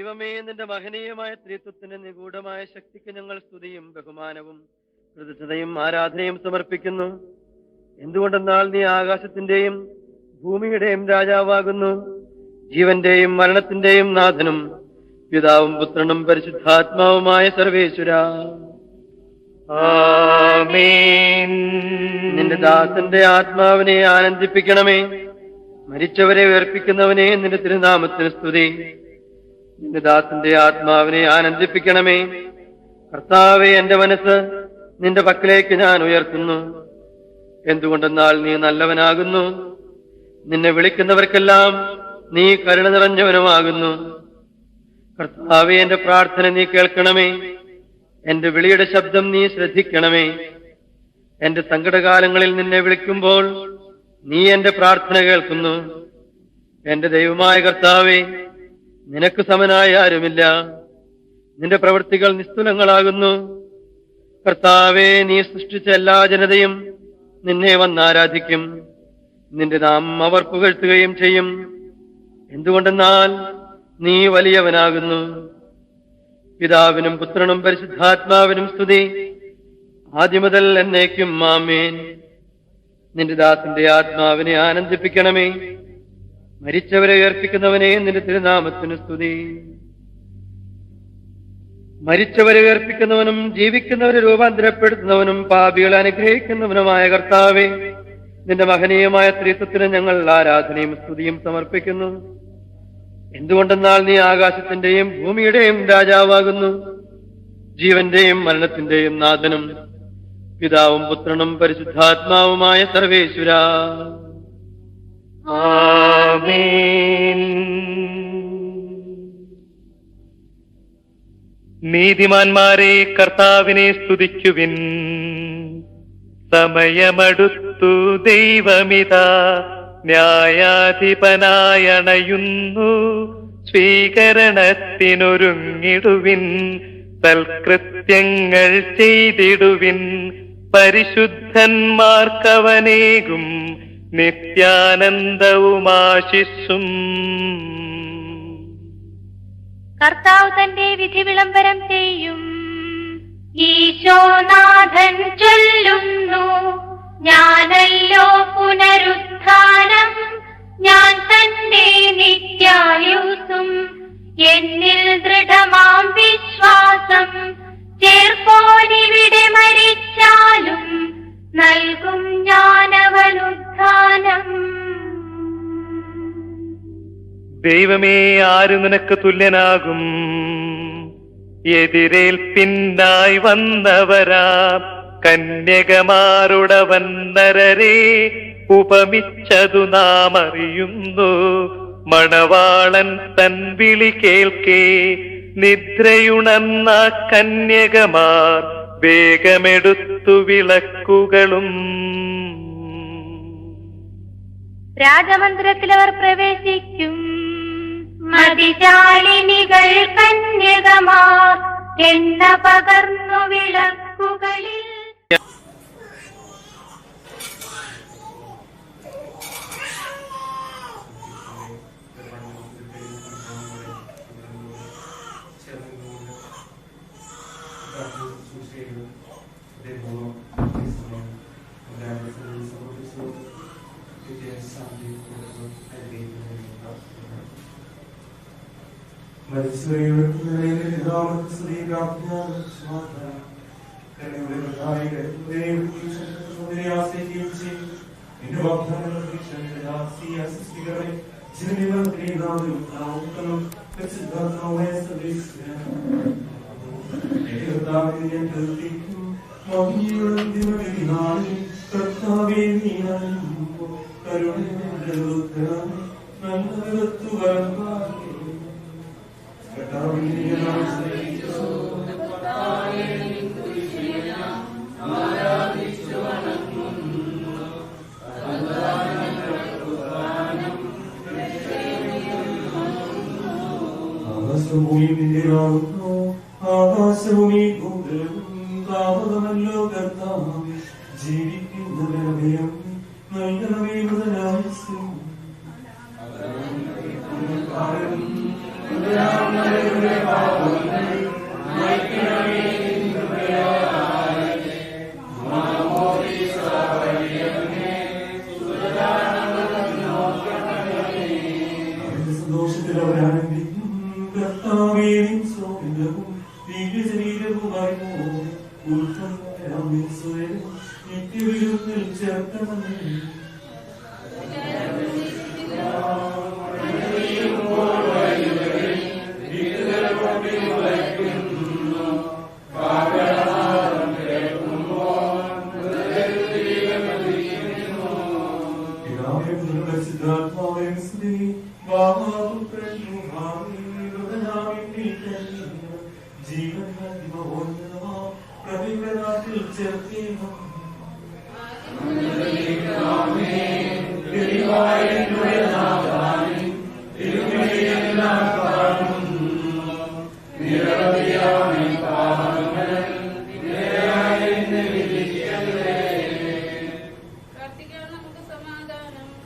ദൈവമേ, നിന്റെ മഹനീയമായ ത്രിത്വത്തിന്റെ നിഗൂഢമായ ശക്തിക്ക് ഞങ്ങൾ സ്തുതിയും ബഹുമാനവും കൃതജ്ഞതയും ആരാധനയും സമർപ്പിക്കുന്നു. എന്തുകൊണ്ടെന്നാൽ നീ ആകാശത്തിന്റെയും ഭൂമിയുടെയും രാജാവാകുന്നു. ജീവന്റെയും മരണത്തിന്റെയും നാഥനും പിതാവും പുത്രനും പരിശുദ്ധാത്മാവുമായ സർവേശ്വരാ. ആമേൻ. നിന്റെ ദാസന്റെ ആത്മാവിനെ ആനന്ദിപ്പിക്കണമേ. മരിച്ചവരെ ഉയർപ്പിക്കുന്നവനെ, നിന്റെ തിരുനാമത്തിന് സ്തുതി. നിന്റെ ദാസന്റെ ആത്മാവിനെ ആനന്ദിപ്പിക്കണമേ. കർത്താവേ, എന്റെ മനസ്സ് നിന്റെ പക്കലേക്ക് ഞാൻ ഉയർത്തുന്നു. എന്തുകൊണ്ടെന്നാൽ നീ നല്ലവനാകുന്നു. നിന്നെ വിളിക്കുന്നവർക്കെല്ലാം നീ കരുണ നിറഞ്ഞവനുമാകുന്നു. കർത്താവേ, എന്റെ പ്രാർത്ഥന നീ കേൾക്കണമേ. എന്റെ വിളിയുടെ ശബ്ദം നീ ശ്രദ്ധിക്കണമേ. എന്റെ സങ്കടകാലങ്ങളിൽ നിന്നെ വിളിക്കുമ്പോൾ നീ എന്റെ പ്രാർത്ഥന കേൾക്കുന്നു. എന്റെ ദൈവമായ കർത്താവേ, നിനക്ക് സമനായ ആരുമില്ല. നിന്റെ പ്രവൃത്തികൾ നിസ്തുലങ്ങളാകുന്നു. കർത്താവേ, നീ സൃഷ്ടിച്ച എല്ലാ ജനതയും നിന്നെ വന്നാരാധിക്കും. നിന്റെ നാമം അവർ പുകഴ്ത്തുകയും ചെയ്യും. എന്തുകൊണ്ടെന്നാൽ നീ വലിയവനാകുന്നു. പിതാവിനും പുത്രനും പരിശുദ്ധാത്മാവിനും സ്തുതി, ആദ്യമുതൽ എന്നേക്കും. ആമേൻ. നിന്റെ ദാസന്റെ ആത്മാവിനെ ആനന്ദിപ്പിക്കണമേ. മരിച്ചവരെ ഉയർപ്പിക്കുന്നവനെ, നിന്റെ തിരുനാമത്തിന് സ്തുതി. മരിച്ചവരെ ഉയർപ്പിക്കുന്നവനും ജീവിക്കുന്നവരെ രൂപാന്തരപ്പെടുത്തുന്നവനും പാപികളെ അനുഗ്രഹിക്കുന്നവനുമായ കർത്താവേ, നിന്റെ മഹനീയമായ ത്രിത്വത്തിന് ഞങ്ങൾ ആരാധനയും സ്തുതിയും സമർപ്പിക്കുന്നു. എന്തുകൊണ്ടെന്നാൽ നീ ആകാശത്തിന്റെയും ഭൂമിയുടെയും രാജാവാകുന്നു. ജീവന്റെയും മരണത്തിന്റെയും നാഥനും പിതാവും പുത്രനും പരിശുദ്ധാത്മാവുമായ സർവേശ്വരാ. ആമേൻ. നീതിമാന്മാരെ, കർത്താവിനെ സ്തുതിക്കുവിൻ. സമയമടുത്തു, ദൈവമിതാ ന്യായാധിപനായണയുന്നു. സ്വീകരണത്തിനൊരുങ്ങിടുവിൻ, സൽകൃത്യങ്ങൾ ചെയ്തിടുവിൻ. പരിശുദ്ധന്മാർക്കവനേകും നിത്യാനന്ദവുമാശിസ്സും. കർത്താവ് തന്റെ വിധി വിളംബരം ചെയ്യും. ഈശോനാഥൻ ചൊല്ലുന്നു, ഞാനല്ലോ പുനരുത്ഥാനം, ഞാൻ തന്നെ നിത്യായുസ്സും. എന്നിൽ ദൃഢമാം വിശ്വാസം ചേർപ്പോനിവിടെ മരിച്ചാലും നൽകും ഞാനവനുത്ഥാനം. ദൈവമേ, ആര് നിനക്ക് തുല്യനാകും? എതിരേൽപ്പിന്നായി വന്നവരാ കന്യകമാരുടവൻ നരരെ ഉപമിച്ചതു നാം അറിയുന്നു. മണവാളൻ തൻ വിളി കേൾക്കേ നിദ്രയുണർന്ന കന്യകമാർ വേഗമെടുത്തു വിളക്കുകളും. രാജമന്ദിരത്തിലവർ പ്രവേശിക്കും. മതിശാലിനികൾ കന്യകമാർ എണ്ണ പകർന്നു വിളക്കുകളിൽ. ജീവിക്കുന്ന സന്തോഷത്തിൽ അവരാണെങ്കിൽ കർത്താവേയും സ്വാതന്ത്ര്യവും ദിവ്യശരീരവുമായി സ്വയം നിത്യവിരുന്നിൽ ചേർക്കണമേ. പ്രതിഗ്രഹത്തിൽ ചേർത്തേണം.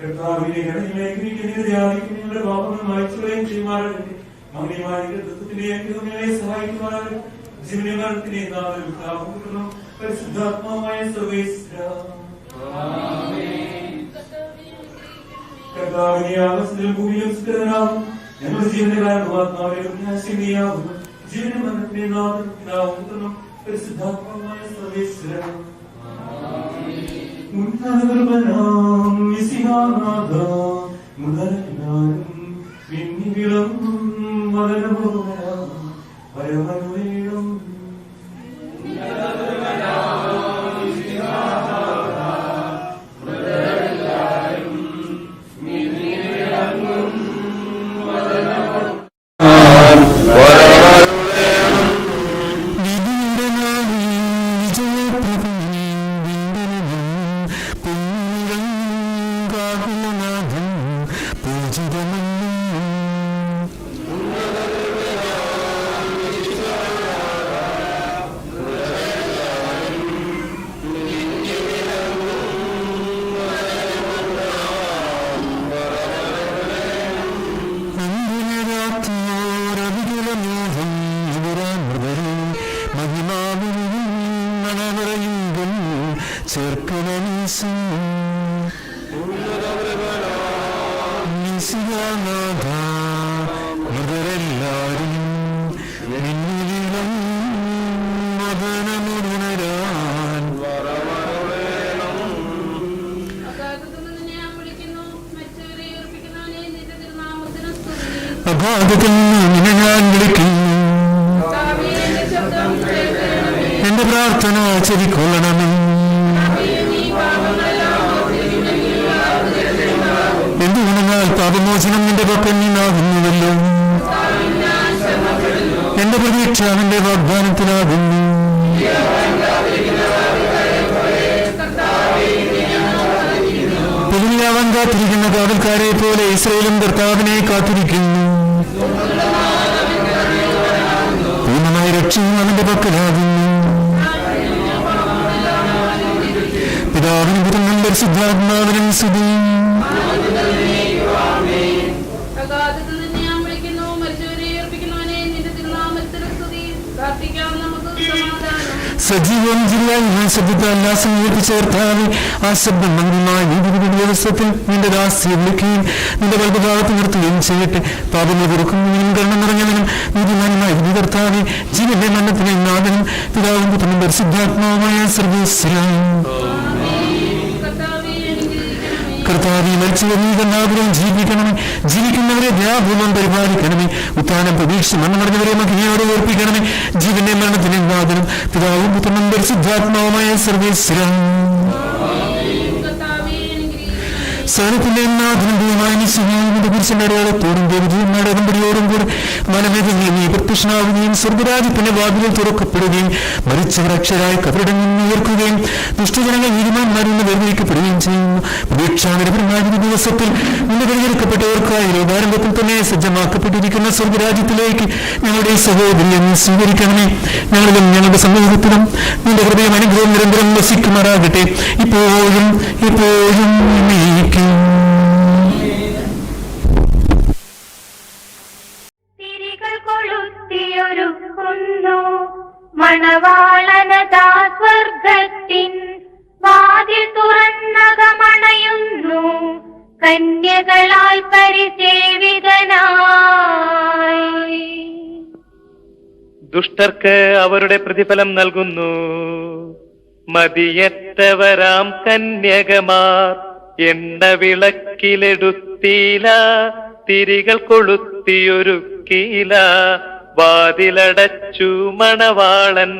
കർത്താവിന്റെ കടലിലേക്ക് ധ്യാനിക്കുന്നതിന്റെ പാപങ്ങൾ മായ്ച്ചുകളയും ചെയ്യുമാറാകട്ടെ. മൗനമായ തത്വത്തിന്റെ ഏകതയെ സഹായിക്കുമാറാകട്ടെ. ജീവനെ മരണത്തിനെ നാമം പരിശുദ്ധാത്മാവായ സർവേശ്വര. കർത്താവിനെ ആകാശത്തിൽ ഭൂമിയിലും സ്ഥിരനാകും. ഞങ്ങളുടെ ജീവന്റെ കാരണമാത്മാവിനെ പ്രത്യാശിനിയാകും. ജീവനെ മരണത്തിനെ നാമം പരിശുദ്ധാത്മാവായ സർവേശ്വര. ഉന്നതകൽപ്പനാം വിസിഹാനാഥ മുതലാരും പിന്നിവിളം മദനമോഹന പരമനുവേണം. അഭാഗത്തിൽ നിന്നെ ഞാൻ വിളിക്കുന്നു. എന്റെ പ്രാർത്ഥന ചെവിക്കൊള്ളണമേ. എന്തുകൊണ്ടെന്നാൽ പാപമോചനം നിന്റെ പക്കൽ നിന്നാകുന്നുവല്ലോ. എന്റെ പ്രതീക്ഷ അവന്റെ വാഗ്ദാനത്തിലാകുന്നു. പുതുമയാവാൻ കാത്തിരിക്കുന്ന കാവൽക്കാരെ പോലെ ഇസ്രായേലും കർത്താവിനെ കാത്തിരിക്കുന്നു. പൂർണ്ണമായ രക്ഷയും അവന്റെ പക്കലാകുന്നു. പിതാവിനും പുത്രനും പരിശുദ്ധാത്മാവിനും സ്തുതി. സജീവം ജില്ലായി ശബ്ദത്താൽ ആ സംഘടിപ്പിച്ച കർത്താവെ, ആ ശബ്ദം മന്ത്രിമായ നീതി ദിവസത്തിൽ നിന്റെ ദാസിയെ വിളിക്കുകയും നിന്റെ വലതുഭാഗത്ത് നിർത്തുകയും ചെയ്യട്ടെ. പാപങ്ങൾ പൊറുക്കുന്നതിനും കരുണ നിറഞ്ഞവനും നീതിമാനുമായ വിധി കർത്താവെ, ജീവന്റെ മരണത്തിന് നാഥനും പിതാവും പുത്രനും പരിശുദ്ധാത്മാവുമായ സർവേശ്വരൻ. കർത്താവെ, മരിച്ചവരെല്ലാവരെയും ജീവിക്കണമേ. ജീവിക്കുന്നവരെ ദയാപൂർവം പരിപാലിക്കണമേ. ഉത്ഥാനം പ്രതീക്ഷിച്ച് മരണമടഞ്ഞവരെ മഹിമയോടെ ഉയർപ്പിക്കണമേ. ജീവന്റെ മരണത്തിന് നാഥനും പിതാവും പുത്രനും പരിശുദ്ധാത്മാവുമായ സർവേശ്വരൻ. സകലത്തിന്റെ നാഥനുമായ നിശ്ചയത്തിന്റെ പുരുഷന്റെ അടയാളത്തോടും ദേവജീവന്മാരുടെ അകമ്പടിയോടും കൂടെ മനമേഖലയിൽ നീ പ്രത്യക്ഷനാവുകയും സ്വർഗരാജ്യത്തിന്റെ വാതിലിൽ തുറക്കപ്പെടുകയും മരിച്ചവർ അക്ഷരായി കബറിടം നിന്ന് ഉയർക്കുകയും ദുഷ്ടജനങ്ങൾ നീതിമാന്മാരിൽ നിന്ന് വേർതിരിക്കപ്പെടുകയും ചെയ്യുന്നു. പ്രതീക്ഷാനിരപരമായ ദിവസത്തിൽ മുന്നേ പരിചരിക്കപ്പെട്ടവർക്കായി ലോകാരംഭത്തിൽ തന്നെ സജ്ജമാക്കപ്പെട്ടിരിക്കുന്ന സ്വർഗരാജ്യത്തിലേക്ക് ഞങ്ങളുടെ സഹോദരിയെ നീ സ്വീകരിക്കണമേ. ഞങ്ങളിലും ഞങ്ങളുടെ സമൂഹത്തിലും നിന്റെ ഹൃദയം അനുഗ്രഹം നിരന്തരം വസിക്കുമാറാകട്ടെ, ഇപ്പോഴും എപ്പോഴും നീക്കും. തിരികെ ഒരുക്കുന്നു. മണവാളനതാ സ്വർഗത്തിൻ വാതിൽ തുറന്നകമണയുന്നു. കന്യകളാൽ പരിസേവിതനായി. ദുഷ്ടർക്ക് അവരുടെ പ്രതിഫലം നൽകുന്നു. മതിയറ്റവരാം കന്യകമാർ എണ്ണ വിളക്കിലെടുത്തീല, തിരികൾ കൊളുത്തിയൊരുക്കീല. വാതിലടച്ചു മണവാളൻ,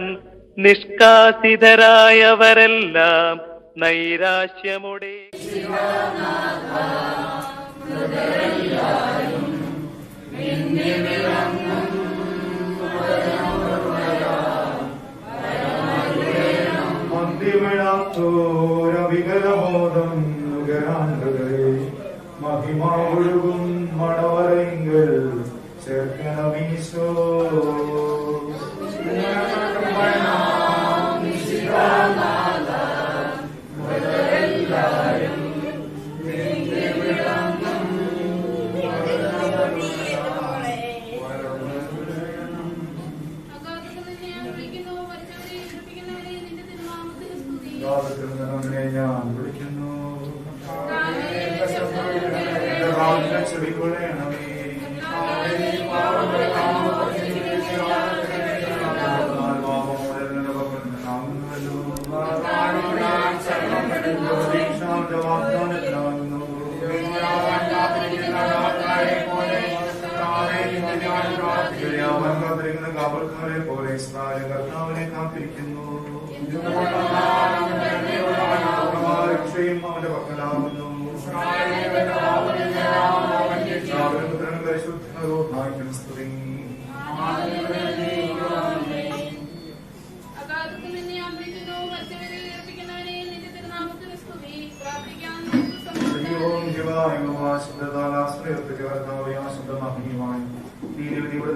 നിഷ്കാസിതരായവരെല്ലാം നൈരാശ്യമുടെ. വികലബോധം നുകരാന്തകളെ മഹിമാവൊഴുകും മടവരങ്ങൾ ചേർക്കണമീശോ. ഞാൻ വിളിക്കുന്നു ചെവിക്കൊള്ളണമേ. കാവൽക്കാരെ പോലെ കർത്താവിനെ കാത്തിരിക്കുന്നു. രക്ഷയും അവന്റെ പക്കലാവുന്നു. പരിശുദ്ധ സ്തുതി.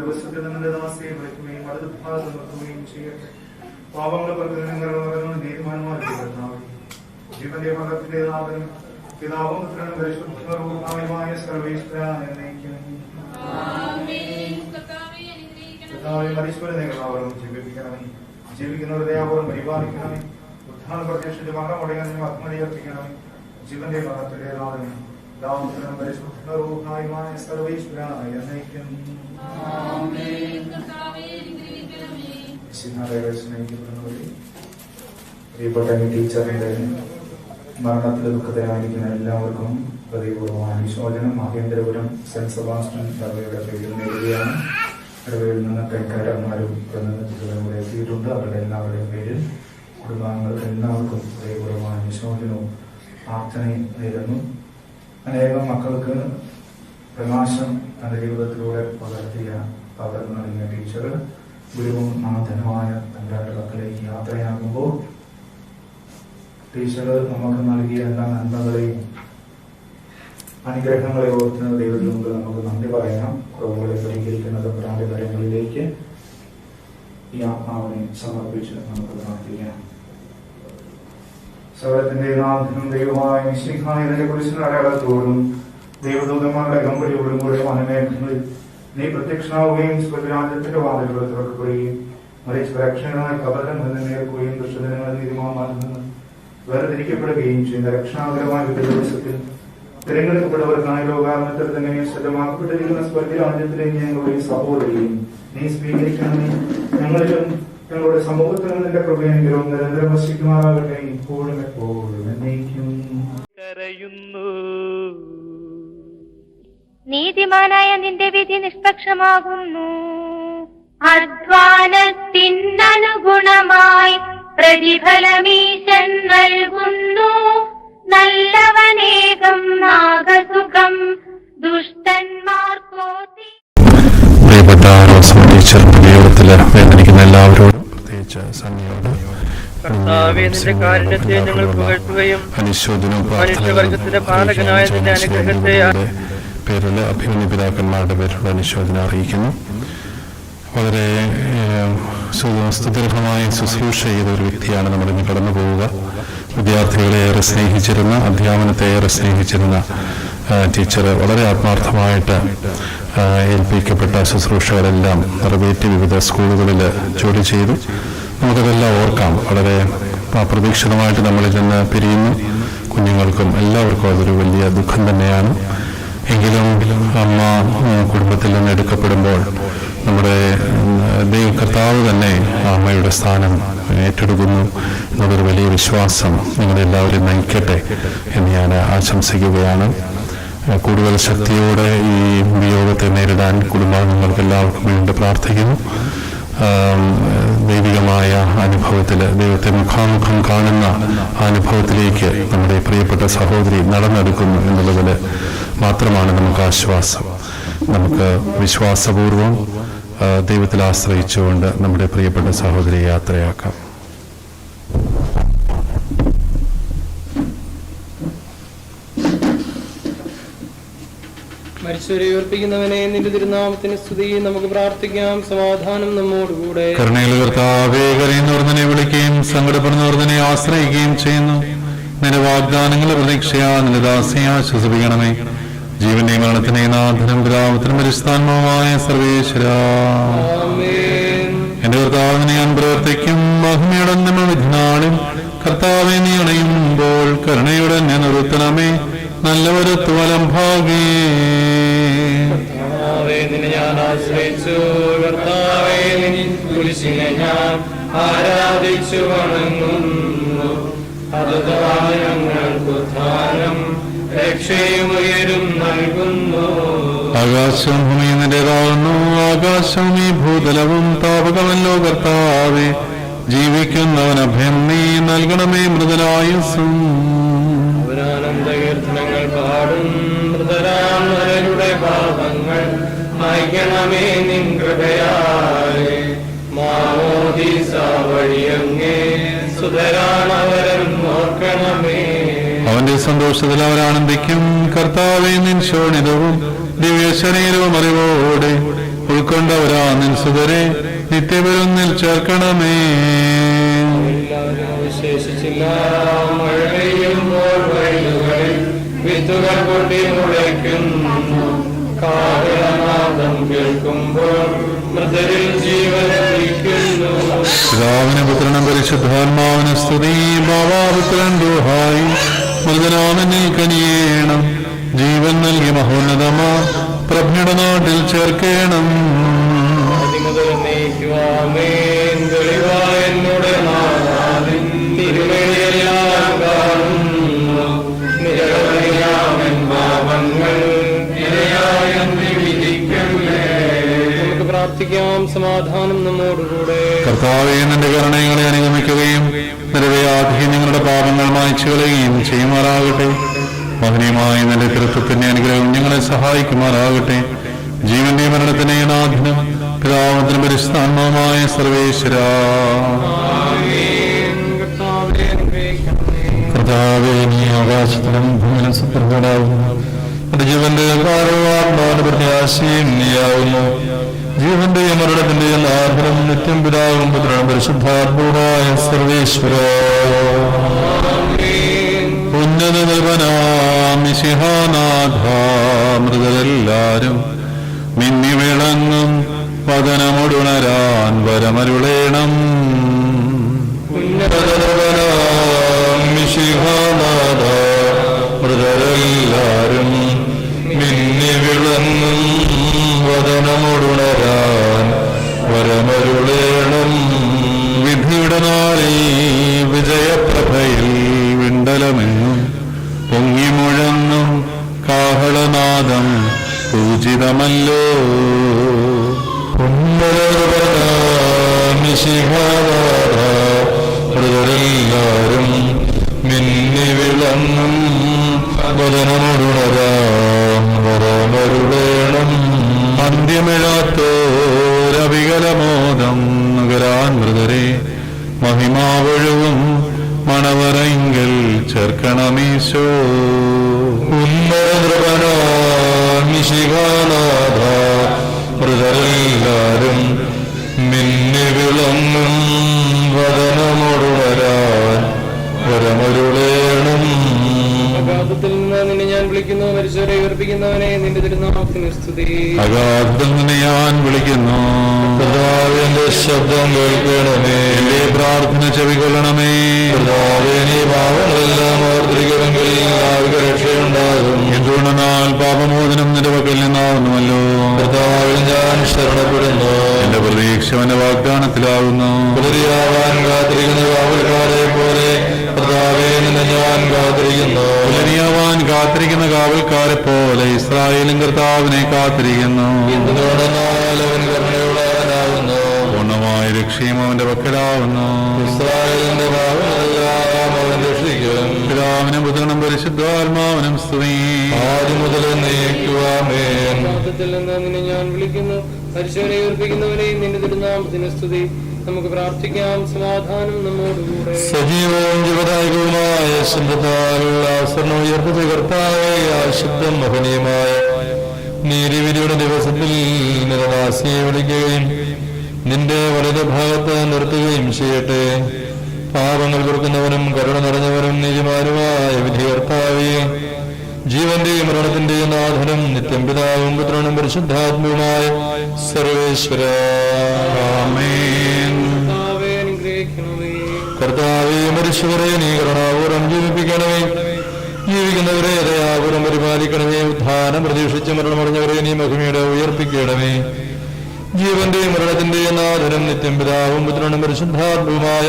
ദിവസത്തിൽ നിന്റെ ദാസയെ വിളിക്കുകയും അടുത്ത ഭാഗം നിർത്തുകയും ചെയ്യട്ടെ. പാപങ്ങളുടെ പ്രകടനങ്ങളും തീരുമാനമാക്കി ജീവന്റെ മതത്തിന്റെ നാഥനും പിതാവും പുത്രനും പരിശുദ്ധമായ സർവേശ്വരനേക്കും മരീശ്വരനേകളാവരും ജീവിപ്പിക്കണമേ. ജീവിക്കുന്നവരുടെ ദയാപൂർവ്വം പരിപാലിക്കണമേ. ഉദ്ധാന പ്രത്യക്ഷന്റെ മരണമുടയാൻ ആത്മനിയർപ്പിക്കണമേ. ജീവന്റെ മതത്തിന്റെ നാഥനും പിതാവും പുത്രനും പരിശുദ്ധമായ സർവേശ്വരനേക്കും പ്രിയപ്പെട്ട ടീച്ചറിന്റെ മരണത്തിൽ ദുഃഖത്തിലായിരിക്കുന്ന എല്ലാവർക്കും ഹൃദയപൂർവ്വമായ അനുശോചനം മഹേന്ദ്രപുരം സെന്റ് സെബാസ്റ്റ്യൻ ഇടവകയുടെ പേരിൽ നേടുകയാണ്. ഇടവകയിൽ നിന്ന് കൈക്കാരന്മാരും പ്രതിനിധികളും കൂടെ എത്തിയിട്ടുണ്ട്. അവരുടെ എല്ലാവരുടെയും പേരിൽ കുടുംബാംഗങ്ങൾക്ക് എല്ലാവർക്കും ഹൃദയപൂർവ്വമായ അനുശോചനവും പ്രാർത്ഥനയും നേരുന്നു. അനേകം മക്കൾക്ക് പ്രകാശം തന്റെ ജീവിതത്തിലൂടെ പകർന്നു നൽകിയ ടീച്ചർ ഗുരുവും നാഥനുമായ തന്റെ അടുക്കളയിലേക്ക് യാത്രയാകുമ്പോൾ ടീച്ചർ നമുക്ക് നൽകിയ എല്ലാ നന്മകളെയും അനുഗ്രഹങ്ങളെ ഓർത്ത് ദൈവത്തിന് മുമ്പ് നമുക്ക് നന്ദി പറയാം. കുറവുകളെ പരിഹരിക്കുന്നത് പ്രാന്റെ കാര്യങ്ങളിലേക്ക് ഈ ആത്മാവിനെ സമർപ്പിച്ച് നമുക്ക് പ്രാർത്ഥിക്കാം. സകലത്തിന്റെ നാഥനും ദൈവമായ മിശിഹായതിനെ കുറിച്ചുള്ള അടയാളത്തോടും ദൈവദൂതന്മാരുടെ കമ്പടിയോടും കൂടെ വനമേഖലകളിൽ നീ പ്രത്യക്ഷനാവുകയും സ്വർഗരാജ്യത്തിന്റെ വാതിലുകൾ തുറക്കുകയും മരിച്ച രക്ഷകനായി കബറിൽ നിന്ന് നേർക്കുകയും ദുഷ്ടജനങ്ങളെ നീതിമാന്മാരിൽ നിന്ന് വേർതിരിക്കപ്പെടുകയും ചെയ്യുന്ന രക്ഷാകരമായ ദിവസത്തിൽ തിരഞ്ഞെടുക്കപ്പെട്ടവർക്കായ ലോകാരണത്തിൽ തന്നെ സജ്ജമാക്കപ്പെട്ടിരിക്കുന്ന സ്വർഗരാജ്യത്തിലേക്ക് ഞങ്ങളുടെ സഹോദരിയും നീ സ്വീകരിക്കണമേ. ഞങ്ങളിലും ഞങ്ങളുടെ സമൂഹത്തിലും നിന്റെ കൃപയെങ്കിലും നിരന്തരം വസിക്കുമാറാകട്ടെ, ഇപ്പോഴും എപ്പോഴും എന്നേക്കും. നീതിമാനായ നിന്റെ വിധി നിഷ്പക്ഷമാകുന്നു. അധ്വാനത്തിനനുഗുണമായി പ്രതിഫലമീശൻ നൽകുന്നു. നല്ലവനേകം നാഗസുഖം ദുഷ്ടന്മാർക്കോ. പ്രിയപ്പെട്ട റോസമ്മ ടീച്ചർ ഉപയോഗത്തില് വേദനിക്കുന്ന എല്ലാവരോടും പ്രത്യേകിച്ച് സന്നിയോട് കർത്താവേ, നിന്റെ കാരുണ്യത്തെ ഞങ്ങൾ പുകഴ്ത്തുകയും മനുഷ്യവർഗത്തിന്റെ പാലകനായ നിന്റെ അനുഗ്രഹത്തെ പേരിൽ അഭിമന്യ പിതാക്കന്മാരുടെ പേരിലുള്ള അനുശോചനം അറിയിക്കുന്നു. വളരെ സ്തുത്യർഹമായ ശുശ്രൂഷ ചെയ്ത ഒരു വ്യക്തിയാണ് നമ്മളിന്ന് കടന്നു പോവുക. വിദ്യാർത്ഥികളെ ഏറെ സ്നേഹിച്ചിരുന്ന, അധ്യാപനത്തെ ഏറെ സ്നേഹിച്ചിരുന്ന ടീച്ചർ വളരെ ആത്മാർത്ഥമായിട്ട് ഏൽപ്പിക്കപ്പെട്ട ശുശ്രൂഷകളെല്ലാം നിറവേറ്റി വിവിധ സ്കൂളുകളിൽ ജോലി ചെയ്തു. നമുക്കതെല്ലാം ഓർക്കാം. വളരെ അപ്രതീക്ഷിതമായിട്ട് നമ്മളിൽ നിന്ന് പിരിയുന്നു. കുഞ്ഞുങ്ങൾക്കും എല്ലാവർക്കും അതൊരു വലിയ ദുഃഖം തന്നെയാണ്. എങ്കിലും അമ്മ കുടുംബത്തിൽ നിന്ന് എടുക്കപ്പെടുമ്പോൾ നമ്മുടെ കർത്താവ് തന്നെ അമ്മയുടെ സ്ഥാനം ഏറ്റെടുക്കുന്നു എന്നുള്ളൊരു വലിയ വിശ്വാസം നിങ്ങളെല്ലാവരും നയിക്കട്ടെ എന്ന് ഞാൻ ആശംസിക്കുകയാണ്. കൂടുതൽ ശക്തിയോടെ ഈ വിയോഗത്തെ നേരിടാൻ കുടുംബാംഗങ്ങൾക്ക് എല്ലാവർക്കും വേണ്ടി പ്രാർത്ഥിക്കുന്നു. ദൈവികമായ അനുഭവത്തിൽ, ദൈവത്തെ മുഖാമുഖം കാണുന്ന അനുഭവത്തിലേക്ക് നമ്മുടെ പ്രിയപ്പെട്ട സഹോദരി നടന്നെടുക്കുന്നു എന്നുള്ളതിൽ മാത്രമാണ് നമുക്ക് ആശ്വാസം. നമുക്ക് വിശ്വാസപൂർവം ദൈവത്തിൽ ആശ്രയിച്ചുകൊണ്ട് നമ്മുടെ പ്രിയപ്പെട്ട സഹോദരിയെ യാത്രയാക്കാം. മരിച്ചവരെ ഉയർപ്പിക്കുന്നവനെ നിന്റെ തിരുനാമത്തിന് സ്തുതി. നമുക്ക് പ്രാർത്ഥിക്കാം. സമാധാനം നമ്മോടുകൂടെ. കരുണയിൽ കർത്താവേ, കരയുന്നവർന്നെ വിളിക്കുകയും സങ്കടപ്പെടുന്നവർന്നെ ആശ്രയിക്കുകയും ചെയ്യുന്നു. നിന്റെ വാഗ്ദാനങ്ങളെ പ്രതീക്ഷയാ നിന്റെ ദാസിയെ ആശ്വസിപ്പിക്കണമേ. ജീവന്റെ മരണത്തിനെ നാഥനും പിതാവിനും പരിശുദ്ധാത്മാവുമായ സർവേശ്വരാ, എന്റെ കർത്താവിനെ ഞാൻ പ്രവർത്തിക്കും. മഹിമയുടെ വിധിനാളിൽ കർത്താവെ നീ അണയുമ്പോൾ കരുണയുടെ എന്നെ നിർത്തണമേ. നല്ലൊരു തുവലം ഭാഗേ നിന്നെ ഞാൻ ആശ്രയിച്ചു. കർത്താവേ, കുരിശിനെ ഞാൻ ആരാധിച്ചു വണങ്ങുന്നു. അതുതാണ് ഞങ്ങൾക്ക് ഉദ്ധാനം, രക്ഷയും ഉയരും നൽകുന്നു. ആകാശം ഭൂമിയും നിന്റേതാകുന്നു. ആകാശം ഈ ഭൂതലവും താപകമല്ലോ കർത്താവേ. ജീവിക്കുന്നവൻ അഭയം നീ നൽകണമേ. മൃതനായുസ്സും അവരാനന്ദകീർത്തനങ്ങൾ പാടും. മൃതരാമരുടെ പാപങ്ങൾ മായ്ക്കണമേ നിൻ കൃപയാലെ. മാമോദീസ വഴിയങ്ങേ സുതരാണവരും ഓർക്കണമേ. അവന്റെ സന്തോഷത്തിൽ അവരാനന്ദിക്കും. കർത്താവേ, നിൻ ശോണിതവും ദിവ്യ ശരീരവും അറിവോടെ ഉൾക്കൊണ്ടവരാ നിൻ സുതരെ നിത്യപെരുന്നിൽ ചേർക്കണമേ. വിശേഷിച്ചില്ല. മഴ പെയ്യുമ്പോൾ വയലുകളിൽ വിത്തുകൾ പൊട്ടി മുളയ്ക്കുന്നു. കാഹളനാദം കേൾക്കുമ്പോൾ മൃതരിൽ ജീവനരിക്കുന്നു. പിതാവിന് പുത്രനും പരിശുദ്ധാത്മാവിന് സ്തുതി. ബാവാപുത്രൻ ദുഹായി മൃതനാമനിൽ കനിയേണം. ജീവൻ നൽകി മഹോന്നതമാ പ്രഭയുടെ നാട്ടിൽ ചേർക്കേണം. പ്രാർത്ഥിക്കാം. സമാധാനം നമ്മോടുകൂടെ. കർത്താവേ, നിന്റെ കരുണകളെ അനുഗമിക്കുകയും നിരവധി നിങ്ങളുടെ പാപങ്ങൾ മായ്ച്ചു കളയുകയും ചെയ്യുമാറാകട്ടെ. മഹനീയമായ നിന്റെ തൃത്വത്തിന്റെ അനുഗ്രഹം ഞങ്ങളെ സഹായിക്കുമാറാകട്ടെ. ജീവന്റെ മരണത്തിനെ നാഥനും പിതാവിനും പരിശുദ്ധാത്മാവുമായ സർവേശ്വരാ, കർത്താവേ, നീ ആകാശത്തിലും ഭൂമിയിലും സുപ്രഭുവാകുന്നു. അത് ജീവന്റെ പ്രത്യാശയും നീയാവുന്നു. ജീവന്റെ മരണത്തിന്റെ നാഥനും നിത്യം പിതാവും പുത്രനും പരിശുദ്ധാത്മാവുമായ സർവേശ്വരാ, ഉന്നത മിശിഹാനാഥ, മൃതരെല്ലാരും മിന്നി വിളങ്ങും വദനമൊടുണരാൻ വരമരുളേണം. മിശിഹാനാഥ, മൃതരെല്ലാരും മിന്നി വിളങ്ങും വദനമൊടുണരാൻ വരമരുളേണം. വിധിയുടെ നാളിൽ വിജയപ്രഭയിൽ വിണ്ടലമെങ്ങും പൊങ്ങി മുഴങ്ങും കാഹളനാദം പൂജിതമല്ലോ. മൃതരെല്ലാരും മിന്നി വിളങ്ങും വദനമൊടു സ്തുതി. അഗാധത്തിൽ നിന്ന് ഞാൻ വിളിക്കുന്നു, കർത്താവിന്റെ ശബ്ദം കേൾക്കണമേ. എന്റെ പ്രാർത്ഥന ചെവികൊള്ളണമേ. കർത്താവേ, നീ പാപങ്ങളെല്ലാം ഓർത്തിരിക്കുമെങ്കിൽ എല്ലാവർക്കും രക്ഷയുണ്ടാകും. എന്തുകൊണ്ടെന്നാൽ പാപമോചനം നിന്റെ പക്കൽ നിന്നാവുന്നുവല്ലോ. കർത്താവിൽ ഞാൻ ശരണപ്പെടുന്നു. എന്റെ പ്രതീക്ഷ അവന്റെ വാഗ്ദാനത്തിലാകുന്നു. പുലരിയാവാൻ കാത്തിരിക്കുന്ന കാവൽക്കാരെ പോലെ കർത്താവേ, നിന്നെ ഞാൻ കാത്തിരിക്കുന്നു. പുലരിയാവാൻ കാത്തിരിക്കുന്ന കാവൽക്കാരെ പോലെ ഇസ്രായേലും കർത്താവിനെ കാത്തിരിക്കുന്നു. എന്തുകൊണ്ടെന്നാൽ അവൻ കരുണയുള്ളവനാകുന്നു. പൂർണ്ണമായ രക്ഷയും അവന്റെ പക്കലാവുന്നു. ഇസ്രായേലിന്റെ പാപങ്ങളെല്ലാം അവൻ രക്ഷിക്കും. പിതാവിനും പുത്രനും പരിശുദ്ധാത്മാവിനും സ്തുതി. ആദ്യം മുതൽ നീക്കുവാമേൻ. പാപത്തിൽ നിന്ന് നിന്നെ ഞാൻ വിളിക്കുന്നു. പരിശോധന ഏർപ്പിക്കുന്നവരെയും നിന്റെ തിരുനാമത്തിന് സ്തുതി. നമുക്ക് പ്രാർത്ഥിക്കാം. സമാധാനം നമ്മോടുകൂടെ. സജീവവും ജീവദായകവുമായ ശബ്ദത്താലുള്ള അവസരം ഉയർപ്പിച്ച കർത്താവേ, ആ ശബ്ദം മഹനീയമായ നീതിവിധിയുടെ ദിവസത്തിൽ നിരദാസിയെ വിളിക്കുകയും നിന്റെ വലത് ഭാഗത്ത് നിർത്തുകയും ചെയ്യട്ടെ. പാപങ്ങൾ പൊറുക്കുന്നവനും കരുണ നിറഞ്ഞവനും നീതിമാനുമായ വിധി കർത്താവേ, ജീവന്റെയും മരണത്തിന്റെയും നാഥനും നിത്യം പിതാവും പുത്രനും പരിശുദ്ധാത്മവുമായ സർവേശ്വര. ആമേൻ. കർത്താവേ, അനുഗ്രഹിക്കണമേ. കർത്താവേ, മരിച്ചവരെ നീ കരുണാപൂർവ്വം ജീവിപ്പിക്കണമേ. ജീവിക്കുന്നവരെ ദയാപൂർവ്വം പരിപാലിക്കണമേ. ഉദ്ധാനം പ്രതീക്ഷിച്ച് മരണമടഞ്ഞവരെ നീ മഹിമയുടെ ഉയർപ്പിക്കണമേ. ജീവന്റെയും മരണത്തിന്റെയും നാഥനും നിത്യം പിതാവും പുത്രനും പരിശുദ്ധാത്മവുമായ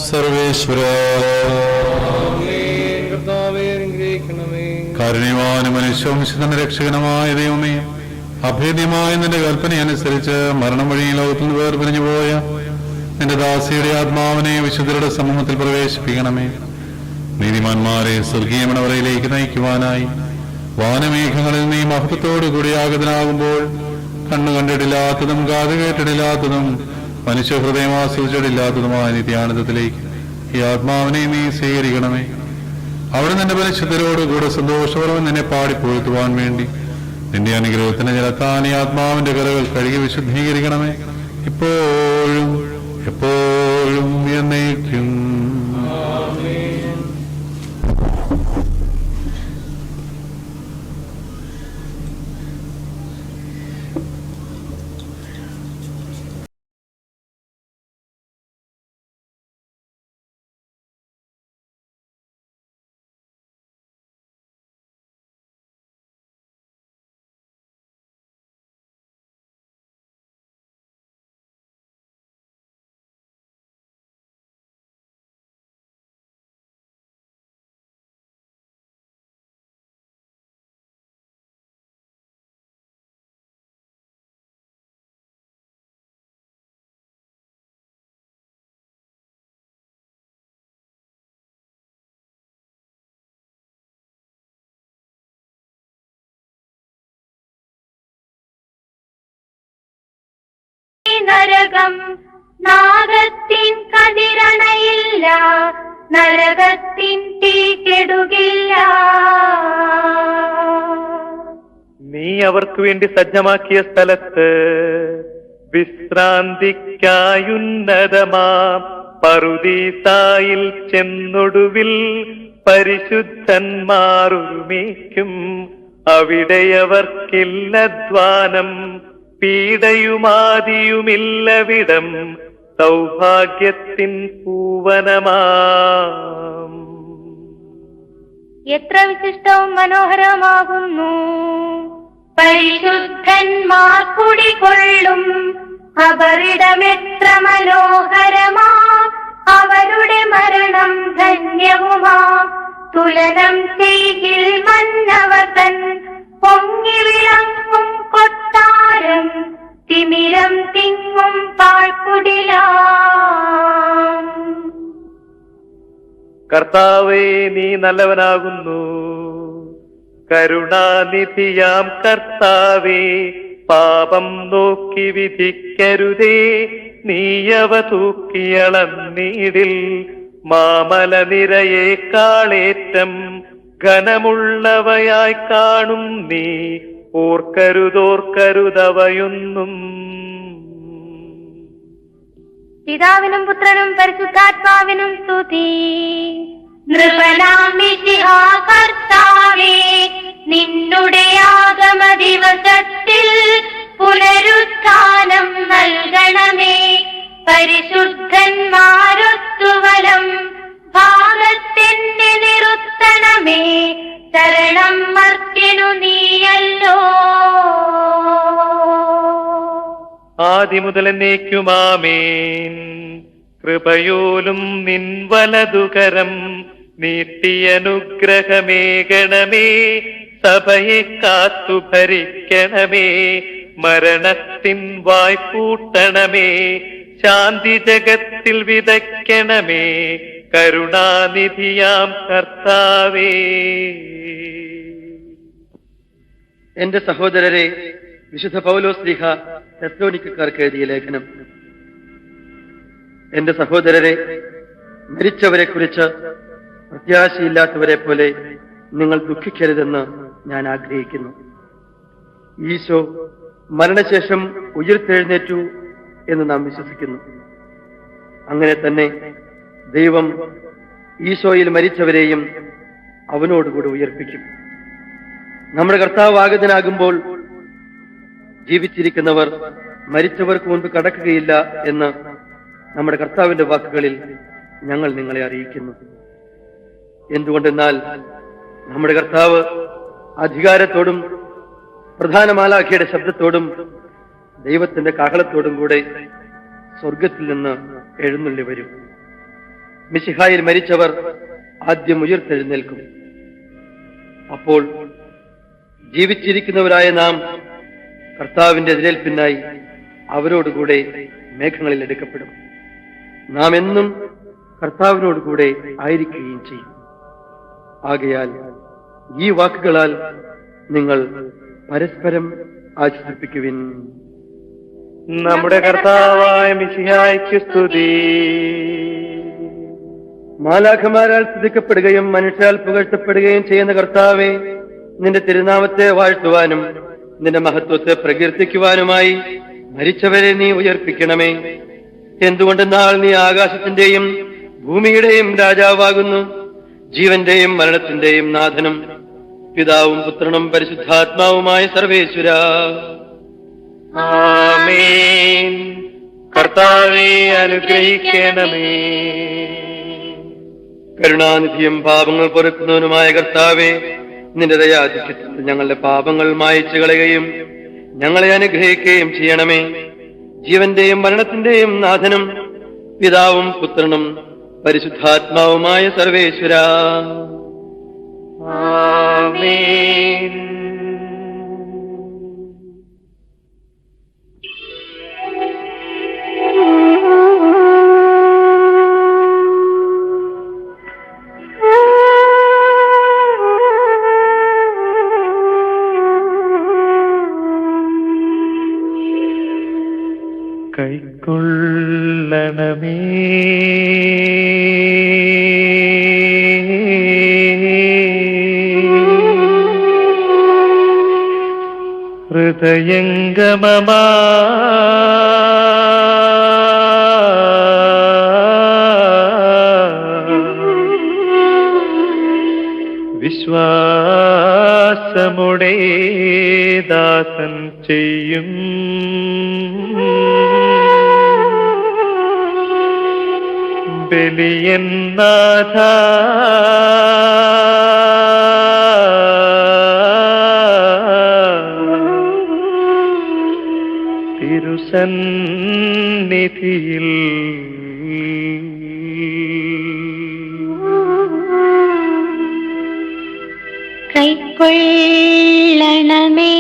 സർവേശ്വര. ആമേൻ. കർത്താവേ, അനുഗ്രഹിക്കണമേ. കാരുണ്യവാനും മനുഷ്യവംശത്തിന്റെ രക്ഷകനുമായ ദൈവമേ, അഭേദ്യമായ നിന്റെ കൽപ്പന അനുസരിച്ച് മരണം വഴി ലോകത്തിൽ നിന്ന് വേർപിരിഞ്ഞു പോയ നിന്റെ ദാസിയുടെ ആത്മാവിനെ വിശുദ്ധരുടെ സമൂഹത്തിൽ പ്രവേശിപ്പിക്കണമേ. നീതിമാന്മാരെ സ്വർഗീയ മണവറയിലേക്ക് നയിക്കുവാനായി വാനമേഘങ്ങളിൽ നീ മഹത്വത്തോടു കൂടി ആഗതനാകുമ്പോൾ കണ്ണു കണ്ടിട്ടില്ലാത്തതും കാത് കേട്ടിട്ടില്ലാത്തതും മനുഷ്യഹൃദയം ആസ്വദിച്ചിട്ടില്ലാത്തതുമായ നിത്യാനന്ദത്തിലേക്ക് ഈ ആത്മാവിനെ നീ സ്വീകരിക്കണമേ. അവിടെ നിന്റെ പരിശുദ്ധരോടുകൂടെ സന്തോഷപൂർവ്വം നിന്നെ പാടിപ്പോഴ്ത്തുവാൻ വേണ്ടി നിന്റെ അനുഗ്രഹത്തിന് ജലത്താൻ ഈ ആത്മാവിന്റെ കരകൾ കഴുകി വിശുദ്ധീകരിക്കണമേ. ഇപ്പോഴും എപ്പോഴും എന്നേക്കും. നരകം നാഗത്തിൻ കതിരണയില്ല, നരകത്തിൻ തീ കെടുകില്ല. നീ അവർക്ക് വേണ്ടി സജ്ജമാക്കിയ സ്ഥലത്ത് വിശ്രാന്തിക്കായുന്നതമാം പറുദീസായിൽ ചെന്നൊടുവിൽ പരിശുദ്ധന്മാർ ഒരുമിക്കും. അവിടെയവർക്കില്ലധ്വാനം പീഡയുമാതിയുമില്ലവിടം സൗഭാഗ്യത്തിൻ പൂവനമാം. എത്ര വിശിഷ്ടവും മനോഹരമാകുന്നു പരിശുദ്ധന്മാർ കുടികൊള്ളും അവരിടമെത്ര മനോഹരമാ. അവരുടെ മരണം ധന്യവുമാ. തുലനം ചെയ്യിൽ മന്നവതൻ പൊങ്ങി വിളങ്ങും കൊട്ടാരം തിമിരം തിങ്ങും പാഴ്ക്കുടിലാം. കർത്താവേ, നീ നല്ലവനാകുന്നു. കരുണാനിധിയാം കർത്താവേ, പാപം നോക്കി വിധിക്കരുതേ. നീയവ തൂക്കിയളന്നീടിൽ മാമല നിരയേക്കാളേറ്റം ഘനമുള്ളവയായി കാണും നീ. ഓർക്കരുതോർക്കരുതവയൊന്നും. പിതാവിനും പുത്രനും പരിശുദ്ധാത്മാവിനും സ്തുതി. നൃപനാം മിശിഹാ കർത്താവേ, നിന്നുടെ ആഗമ ദിവസത്തിൽ പുനരുത്ഥാനം നൽകണമേ. പരിശുദ്ധന്മാരൊത്തുവലം ഭാഗത്തെന്നെ നിർത്തണമേ. ശരണം മർത്യനു നീയല്ലോ. ആദിമുതൽ എന്നേക്കുമാമേൻ. കൃപയോലും നിൻ വലതുകരം നീട്ടിയനുഗ്രഹമേകണമേ. സഭയെ കാത്തു ഭരിക്കണമേ. മരണത്തിൻ വായ്പൂട്ടണമേ. ശാന്തി ജഗത്തിൽ വിതയ്ക്കണമേ. കരുണാനിധിയാം കർത്താവേ. എന്റെ സഹോദരരെ, വിശുദ്ധ പൗലോസ് ശ്ലീഹ തെസ്സലോനിക്കക്കാർക്ക് എഴുതിയ ലേഖനം. എന്റെ സഹോദരരെ, മരിച്ചവരെ കുറിച്ച് പ്രത്യാശയില്ലാത്തവരെ പോലെ നിങ്ങൾ ദുഃഖിക്കരുതെന്ന് ഞാൻ ആഗ്രഹിക്കുന്നു. ഈശോ മരണശേഷം ഉയിർത്തെഴുന്നേറ്റു എന്ന് നാം വിശ്വസിക്കുന്നു. അങ്ങനെ തന്നെ ദൈവം ഈശോയിൽ മരിച്ചവരെയും അവനോടുകൂടി ഉയർപ്പിക്കും. നമ്മുടെ കർത്താവ് ആഗതനാകുമ്പോൾ ജീവിച്ചിരിക്കുന്നവർ മരിച്ചവർക്ക് മുൻപ് കടക്കുകയില്ല എന്ന് നമ്മുടെ കർത്താവിന്റെ വാക്കുകളിൽ ഞങ്ങൾ നിങ്ങളെ അറിയിക്കുന്നു. എന്തുകൊണ്ടെന്നാൽ നമ്മുടെ കർത്താവ് അധികാരത്തോടും പ്രധാന മാലാഖയുടെ ശബ്ദത്തോടും ദൈവത്തിന്റെ കാഹളത്തോടും കൂടെ സ്വർഗത്തിൽ നിന്ന് എഴുന്നള്ളി വരും. മിശിഹായിൽ മരിച്ചവർ ആദ്യം ഉയർത്തെഴുന്നേൽക്കും. അപ്പോൾ ജീവിച്ചിരിക്കുന്നവരായ നാം കർത്താവിന്റെ എതിരേൽപ്പിനായി അവരോടുകൂടെ മേഘങ്ങളിൽ എടുക്കപ്പെടും. നാം എന്നും കർത്താവിനോടുകൂടെ ആയിരിക്കുകയും ചെയ്യും. ആകയാൽ ഈ വാക്കുകളാൽ നിങ്ങൾ പരസ്പരം ആശ്വസിപ്പിക്കുവിൻ. നമ്മുടെ കർത്താവായ മിശിഹായ്ക്ക് സ്തുതി. മാലാഖമാരാൽ സ്തുതിക്കപ്പെടുകയും മനുഷ്യാൽ പുകഴ്ത്തപ്പെടുകയും ചെയ്യുന്ന കർത്താവെ, നിന്റെ തിരുനാമത്തെ വാഴ്ത്തുവാനും നിന്റെ മഹത്വത്തെ പ്രകീർത്തിക്കുവാനുമായി മരിച്ചവരെ നീ ഉയർപ്പിക്കണമേ. എന്തുകൊണ്ടെന്നാൽ നീ ആകാശത്തിന്റെയും ഭൂമിയുടെയും രാജാവാകുന്നു. ജീവന്റെയും മരണത്തിന്റെയും നാഥനും പിതാവും പുത്രനും പരിശുദ്ധാത്മാവുമായ സർവേശ്വര. ആമേൻ. കർത്താവേ അനുഗ്രഹിക്കണമേ. കരുണാനിധിയും പാപങ്ങൾ പൊറുക്കുന്നവനുമായ കർത്താവേ, നിന്റെ ദയാധിക്യത്തിൽ ഞങ്ങളുടെ പാപങ്ങൾ മായ്ച്ചു കളയുകയും ഞങ്ങളെ അനുഗ്രഹിക്കുകയും ചെയ്യണമേ. ജീവന്റെയും മരണത്തിന്റെയും നാഥനും പിതാവും പുത്രനും പരിശുദ്ധാത്മാവുമായ സർവേശ്വര. ആമേൻ. കൈക്കൊള്ളണമേ ഹൃദയംഗമമാ വിശ്വാസമുടെ ദാസൻ ചെയ്യും ബലിയൻ നാഥ. തിരുസന്നിധിയിൽ കൈക്കൊള്ളണമേ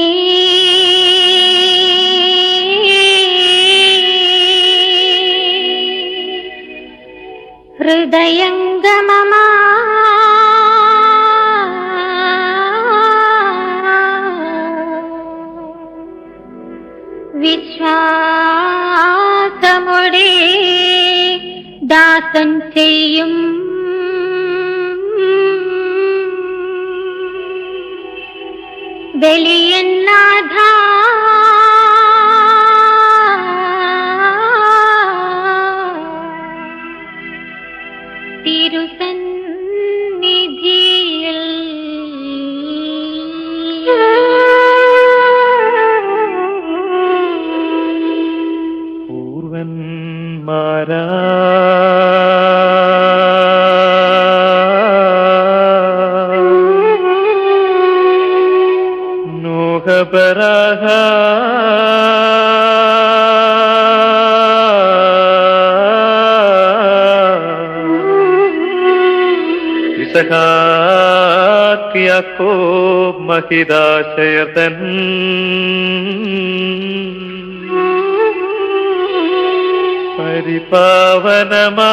ഹൃദയംഗമമാ വിശ്വാസമുടെ ദാസൻ ചെയ്യും ബലിയൻ നാഥ. തിരുസന്നിധിയിൽ ദൂതന്മാരാ നോഹബരാഹ ഇസഹാക്ക് യാക്കോബ് മഹിദാശയതൻ പരിപാവനമാ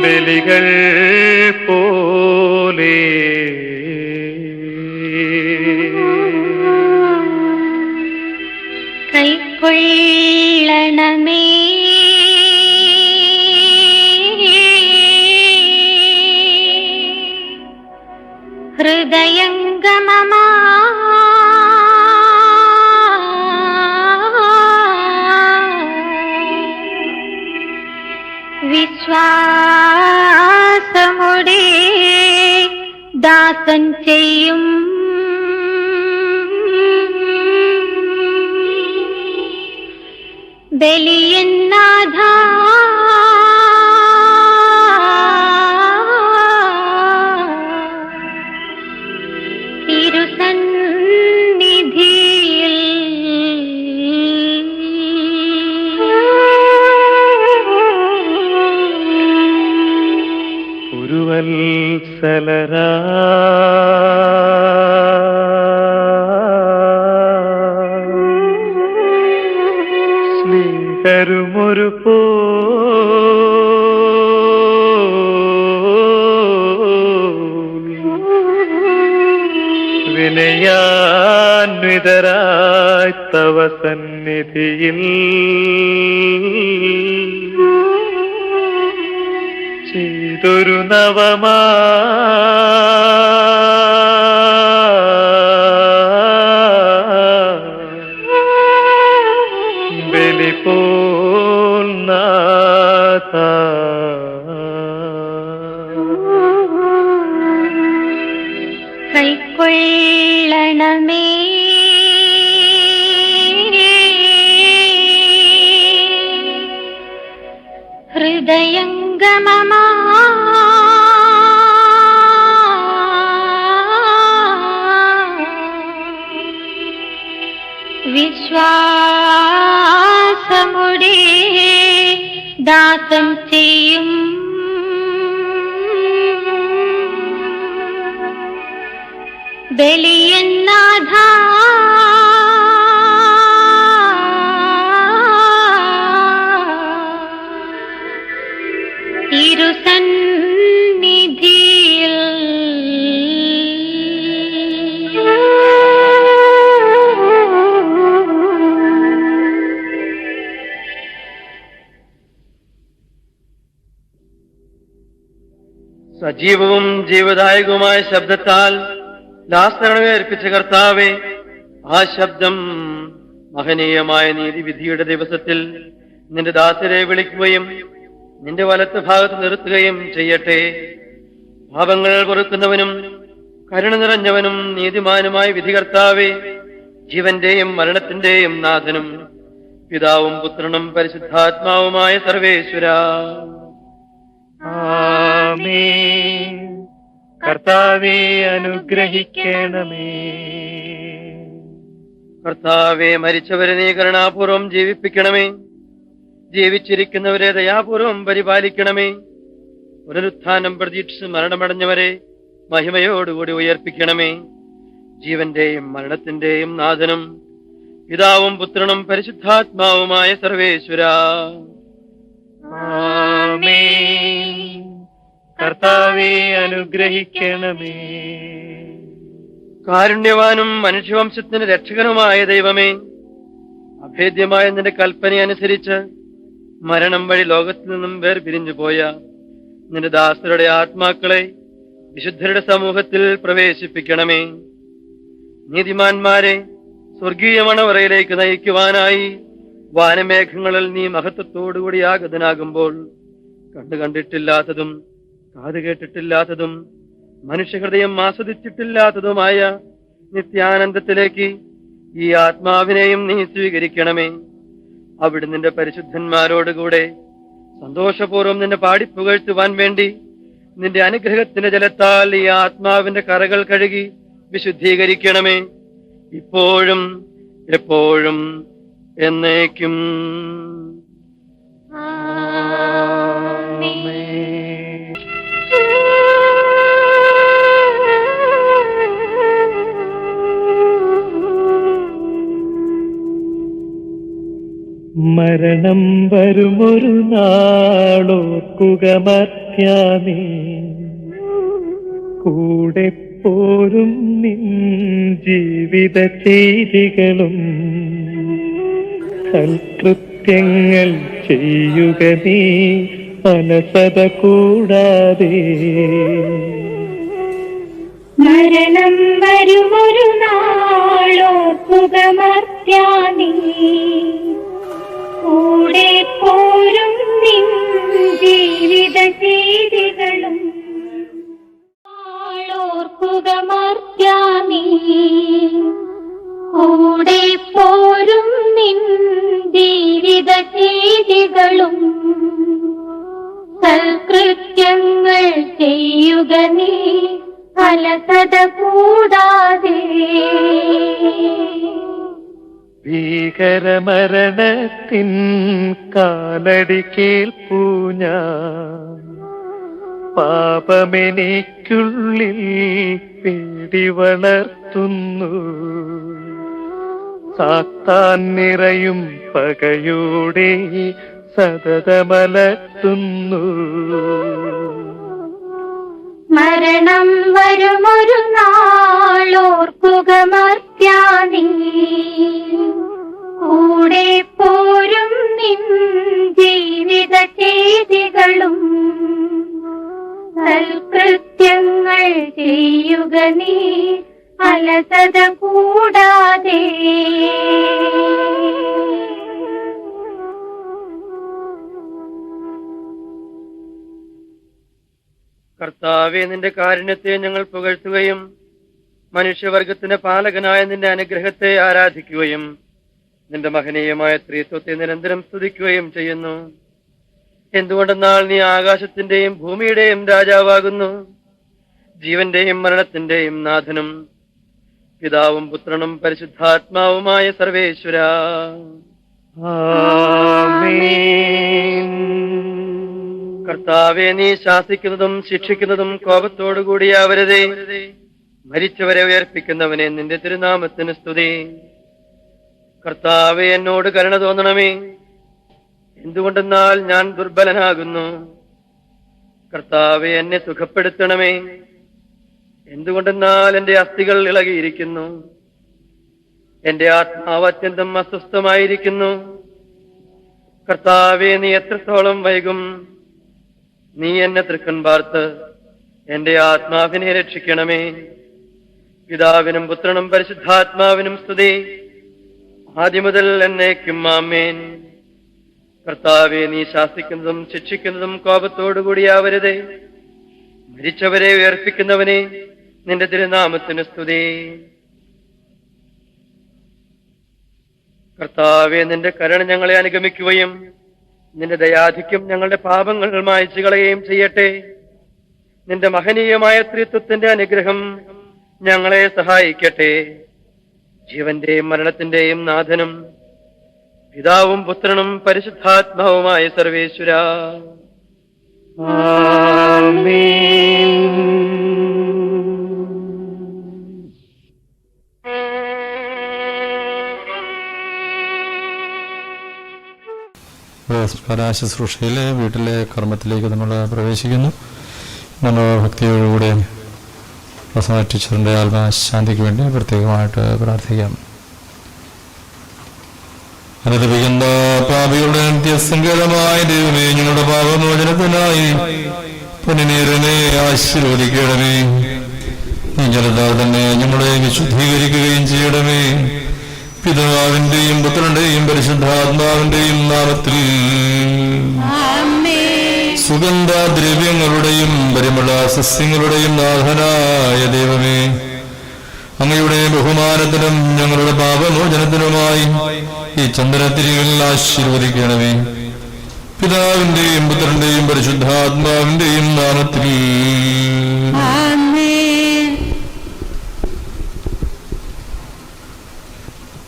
ബലികൾ പോലെ കൈക്കൊള്ളണമേ ഹൃദയംഗമമാ വിശ്വാസമുടെ ദാസൻ ചെയ്യും ബലിയന്നാഥ തിരുസന്നിധിയിൽ ഉരുവത്സലരാ സ്നേഹരുമൊരു പോ വിനയാന്വിതരായി തവ സന്നിധിയിൽ ചെയ്തൊരു നവമാ ബലി പോൽ നാഥ കൈക്കൊള്ളണമേ ഹൃദയംഗമമാ വിശ്വാസമുടെ ദാസൻ ചെയ്യും ബലിയന്നാഥ തിരുസന്നിധിയിൽ സജീവവും ജീവദായകവുമായ ശബ്ദത്താൽ ദാസരണമേ അർപ്പിച്ച കർത്താവേ, ആ ശബ്ദം മഹനീയമായ നീതിവിധിയുടെ ദിവസത്തിൽ നിന്റെ ദാസരെ വിളിക്കുകയും നിന്റെ വലത്ത് ഭാഗത്ത് നിർത്തുകയും ചെയ്യട്ടെ. പാപങ്ങൾ പൊറുക്കുന്നവനും കരുണ നിറഞ്ഞവനും നീതിമാനുമായ വിധികർത്താവേ, ജീവന്റെയും മരണത്തിന്റെയും നാഥനും പിതാവും പുത്രനും പരിശുദ്ധാത്മാവുമായ സർവേശ്വരാ, ആമേൻ. കർത്താവേ അനുഗ്രഹിക്കണമേ. കർത്താവെ, മരിച്ചവരെ നീ കരുണാപൂർവം ജീവിപ്പിക്കണമേ. ജീവിച്ചിരിക്കുന്നവരെ ദയാപൂർവം പരിപാലിക്കണമേ. പുനരുത്ഥാനം പ്രതീക്ഷിച്ച് മരണമടഞ്ഞവരെ മഹിമയോടുകൂടി ഉയർപ്പിക്കണമേ. ജീവന്റെയും മരണത്തിന്റെയും നാഥനും പിതാവും പുത്രനും പരിശുദ്ധാത്മാവുമായ സർവേശ്വരാ, ആമേൻ. കർത്താവേ അനുഗ്രഹിക്കണമേ. കാരുണ്യവാനും മനുഷ്യവംശത്തിന് രക്ഷകനുമായ ദൈവമേ, അഭേദ്യമായ നിന്റെ കൽപ്പനയനുസരിച്ച് മരണം വഴി ലോകത്തിൽ നിന്നും വേർപിരിഞ്ഞു പോയ നിന്റെ ദാസരുടെ ആത്മാക്കളെ വിശുദ്ധരുടെ സമൂഹത്തിൽ പ്രവേശിപ്പിക്കണമേ. നീതിമാന്മാരെ സ്വർഗീയ മണവറയിലേക്ക് നയിക്കുവാനായി വാനമേഘങ്ങളിൽ നീ മഹത്വത്തോടുകൂടി ആഗതനാകുമ്പോൾ കണ്ടു കണ്ടിട്ടില്ലാത്തതും കാത് കേട്ടിട്ടില്ലാത്തതും മനുഷ്യഹൃദയം ആസ്വദിച്ചിട്ടില്ലാത്തതുമായ നിത്യാനന്ദത്തിലേക്ക് ഈ ആത്മാവിനെയും നീ സ്വീകരിക്കണമേ. അവിടെ നിന്റെ പരിശുദ്ധന്മാരോടുകൂടെ സന്തോഷപൂർവ്വം നിന്നെ പാടിപ്പുകഴ്ത്തുവാൻ വേണ്ടി നിന്റെ അനുഗ്രഹത്തിന്റെ ജലത്താൽ ഈ ആത്മാവിന്റെ കറകൾ കഴുകി വിശുദ്ധീകരിക്കണമേ, ഇപ്പോഴും എപ്പോഴും എന്നേക്കും. മരണം വരുമൊരു നാളോർക്കുക മർത്യാനേ, കൂടെ പോരും നിൻ ജീവിത ചെയ്തികളും സൽകൃത്യങ്ങൾ ചെയ്യുക നീ അലസത കൂടാതെ. മരണം വരുമൊരു നാളോർക്കുക മർത്യാനേ, കൂടെ പോരും നിൻ ജീവിത ചെയ്തികളും ഓർക്കുക മർത്യാനേ, കൂടെ പോരും നിൻ ജീവിത ചെയ്തികളും സൽകൃത്യങ്ങൾ ചെയ്യുക നീ അലസത കൂടാതെ. ഭീകരമരണത്തിൻ കാലടി കേൾപ്പൂ ഞാൻ, പാപമെനിക്കുള്ളിൽ പേടി വളർത്തുന്നു. സാത്താൻ നിറയും പകയോടെ സതതമലർത്തുന്നു. മരണം വരുമൊരു നാളോർക്കുക മർത്യാനേ, കൂടെ പോരും നിൻ ജീവിത ചെയ്തികളും സൽകൃത്യങ്ങൾ ചെയ്യുക നീ അലസത കൂടാതെ. കർത്താവേ, നിന്റെ കാരുണ്യത്തെ ഞങ്ങൾ പുകഴ്ത്തുകയും മനുഷ്യവർഗത്തിന്റെ പാലകനായ നിന്റെ അനുഗ്രഹത്തെ ആരാധിക്കുകയും നിന്റെ മഹനീയമായ ത്രിത്വത്തെ നിരന്തരം സ്തുതിക്കുകയും ചെയ്യുന്നു. എന്തുകൊണ്ടെന്നാൽ നീ ആകാശത്തിന്റെയും ഭൂമിയുടെയും രാജാവാകുന്നു, ജീവന്റെയും മരണത്തിന്റെയും നാഥനും പിതാവും പുത്രനും പരിശുദ്ധാത്മാവുമായ സർവേശ്വര. കർത്താവെ, നീ ശാസിക്കുന്നതും ശിക്ഷിക്കുന്നതും കോപത്തോടുകൂടിയാവരുതേ. മരിച്ചവരെ ഉയർപ്പിക്കുന്നവനെ നിന്റെ തിരുനാമത്തിന് സ്തുതി. കർത്താവെ, എന്നോട് കരുണ തോന്നണമേ, എന്തുകൊണ്ടെന്നാൽ ഞാൻ ദുർബലനാകുന്നു. കർത്താവെ, എന്നെ സുഖപ്പെടുത്തണമേ, എന്തുകൊണ്ടെന്നാൽ എന്റെ അസ്ഥികൾ ഇളകിയിരിക്കുന്നു. എന്റെ ആത്മാവ് അത്യന്തം അസ്വസ്ഥമായിരിക്കുന്നു. കർത്താവെ, നീ എത്രത്തോളം വൈകും? നീ എന്നെ തൃക്കൺ പാർത്ത് എന്റെ ആത്മാവിനെ രക്ഷിക്കണമേ. പിതാവിനും പുത്രനും പരിശുദ്ധാത്മാവിനും സ്തുതി, ആദ്യം മുതൽ എന്നേക്കും ആമേൻ. കർത്താവെ, നീ ശാസിക്കുന്നതും ശിക്ഷിക്കുന്നതും കോപത്തോടുകൂടിയാവരുതേ. മരിച്ചവരെ ഉയർപ്പിക്കുന്നവനെ നിന്റെ തിരുനാമത്തിന് സ്തുതി. കർത്താവെ, നിന്റെ കരുണ ഞങ്ങളെ അനുഗമിക്കുകയും നിന്റെ ദയാധിക്യം ഞങ്ങളുടെ പാപങ്ങൾ മായ്ച്ചു കളയുകയും ചെയ്യട്ടെ. നിന്റെ മഹനീയമായ ത്രിത്വത്തിന്റെ അനുഗ്രഹം ഞങ്ങളെ സഹായിക്കട്ടെ. ജീവന്റെയും മരണത്തിന്റെയും നാഥനും പിതാവും പുത്രനും പരിശുദ്ധാത്മാവുമായ സർവേശ്വര. ശുശ്രൂഷയിലെ വീട്ടിലെ കർമ്മത്തിലേക്ക് നമ്മൾ പ്രവേശിക്കുന്നു. നമ്മൾ ഭക്തിയോടുകൂടെ പ്രസന്ന ടീച്ചറിൻ്റെ ആത്മശാന്തിക്ക് വേണ്ടി പ്രത്യേകമായിട്ട് പ്രാർത്ഥിക്കാം. അനുദപിക്കുന്ന പാപികളുടെ നിത്യസങ്കേതമായ ദൈവമേ, ഞങ്ങളുടെ പാപമോചനത്തിനായി പൊന്നിനീരനെ ആശീർവദിക്കണമേ. നീ ജലത്താൽ തന്നെ ഞങ്ങളെ വിശുദ്ധീകരിക്കുകയും ചെയ്യണമേ. പിതാവിന്റെയും പുത്രന്റെയും പരിശുദ്ധാത്മാവിന്റെയും നാമത്തിൽ സുഗന്ധദ്രവ്യങ്ങളുടെയും പരിമള സസ്യങ്ങളുടെയും നാഥനായ ദൈവമേ, അങ്ങയുടെ ബഹുമാനത്തിനും ഞങ്ങളുടെ പാപമോചനത്തിനുമായി ഈ ചന്ദനത്തിരികൾ ആശീർവദിക്കണമേ. പിതാവിന്റെയും പുത്രന്റെയും പരിശുദ്ധാത്മാവിന്റെയും നാമത്തിൽ.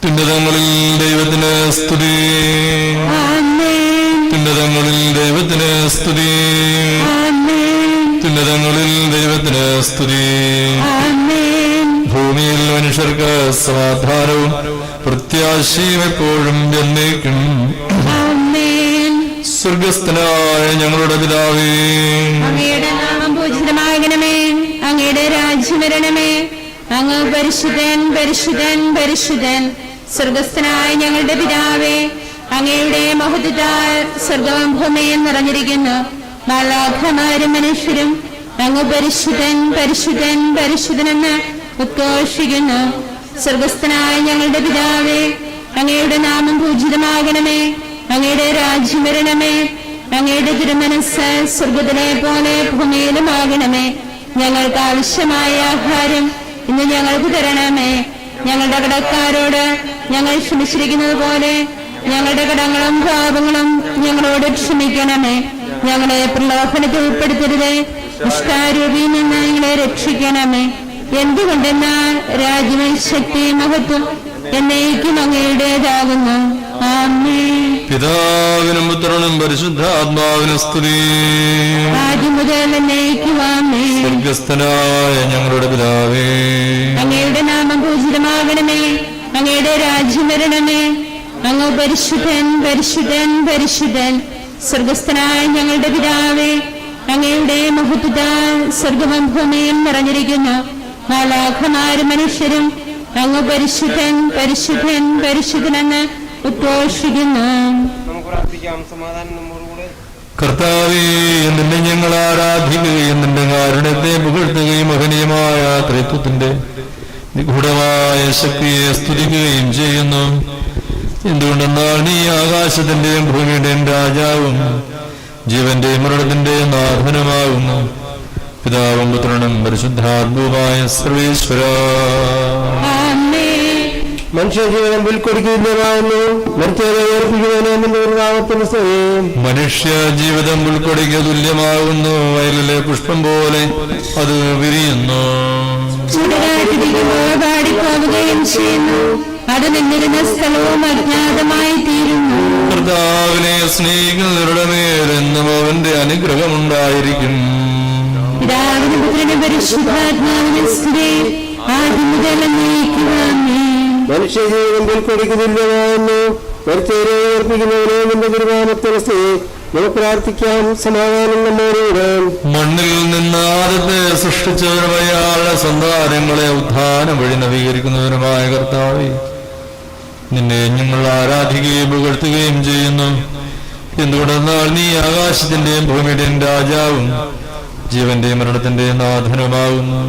തുന്നതങ്ങളിൽ ദൈവത്തിന് സ്തുതി, തുന്നതങ്ങളിൽ ദൈവത്തിന് സ്തുതി, തുന്നതങ്ങളിൽ ദൈവത്തിന് സ്തുതി. ഭൂമിയിൽ മനുഷ്യർക്ക് സമാധാനവും പ്രത്യാശയും എപ്പോഴും എന്നേക്കും. സ്വർഗസ്ഥനായ ഞങ്ങളുടെ പിതാവേ, അങ്ങയുടെ നാമം പൂജിതമാകണമേ, അങ്ങയുടെ രാജ്യം വരണമേ, അങ്ങ് പരിശുദ്ധൻ പരിശുദ്ധൻ പരിശുദ്ധൻ. സ്വർഗസ്ഥനായ ഞങ്ങളുടെ പിതാവേ, അങ്ങയുടെ മഹത്വത്താൽ സ്വർഗവും ഭൂമിയും നിറഞ്ഞിരിക്കുന്നു. മാലാഖമാരും മനുഷ്യരും അങ്ങ് പരിശുദ്ധൻ പരിശുദ്ധൻ പരിശുദ്ധനെന്ന് ഉദ്ഘോഷിക്കുന്നു. സ്വർഗസ്ഥനായ ഞങ്ങളുടെ പിതാവേ, അങ്ങയുടെ നാമം പൂജിതമാകണമേ, അങ്ങയുടെ രാജ്യം വരണമേ, അങ്ങയുടെ തിരുമനസ്സ് സ്വർഗത്തിലെ പോലെ ഭൂമിയിലുമാകണമേ. ഞങ്ങൾക്ക് ആവശ്യമായ ആഹാരം ഇന്ന് ഞങ്ങൾക്ക് തരണമേ. ഞങ്ങളുടെ കടക്കാരോട് ഞങ്ങൾ ക്ഷമിച്ചിരിക്കുന്നത് പോലെ ഞങ്ങളുടെ കടങ്ങളും പാപങ്ങളും ഞങ്ങളോട് ക്ഷമിക്കണമേ. ഞങ്ങളെ പ്രലോഭനത്തിൽ ഉൾപ്പെടുത്തരുതേ, ദുഷ്ടാരൂപിയിൽ നിന്ന് ഞങ്ങളെ രക്ഷിക്കണമേ. എന്തുകൊണ്ടെന്നാൽ രാജ്യവും ശക്തിയും മഹത്വം എന്നേക്കും അങ്ങയുടേതാകുന്നു. ആമേൻ. പിതാവിനും പുത്രനും പരിശുദ്ധാത്മാവിനും സ്തുതി. ആദ്യം മുതൽ എന്നേക്കും ആമേൻ. സ്വർഗസ്ഥനായ ഞങ്ങളുടെ പിതാവേ, അങ്ങയുടെ നാമം പൂജിതമാകണമേ, അങ്ങയുടെ രാജ്യം വരണമേ, അങ്ങ് പരിശുദ്ധൻ പരിശുദ്ധൻ പരിശുദ്ധൻ. സ്വർഗസ്ഥനായ ഞങ്ങളുടെ പിതാവേ, അങ്ങയുടെ മഹത്വത്താൽ സ്വർഗവും ഭൂമിയും നിറഞ്ഞിരിക്കുന്നു. മാലാഖമാരും മനുഷ്യരും അങ്ങ് പരിശുദ്ധൻ പരിശുദ്ധൻ പരിശുദ്ധനെന്ന് ഉദ്ഘോഷിക്കുന്നു. നമുക്ക് പ്രാർത്ഥിക്കാം. സമാധാനം നമ്മോടുകൂടെ. കർത്താവേ, നിന്നെ ഞങ്ങൾ ആരാധിക്കുകയും നിന്റെ കാരുണ്യത്തെ പുകഴ്ത്തുകയും മഹനീയമായ ത്രിത്വത്തിന്റെ നിഗൂഢമായ ശക്തിയെ സ്തുതിക്കുകയും ചെയ്യുന്നു. എന്തുകൊണ്ടെന്നാൽ നീ ആകാശത്തിന്റെയും ഭൂമിയുടെയും രാജാവും ജീവന്റെയും മരണത്തിന്റെയും നാഥനുമാകുന്നു. പിതാവും പുത്രനും പരിശുദ്ധാത്മാവുമായ സർവേശ്വര. മനുഷ്യജീവനം പുൽക്കൊടിക്കുന്നതാവുന്നു, മരിച്ചവരെ ഉയർപ്പിക്കുന്നതിന് മനുഷ്യ ജീവിതം പുൽക്കൊടിക്ക് തുല്യമാകുന്നു. വയലിലെ പുഷ്പം പോലെ അത് വിരിയുന്നു. പാടിപ്പോവുകയും ചെയ്യുന്നു, അത് നിന്നിരുന്ന സ്ഥലവും അജ്ഞാതമായി തീരുന്നു. കർത്താവിനെ സ്നേഹിക്കുന്നവരുടെ മേലെന്നും അവന്റെ അനുഗ്രഹമുണ്ടായിരിക്കും. പിതാവിനും പുത്രനും പരിശുദ്ധാത്മാവിനും സ്തുതി, ആദ്യം മുതൽ എന്നേക്കും ആമേൻ. മനുഷ്യജീവനം പുൽക്കൊടിക്കുന്നില്ലതാവുന്നു, മരിച്ചവരെ ഉയർപ്പിക്കുന്നതിനെ നിന്റെ തിരുനാമത്തിൽ നമുക്ക് പ്രാർത്ഥിക്കാം. സമാധാനം നമ്മോടുകൂടെ. മണ്ണിൽ നിന്ന് ആദ്യത്തെ സൃഷ്ടിച്ചവരും അയാളുടെ സന്താനങ്ങളെ ഉത്ഥാനം വഴി നവീകരിക്കുന്നവരുമായ കർത്താവേ, നിന്നെ ഞങ്ങൾ ആരാധിക്കുകയും പുകഴ്ത്തുകയും ചെയ്യുന്നു. എന്തുകൊണ്ടെന്നാൽ നീ ആകാശത്തിന്റെയും ഭൂമിയുടെയും രാജാവും ജീവന്റെയും മരണത്തിന്റെയും നാഥനുമാകുന്നു.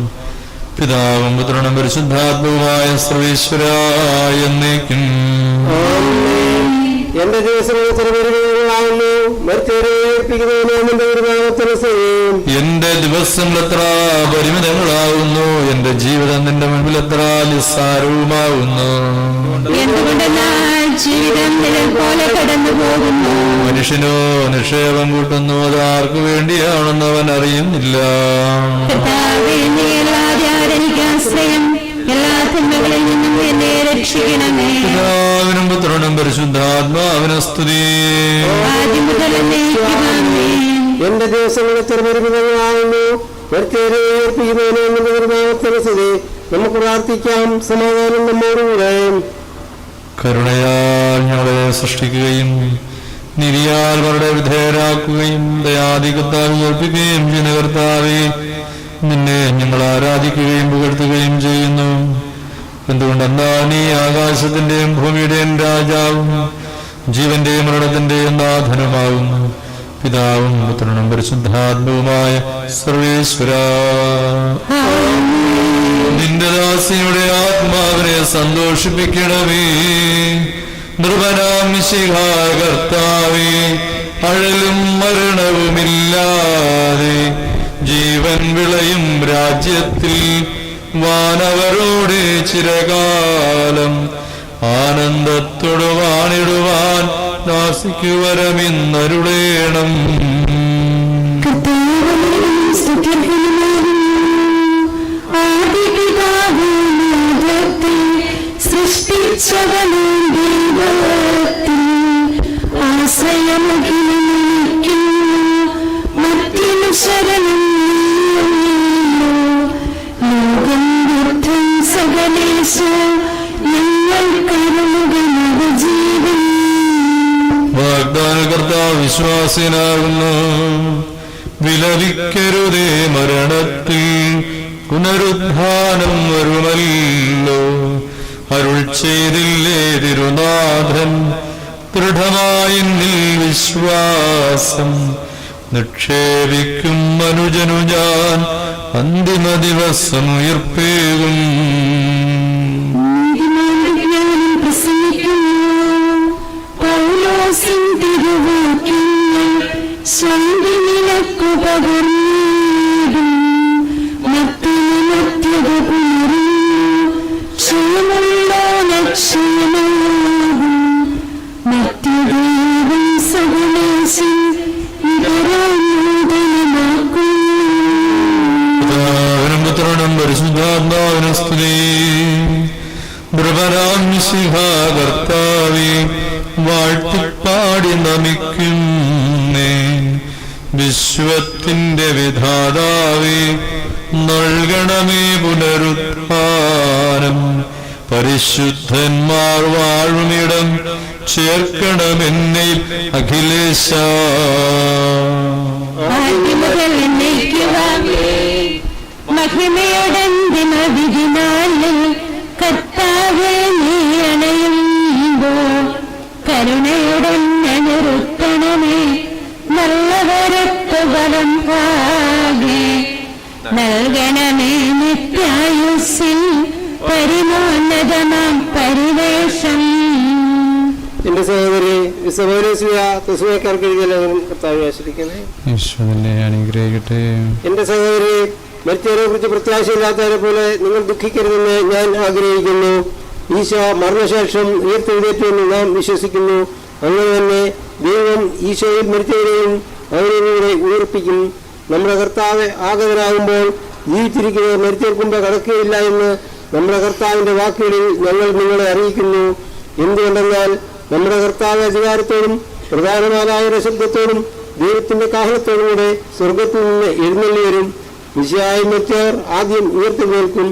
പിതാവും പുത്രനും പരിശുദ്ധാത്മാവുമായ സർവേശ്വരായ എന്നേക്കും. എന്റെ ദിവസങ്ങൾ ചെറുപരിമിതങ്ങളാവുന്നു, മരിച്ചവരെ ഉയർപ്പിക്കുന്നതിന് എന്റെ ദിവസങ്ങൾ എത്ര പരിമിതങ്ങളാവുന്നു, എന്റെ ജീവിതം നിന്റെ മുൻപിൽ എത്ര നിസ്സാരവുമാവുന്നു. ജീവിതം നിഴൽ പോലെ കടന്നു പോകുന്നു. മനുഷ്യനോ നിക്ഷേപം കൂട്ടുന്നു, അത് ആർക്കു വേണ്ടിയാണെന്ന് അവൻ അറിയുന്നില്ല. എല്ലാ തിന്മകളിൽ നിന്നും എന്നെ രക്ഷിക്കണമേ. പിതാവിനും പുത്രനും പരിശുദ്ധാത്മാവിനും സ്തുതി. എന്റെ ദിവസങ്ങളെ ചെറുപരിമിതങ്ങളാവുന്നു, മരിച്ചവരെ ഉയർപ്പിക്കുന്നതിന് നമുക്ക് പ്രാർത്ഥിക്കാം. സമാധാനം നമ്മോടുകൂടെ. കരുണയാൽ ഞങ്ങളെ സൃഷ്ടിക്കുകയും നീതിയാൽ അവരുടെ വിധേയരാക്കുകയും ദയാധികത്താൽ ഉയർപ്പിക്കുകയും ചെയ്യുന്ന കർത്താവേ, നിന്നെ ഞങ്ങൾ ആരാധിക്കുകയും പുകഴ്ത്തുകയും ചെയ്യുന്നു. എന്തുകൊണ്ടെന്നാൽ നീ ആകാശത്തിന്റെയും ഭൂമിയുടെയും രാജാവും ജീവന്റെയും മരണത്തിന്റെയും നാഥനുമാകുന്നു. പിതാവും പുത്രനും പരിശുദ്ധാത്മാവുമായ സർവേശ്വര. നിന്റെ ദാസിയുടെ ആത്മാവിനെ സന്തോഷിപ്പിക്കണമേ. നൃപനാം മിശിഹാ കർത്താവേ, അഴലും മരണവുമില്ലാതെ ജീവൻ വിളയും രാജ്യത്തിൽ വാനവരോടെ ചിരകാലം ആനന്ദത്തോട് വാണിടുവാൻ നാസിക്കുവരമിന്നരുളേണം. സൃഷ്ടിച്ചവനും ദൈവത്തിൽ ആശ്രയമൊഴിക്കും മറ്റിനു ശരണം ലോകം ബുദ്ധൻ സകലേശ ഞങ്ങൾ കരുണ ജീവൻ. വാഗ്ദാനകർത്താ വിശ്വാസിനാകുന്നു. വിലപിക്കരുതേ മരണത്തിൽ പുനരുദ്ധാനം വരുമല്ലോ. അരുൾ ചെയ്തില്ലേ തിരുനാഥൻ ദൃഢമായി വിശ്വാസം നിക്ഷേപിക്കും മനുജനു ഞാൻ അന്തിമ ദിവസം ഉയർപ്പേകും. കർത്താവേ വാഴ്ത്തിപ്പാടി നമിക്കുന്നേ. വിശ്വത്തിന്റെ വിധാതാവേ നൽകണമേ പുനരുദ്ധാനം. പരിശുദ്ധന്മാർ വാഴുമിടം ചേർക്കണമെന്നെ അഖിലേശ. മഹിമയോടന്തിമ വിധിനാളിൽ കർത്താവേ നീ അണയുമ്പോൾ കരുണയുടനുരുത്തണമേ. നല്ലവരത്ത് ബലം ആകെ നൽകണമേ നിത്യായുസ്സിൽ പരിമോന്നതമാം പരിവേഷം. എന്റെ സഹോദരി തസ്മേക്കാർക്ക് എഴുതിയ ലേഖനം കർത്താവെ ആശ്രയിക്കണേ. അനുഗ്രഹിക്കട്ടെ. എന്റെ സഹോദരി, മരിച്ചവരെ കുറിച്ച് പ്രത്യാശയില്ലാത്തവരെ പോലെ നിങ്ങൾ ദുഃഖിക്കരുതെന്ന് ഞാൻ ആഗ്രഹിക്കുന്നു. ഈശോ മരണശേഷം ഉയർത്തെഴുന്നേറ്റുവെന്ന് നാം വിശ്വസിക്കുന്നു. അങ്ങനെ തന്നെ ദൈവം ഈശോയിൽ മരിച്ചവരെയും അവരെ ഉയർപ്പിക്കും. നമ്മുടെ കർത്താവ് ആഗതനാകുമ്പോൾ ജീവിച്ചിരിക്കുന്നവർ മരിച്ചേർക്കുമ്പോൾ കടക്കുകയില്ല എന്ന് നമ്മുടെ കർത്താവിന്റെ വാക്കുകളിൽ ഞങ്ങൾ നിങ്ങളെ അറിയിക്കുന്നു. എന്തുകൊണ്ടെന്നാൽ നമ്മുടെ കർത്താവ് അധികാരത്തോടും പ്രധാനമായ ശബ്ദത്തോടും ദൈവത്തിന്റെ കാഹളത്തോടും കൂടെ സ്വർഗത്തിൽ നിന്ന് എഴുന്നള്ളി വരും. വിശയായി മരിച്ചവർ ആദ്യം ഉയർത്തെഴുന്നേൽക്കും.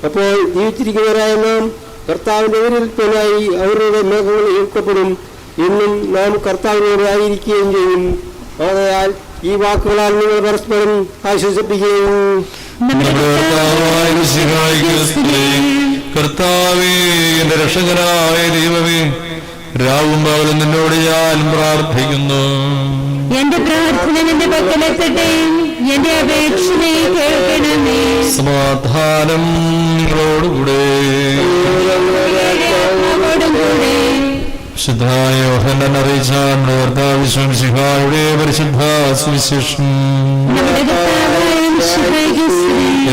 അപ്പോൾ ജീവിച്ചിരിക്കുന്നവരായ നാം കർത്താവിന്റെ എതിരേൽപ്പനായി അവരുടെ മേഘങ്ങൾ ഏൽക്കപ്പെടും. എന്നും നാം കർത്താവിനോട് ആയിരിക്കുകയും ചെയ്യും. ആകയാൽ ഈ വാക്കുകളാൽ നിങ്ങൾ പരസ്പരം ആശ്വസിപ്പിക്കുകയും. കർത്താവേ, എന്റെ രക്ഷകനായ ദൈവമേ, രാവും പകലും നിന്നോട് ഞാൻ പ്രാർത്ഥിക്കുന്നു. എന്റെ പ്രാർത്ഥന നിന്റെ പക്കലെത്തട്ടെ, എന്റെ അപേക്ഷയെ കേൾക്കണമേ. സമാധാനം നിങ്ങളോടുകൂടെ. വിശുദ്ധായ യോഹന്നാൻ അറിയിച്ച നമ്മുടെ കർത്താവ് മിശിഹായുടെ പരിശുദ്ധ സുവിശേഷം.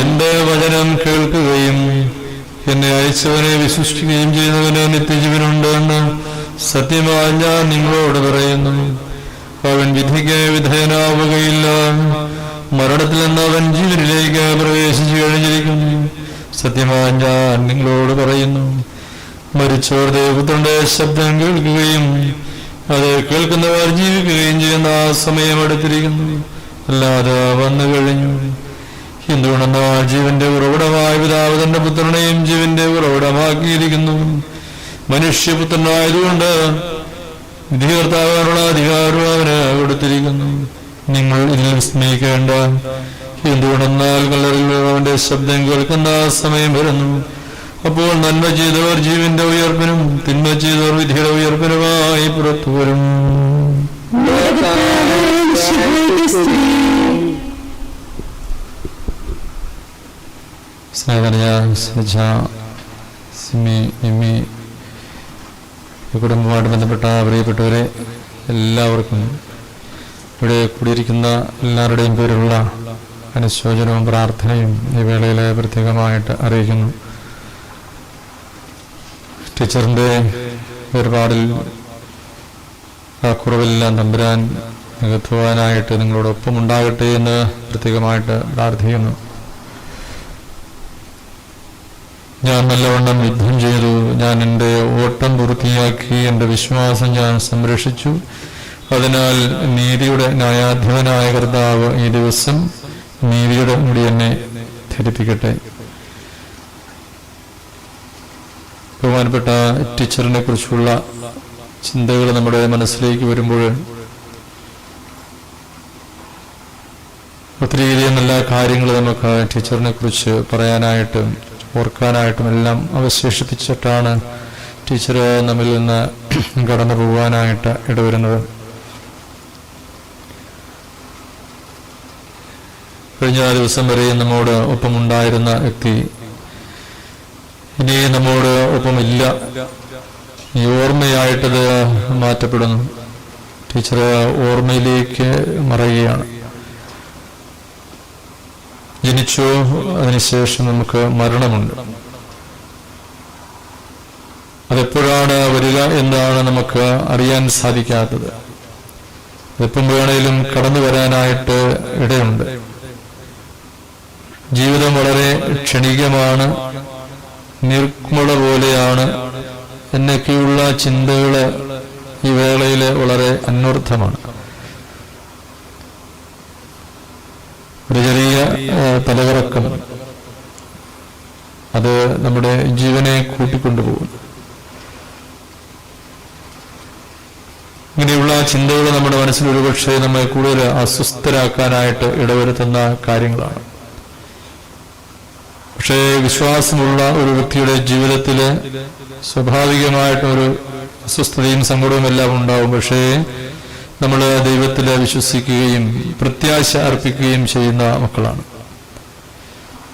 എന്റെ വചനം കേൾക്കുകയും എന്നെ അയച്ചവനെ വിശ്വസിക്കുകയും ചെയ്യുന്നവന് നിത്യജീവനുണ്ടെന്ന് സത്യമായി ഞാൻ നിങ്ങളോട് പറയുന്നു. അവൻ വിധിക്ക് വിധേയനാവുകയില്ല. മരണത്തിൽ നിന്ന് അവൻ ജീവനിലേക്ക് പ്രവേശിച്ചു കഴിഞ്ഞിരിക്കുന്നു. സത്യമായി ഞാൻ നിങ്ങളോട് പറയുന്നു, മരിച്ചവർ ദൈവത്തിന്റെ ശബ്ദം കേൾക്കുകയും അത് കേൾക്കുന്നവർ ജീവിക്കുകയും ചെയ്യുന്ന ആ സമയം അടുത്തിരിക്കുന്നു, അല്ലാതെ വന്നു കഴിഞ്ഞു. എന്തുകൊണ്ടെന്നാൽ ജീവന്റെ ഉറവിടമായ പിതാവ് തന്റെ പുത്രനെയും ജീവന്റെ ഉറവിടമാക്കിയിരിക്കുന്നു. മനുഷ്യപുത്രനായതുകൊണ്ട് വിധികർത്താവാനുള്ള അധികാരം അവന് കൊടുത്തിരിക്കുന്നു. നിങ്ങൾ ഇതിൽ വിസ്മയിക്കേണ്ട. എന്തുകൊണ്ടെന്നാൽ കല്ലറിൽ അവന്റെ ശബ്ദം കേൾക്കുന്ന സമയം വരുന്നു. അപ്പോൾ നന്മ ചെയ്തവർ ജീവന്റെ ഉയർപ്പിനും തിന്മ ചെയ്തവർ വിധിയുടെ ഉയർപ്പിനുമായി പുറത്തു വരും. കുടുംബവുമായിട്ട് ബന്ധപ്പെട്ട പ്രിയപ്പെട്ടവരെ എല്ലാവർക്കും ഇവിടെ കൂടിയിരിക്കുന്ന എല്ലാവരുടെയും പേരിലുള്ള അനുശോചനവും പ്രാർത്ഥനയും ഈ വേളയിൽ പ്രത്യേകമായിട്ട് അറിയിക്കുന്നു. ടീച്ചറിൻ്റെ വേർപാടിൽ ആ കുറവെല്ലാം തമ്പുരാൻ നികത്തുവാനായിട്ട് നിങ്ങളോടൊപ്പം ഉണ്ടാകട്ടെ എന്ന് പ്രത്യേകമായിട്ട് പ്രാർത്ഥിക്കുന്നു. ഞാൻ നല്ലവണ്ണം യുദ്ധം ചെയ്തു, ഞാൻ എൻ്റെ ഓട്ടം പൂർത്തിയാക്കി, എൻ്റെ വിശ്വാസം ഞാൻ സംരക്ഷിച്ചു. അതിനാൽ നീതിയുടെ ന്യായാധിപനായ കർത്താവ് ഈ ദിവസം നീതിയുടെ മുടി എന്നെ ധരിപ്പിക്കട്ടെ. ബഹുമാനപ്പെട്ട ടീച്ചറിനെ കുറിച്ചുള്ള ചിന്തകൾ നമ്മുടെ മനസ്സിലേക്ക് വരുമ്പോൾ ഒത്തിരിയധികം നല്ല കാര്യങ്ങൾ നമുക്ക് ടീച്ചറിനെ കുറിച്ച് പറയാനായിട്ടും ഓർക്കാനായിട്ടും എല്ലാം അവശേഷിപ്പിച്ചിട്ടാണ് ടീച്ചർ നമ്മിൽ നിന്ന് കടന്നു പോകാനായിട്ട് ഇടവരുന്നത്. കഴിഞ്ഞ ദിവസം വരെ നമ്മോട് ഒപ്പമുണ്ടായിരുന്ന വ്യക്തി ഇനി നമ്മോട് ഒപ്പമില്ല. ഈ ഓർമ്മയായിട്ടത് മാറ്റപ്പെടുന്നു. ടീച്ചർ ഓർമ്മയിലേക്ക് മറയുകയാണ്. ജനിച്ചു, അതിനുശേഷം നമുക്ക് മരണമുണ്ട്. അതെപ്പോഴാണ് വരിക എന്നാണ് നമുക്ക് അറിയാൻ സാധിക്കാത്തത്. എപ്പം വേണേലും കടന്നു വരാനായിട്ട് ഇടയുണ്ട്. ജീവിതം വളരെ ക്ഷണികമാണ്, നീർക്കുമുള പോലെയാണ് എന്നൊക്കെയുള്ള ചിന്തകള് ഈ വേളയിൽ വളരെ അന്വർത്ഥമാണ്. ഒരു ചെറിയ തലകറക്കം അത് നമ്മുടെ ജീവനെ കൂട്ടിക്കൊണ്ടുപോകും. ഇങ്ങനെയുള്ള ചിന്തകൾ നമ്മുടെ മനസ്സിൽ ഒരുപക്ഷെ നമ്മെ കൂടുതൽ അസ്വസ്ഥരാക്കാനായിട്ട് ഇടവരുത്തുന്ന കാര്യങ്ങളാണ്. പക്ഷേ വിശ്വാസമുള്ള ഒരു വ്യക്തിയുടെ ജീവിതത്തിൽ സ്വാഭാവികമായിട്ടൊരു അസ്വസ്ഥതയും സങ്കടവും എല്ലാം ഉണ്ടാവും. പക്ഷേ നമ്മൾ ദൈവത്തിൽ വിശ്വസിക്കുകയും പ്രത്യാശ അർപ്പിക്കുകയും ചെയ്യുന്ന മക്കളാണ്.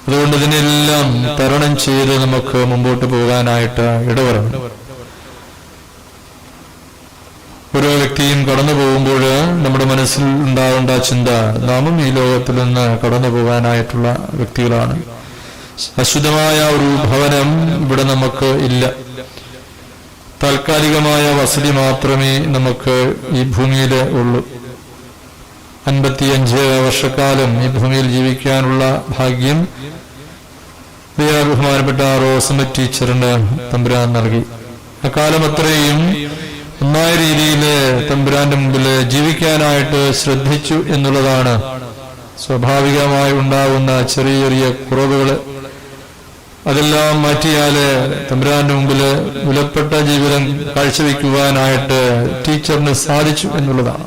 അതുകൊണ്ട് ഇതിനെല്ലാം തരണം ചെയ്ത് നമുക്ക് മുമ്പോട്ട് പോകാനായിട്ട് ഇടവരണം. ഓരോ വ്യക്തിയും കടന്നു പോകുമ്പോൾ നമ്മുടെ മനസ്സിൽ ഉണ്ടാകേണ്ട ചിന്ത, നാമും ഈ ലോകത്തിൽ നിന്ന് കടന്നു പോകാനായിട്ടുള്ള വ്യക്തികളാണ്. അശുദ്ധമായ ഒരു ഭവനം ഇവിടെ നമുക്ക് ഇല്ല. താൽക്കാലികമായ വസതി മാത്രമേ നമുക്ക് ഈ ഭൂമിയിൽ ഉള്ളൂ. 55 വർഷക്കാലം ഈ ഭൂമിയിൽ ജീവിക്കാനുള്ള ഭാഗ്യം ബഹുമാനപ്പെട്ട റോസമ്മ ടീച്ചറിന് തമ്പുരാൻ നൽകി. അക്കാലം അത്രയും ഒന്നായ രീതിയിൽ തമ്പുരാന്റെ മുമ്പിൽ ജീവിക്കാനായിട്ട് ശ്രദ്ധിച്ചു എന്നുള്ളതാണ്. സ്വാഭാവികമായി ഉണ്ടാകുന്ന ചെറിയ ചെറിയ കുറവുകൾ അതെല്ലാം മാറ്റിയാല് തമ്പുരാന്റെ മുമ്പിൽ വിലപ്പെട്ട ജീവിതം കാഴ്ചവെക്കുവാനായിട്ട് ടീച്ചറിന് സാധിച്ചു എന്നുള്ളതാണ്.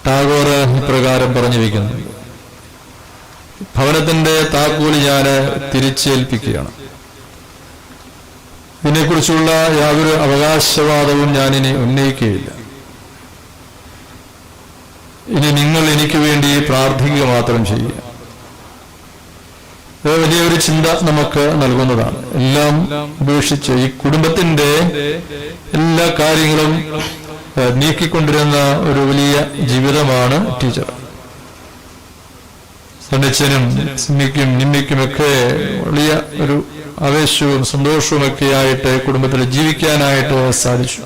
ടാഗോർ ഇപ്രകാരം പറഞ്ഞിരിക്കുന്നു, ഭവനത്തിന്റെ താക്കോല് ഞാൻ തിരിച്ചേൽപ്പിക്കുകയാണ്. ഇതിനെക്കുറിച്ചുള്ള യാതൊരു അവകാശവാദവും ഞാനിനി ഉന്നയിക്കുകയില്ല. ഇനി നിങ്ങൾ എനിക്ക് വേണ്ടി പ്രാർത്ഥിക്കുക മാത്രം ചെയ്യുക. വലിയൊരു ചിന്ത നമുക്ക് നൽകുന്നതാണ്. എല്ലാം ഉപേക്ഷിച്ച് ഈ കുടുംബത്തിന്റെ എല്ലാ കാര്യങ്ങളും നീക്കിക്കൊണ്ടിരുന്ന ഒരു വലിയ ജീവിതമാണ് ടീച്ചർ. സണ്ണിച്ചനും സിമ്മിക്കും നിമ്മിക്കുമൊക്കെ വലിയ ഒരു ആവേശവും സന്തോഷവും ഒക്കെ ആയിട്ട് കുടുംബത്തിൽ ജീവിക്കാനായിട്ട് സാധിച്ചു.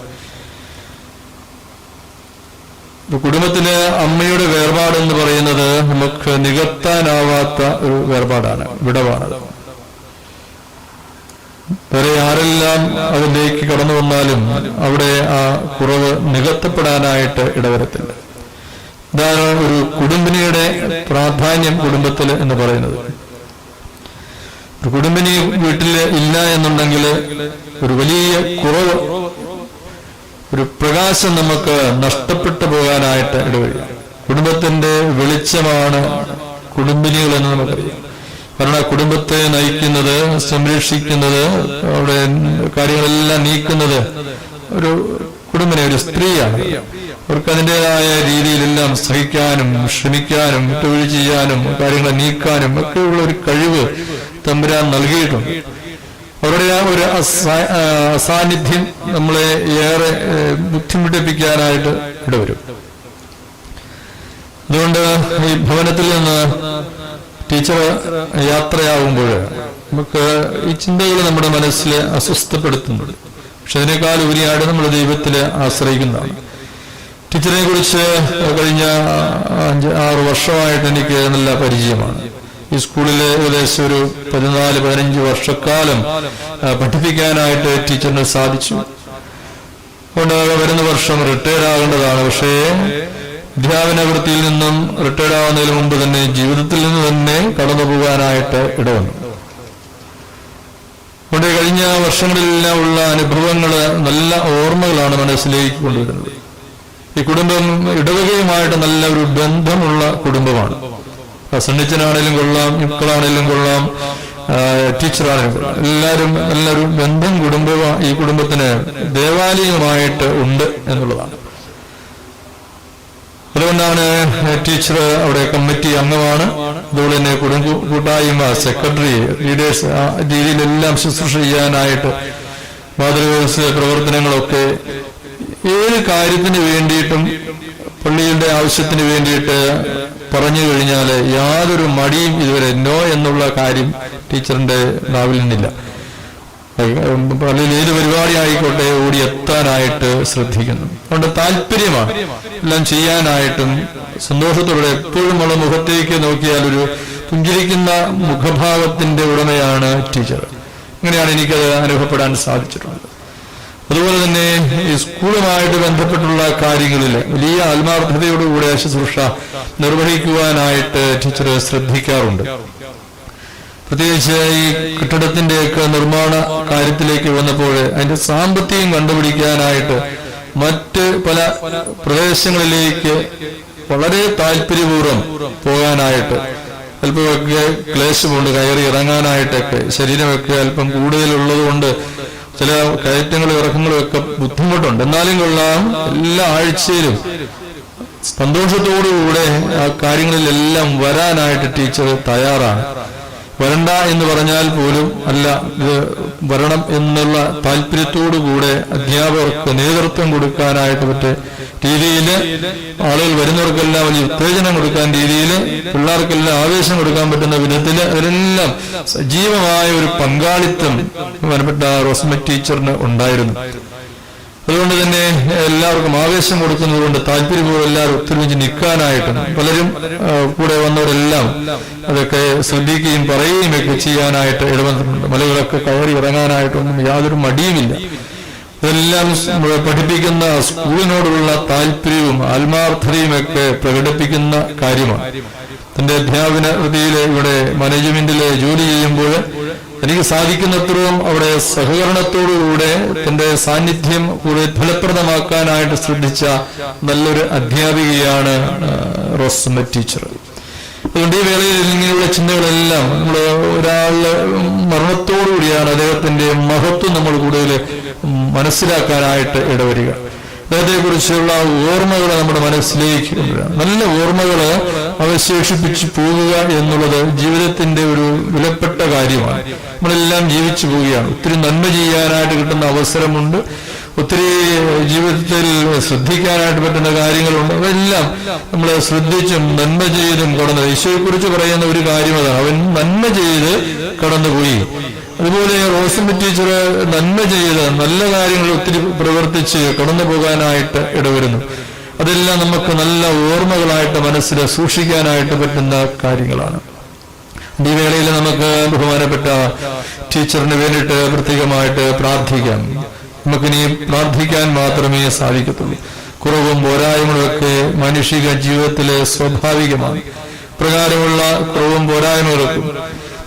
കുടുംബത്തിലെ അമ്മയുടെ വേർപാടെന്ന് പറയുന്നത് നമുക്ക് നികത്താനാവാത്ത ഒരു വേർപാടാണ്, വിടവാണത്. വേറെ ആരെല്ലാം അതിലേക്ക് കടന്നു വന്നാലും അവിടെ ആ കുറവ് നികത്തപ്പെടാനായിട്ട് ഇടവരത്തില്ല. ഇതാണ് ഒരു കുടുംബിനിയുടെ പ്രാധാന്യം കുടുംബത്തിൽ എന്ന് പറയുന്നത്. ഒരു കുടുംബിനി വീട്ടിൽ ഇല്ല എന്നുണ്ടെങ്കിൽ ഒരു വലിയ കുറവ്, ഒരു പ്രകാശം നമുക്ക് നഷ്ടപ്പെട്ടു പോകാനായിട്ട് ഇടവരിക. കുടുംബത്തിന്റെ വെളിച്ചമാണ് കുടുംബിനികൾ എന്ന് നമുക്കറിയാം. കാരണം കുടുംബത്തെ നയിക്കുന്നത്, സംരക്ഷിക്കുന്നത്, അവിടെ കാര്യങ്ങളെല്ലാം നീക്കുന്നത് ഒരു കുടുംബിനെ, ഒരു സ്ത്രീയാണ്. അവർക്ക് അതിൻ്റെതായ രീതിയിലെല്ലാം സഹിക്കാനും ശ്രമിക്കാനും വിട്ടുവീഴ്ച ചെയ്യാനും കാര്യങ്ങളെ നീക്കാനും ഒക്കെയുള്ള ഒരു കഴിവ് തമ്പുരാൻ നൽകിയിട്ടുണ്ട്. അവരുടെ ഒരു അസാന്നിധ്യം നമ്മളെ ഏറെ ബുദ്ധിമുട്ടിപ്പിക്കാനായിട്ട് ഇടവരും. അതുകൊണ്ട് ഈ ഭവനത്തിൽ നിന്ന് ടീച്ചർ യാത്രയാകുമ്പോൾ നമുക്ക് ഈ ചിന്തകൾ നമ്മുടെ മനസ്സിൽ അസ്വസ്ഥപ്പെടുത്തുന്നുണ്ട്. പക്ഷെ അതിനേക്കാൾ ഉപരിയായിട്ട് നമ്മൾ ദൈവത്തിൽ ആശ്രയിക്കുന്നതാണ്. ടീച്ചറിനെ കുറിച്ച് കഴിഞ്ഞ 5-6 വർഷമായിട്ട് എനിക്ക് നല്ല പരിചയമാണ്. ഈ സ്കൂളിൽ ഏകദേശം ഒരു 14-15 വർഷക്കാലം പഠിപ്പിക്കാനായിട്ട് ടീച്ചറിന് സാധിച്ചു. അതുകൊണ്ട് വരുന്ന വർഷം റിട്ടയർഡ് ആകേണ്ടതാണ്. പക്ഷേ അധ്യാപന വൃത്തിയിൽ നിന്നും റിട്ടയർഡ് ആവുന്നതിന് മുമ്പ് തന്നെ ജീവിതത്തിൽ നിന്ന് തന്നെ കടന്നു പോകാനായിട്ട് ഇടവന്നു. അതുകൊണ്ട് കഴിഞ്ഞ വർഷങ്ങളിലെല്ലാം ഉള്ള അനുഭവങ്ങൾ നല്ല ഓർമ്മകളാണ് മനസ്സിലേക്ക് കൊണ്ടുവരുന്നത്. ഈ കുടുംബം ഇടവകയുമായിട്ട് നല്ല ഒരു ബന്ധമുള്ള കുടുംബമാണ്. സണ്ണിച്ചനാണേലും കൊള്ളാം, മക്കളാണേലും കൊള്ളാം, ടീച്ചറാണേലും കൊള്ളാം, എല്ലാവരും നല്ലൊരു ബന്ധം ഈ കുടുംബത്തിന് ദേവാലയമായിട്ട് ഉണ്ട് എന്നുള്ളതാണ്. അതുകൊണ്ടാണ് ടീച്ചർ അവിടെ കമ്മിറ്റി അംഗമാണ്. അതുപോലെ തന്നെ കൂട്ടായ്മ സെക്രട്ടറി, ലീഡേഴ്സ്, ആ രീതിയിലെല്ലാം ശുശ്രൂഷ ചെയ്യാനായിട്ട് മാതൃകോത്സവ പ്രവർത്തനങ്ങളൊക്കെ ഏത് കാര്യത്തിന് വേണ്ടിയിട്ടും പള്ളിയുടെ ആവശ്യത്തിന് വേണ്ടിയിട്ട് പറഞ്ഞു കഴിഞ്ഞാൽ യാതൊരു മടിയും ഇതുവരെ നോ എന്നുള്ള കാര്യം ടീച്ചറിന്റെ നാവിൽ നിന്നില്ല. പള്ളിയിൽ ഏത് പരിപാടി ആയിക്കോട്ടെ ഓടി എത്താനായിട്ട് ശ്രദ്ധിക്കുന്നു. അതുകൊണ്ട് താല്പര്യമാണ് എല്ലാം ചെയ്യാനായിട്ടും സന്തോഷത്തോടെ എപ്പോഴും ഉള്ള മുഖത്തേക്ക് നോക്കിയാൽ ഒരു പുഞ്ചിരിക്കുന്ന മുഖഭാവത്തിന്റെ ഉടമയാണ് ടീച്ചർ. ഇങ്ങനെയാണ് എനിക്കത് അനുഭവപ്പെടാൻ സാധിച്ചിട്ടുള്ളത്. അതുപോലെ തന്നെ ഈ സ്കൂളുമായിട്ട് ബന്ധപ്പെട്ടുള്ള കാര്യങ്ങളിൽ വലിയ ആത്മാർത്ഥതയോടുകൂടെ ശുശ്രൂഷ നിർവഹിക്കുവാനായിട്ട് ടീച്ചർ ശ്രദ്ധിക്കാറുണ്ട്. പ്രത്യേകിച്ച് ഈ കെട്ടിടത്തിന്റെയൊക്കെ നിർമ്മാണ കാര്യത്തിലേക്ക് വന്നപ്പോൾ അതിന്റെ സാമ്പത്തികം കണ്ടുപിടിക്കാനായിട്ട് മറ്റ് പല പ്രദേശങ്ങളിലേക്ക് വളരെ താല്പര്യപൂർവ്വം പോകാനായിട്ട്, അല്പമൊക്കെ ക്ലേശമുണ്ട് കയറി ഇറങ്ങാനായിട്ടൊക്കെ, ശരീരമൊക്കെ അല്പം കൂടുതലുള്ളത് കൊണ്ട് ചില കയറ്റങ്ങളും ഇറക്കങ്ങളും ഒക്കെ ബുദ്ധിമുട്ടുണ്ട്. എന്നാലും കൊള്ളാം, എല്ലാ ആഴ്ചയിലും സന്തോഷത്തോടുകൂടെ ആ കാര്യങ്ങളിലെല്ലാം വരാനായിട്ട് ടീച്ചർ തയ്യാറാണ്. വരണ്ട എന്ന് പറഞ്ഞാൽ പോലും അല്ല, ഇത് വരണം എന്നുള്ള താല്പര്യത്തോടുകൂടെ അധ്യാപകർക്ക് നേതൃത്വം കൊടുക്കാനായിട്ട് പറ്റിയ രീതിയിൽ, ആളുകൾ വരുന്നവർക്കെല്ലാം വലിയ ഉത്തേജനം കൊടുക്കാൻ രീതിയിൽ, പിള്ളേർക്കെല്ലാം ആവേശം കൊടുക്കാൻ പറ്റുന്ന വിധത്തിൽ അതിലെല്ലാം സജീവമായ ഒരു പങ്കാളിത്തം ബഹുമാനപ്പെട്ട റോസ്മ ടീച്ചറിന് ഉണ്ടായിരുന്നു. അതുകൊണ്ട് തന്നെ എല്ലാവർക്കും ആവേശം കൊടുക്കുന്നതുകൊണ്ട് താല്പര്യപൂർവ്വം എല്ലാവരും ഒത്തൊരുമിച്ച് നിൽക്കാനായിട്ടും പലരും കൂടെ വന്നവരെല്ലാം അതൊക്കെ ശ്രദ്ധിക്കുകയും പറയുകയും ഒക്കെ ചെയ്യാനായിട്ട് ഇടവന്നിട്ടുണ്ട്. മലകളൊക്കെ കയറി ഇറങ്ങാനായിട്ടൊന്നും യാതൊരു മടിയുമില്ല. ഇതെല്ലാം പഠിപ്പിക്കുന്ന സ്കൂളിനോടുള്ള താല്പര്യവും ആത്മാർത്ഥതയും ഒക്കെ പ്രകടിപ്പിക്കുന്ന കാര്യമാണ്. തന്റെ അധ്യാപന വൃത്തിയിൽ ഇവിടെ മാനേജ്മെന്റില് ജോലി ചെയ്യുമ്പോൾ എനിക്ക് സാധിക്കുന്നത്രയും അവിടെ സഹകരണത്തോടുകൂടെ തന്റെ സാന്നിധ്യം കൂടുതൽ ഫലപ്രദമാക്കാനായിട്ട് ശ്രദ്ധിച്ച നല്ലൊരു അധ്യാപികയാണ് റോസ്മ ടീച്ചർ. അതുകൊണ്ട് ഈ വേളയിൽ ഇങ്ങനെയുള്ള ചിന്തകളെല്ലാം നമ്മൾ ഒരാളുടെ മരണത്തോടുകൂടിയാണ് അദ്ദേഹത്തിന്റെ മഹത്വം നമ്മൾ കൂടുതൽ മനസ്സിലാക്കാനായിട്ട് ഇടവരിക. അദ്ദേഹത്തെ കുറിച്ചുള്ള ഓർമ്മകൾ നമ്മുടെ മനസ്സിലേക്ക് കൊണ്ടുവരാം. നല്ല ഓർമ്മകൾ അവശേഷിപ്പിച്ചു പോകുക എന്നുള്ളത് ജീവിതത്തിന്റെ ഒരു വിലപ്പെട്ട കാര്യമാണ്. നമ്മളെല്ലാം ജീവിച്ചു പോവുകയാണ്. ഒത്തിരി നന്മ ചെയ്യാനായിട്ട് കിട്ടുന്ന അവസരമുണ്ട്, ഒത്തിരി ജീവിതത്തിൽ ശ്രദ്ധിക്കാനായിട്ട് പറ്റുന്ന കാര്യങ്ങളുണ്ട്. അതെല്ലാം നമ്മൾ ശ്രദ്ധിച്ചും നന്മ ചെയ്തും കടന്നു. ഈശോയെ കുറിച്ച് പറയുന്ന ഒരു കാര്യം അതാണ്, അവൻ നന്മ ചെയ്ത് കടന്നുപോയി. അതുപോലെ റോസ്മ ടീച്ചർ നന്മ ചെയ്ത് നല്ല കാര്യങ്ങൾ ഒത്തിരി പ്രവർത്തിച്ച് കടന്നു പോകാനായിട്ട് ഇടവരുന്നു. അതെല്ലാം നമുക്ക് നല്ല ഓർമ്മകളായിട്ട് മനസ്സിൽ സൂക്ഷിക്കാനായിട്ട് പറ്റുന്ന കാര്യങ്ങളാണ്. ഈ വേളയിൽ നമുക്ക് ബഹുമാനപ്പെട്ട ടീച്ചറിന് വേണ്ടിയിട്ട് പ്രത്യേകമായിട്ട് പ്രാർത്ഥിക്കാം. നമുക്കിനി പ്രാർത്ഥിക്കാൻ മാത്രമേ സാധിക്കത്തുള്ളൂ. കുറവും പോരായ്മകളും ഒക്കെ മാനുഷിക ജീവിതത്തിലെ സ്വാഭാവികമാണ്. പ്രകാരമുള്ള കുറവും പോരായ്മകൾക്കും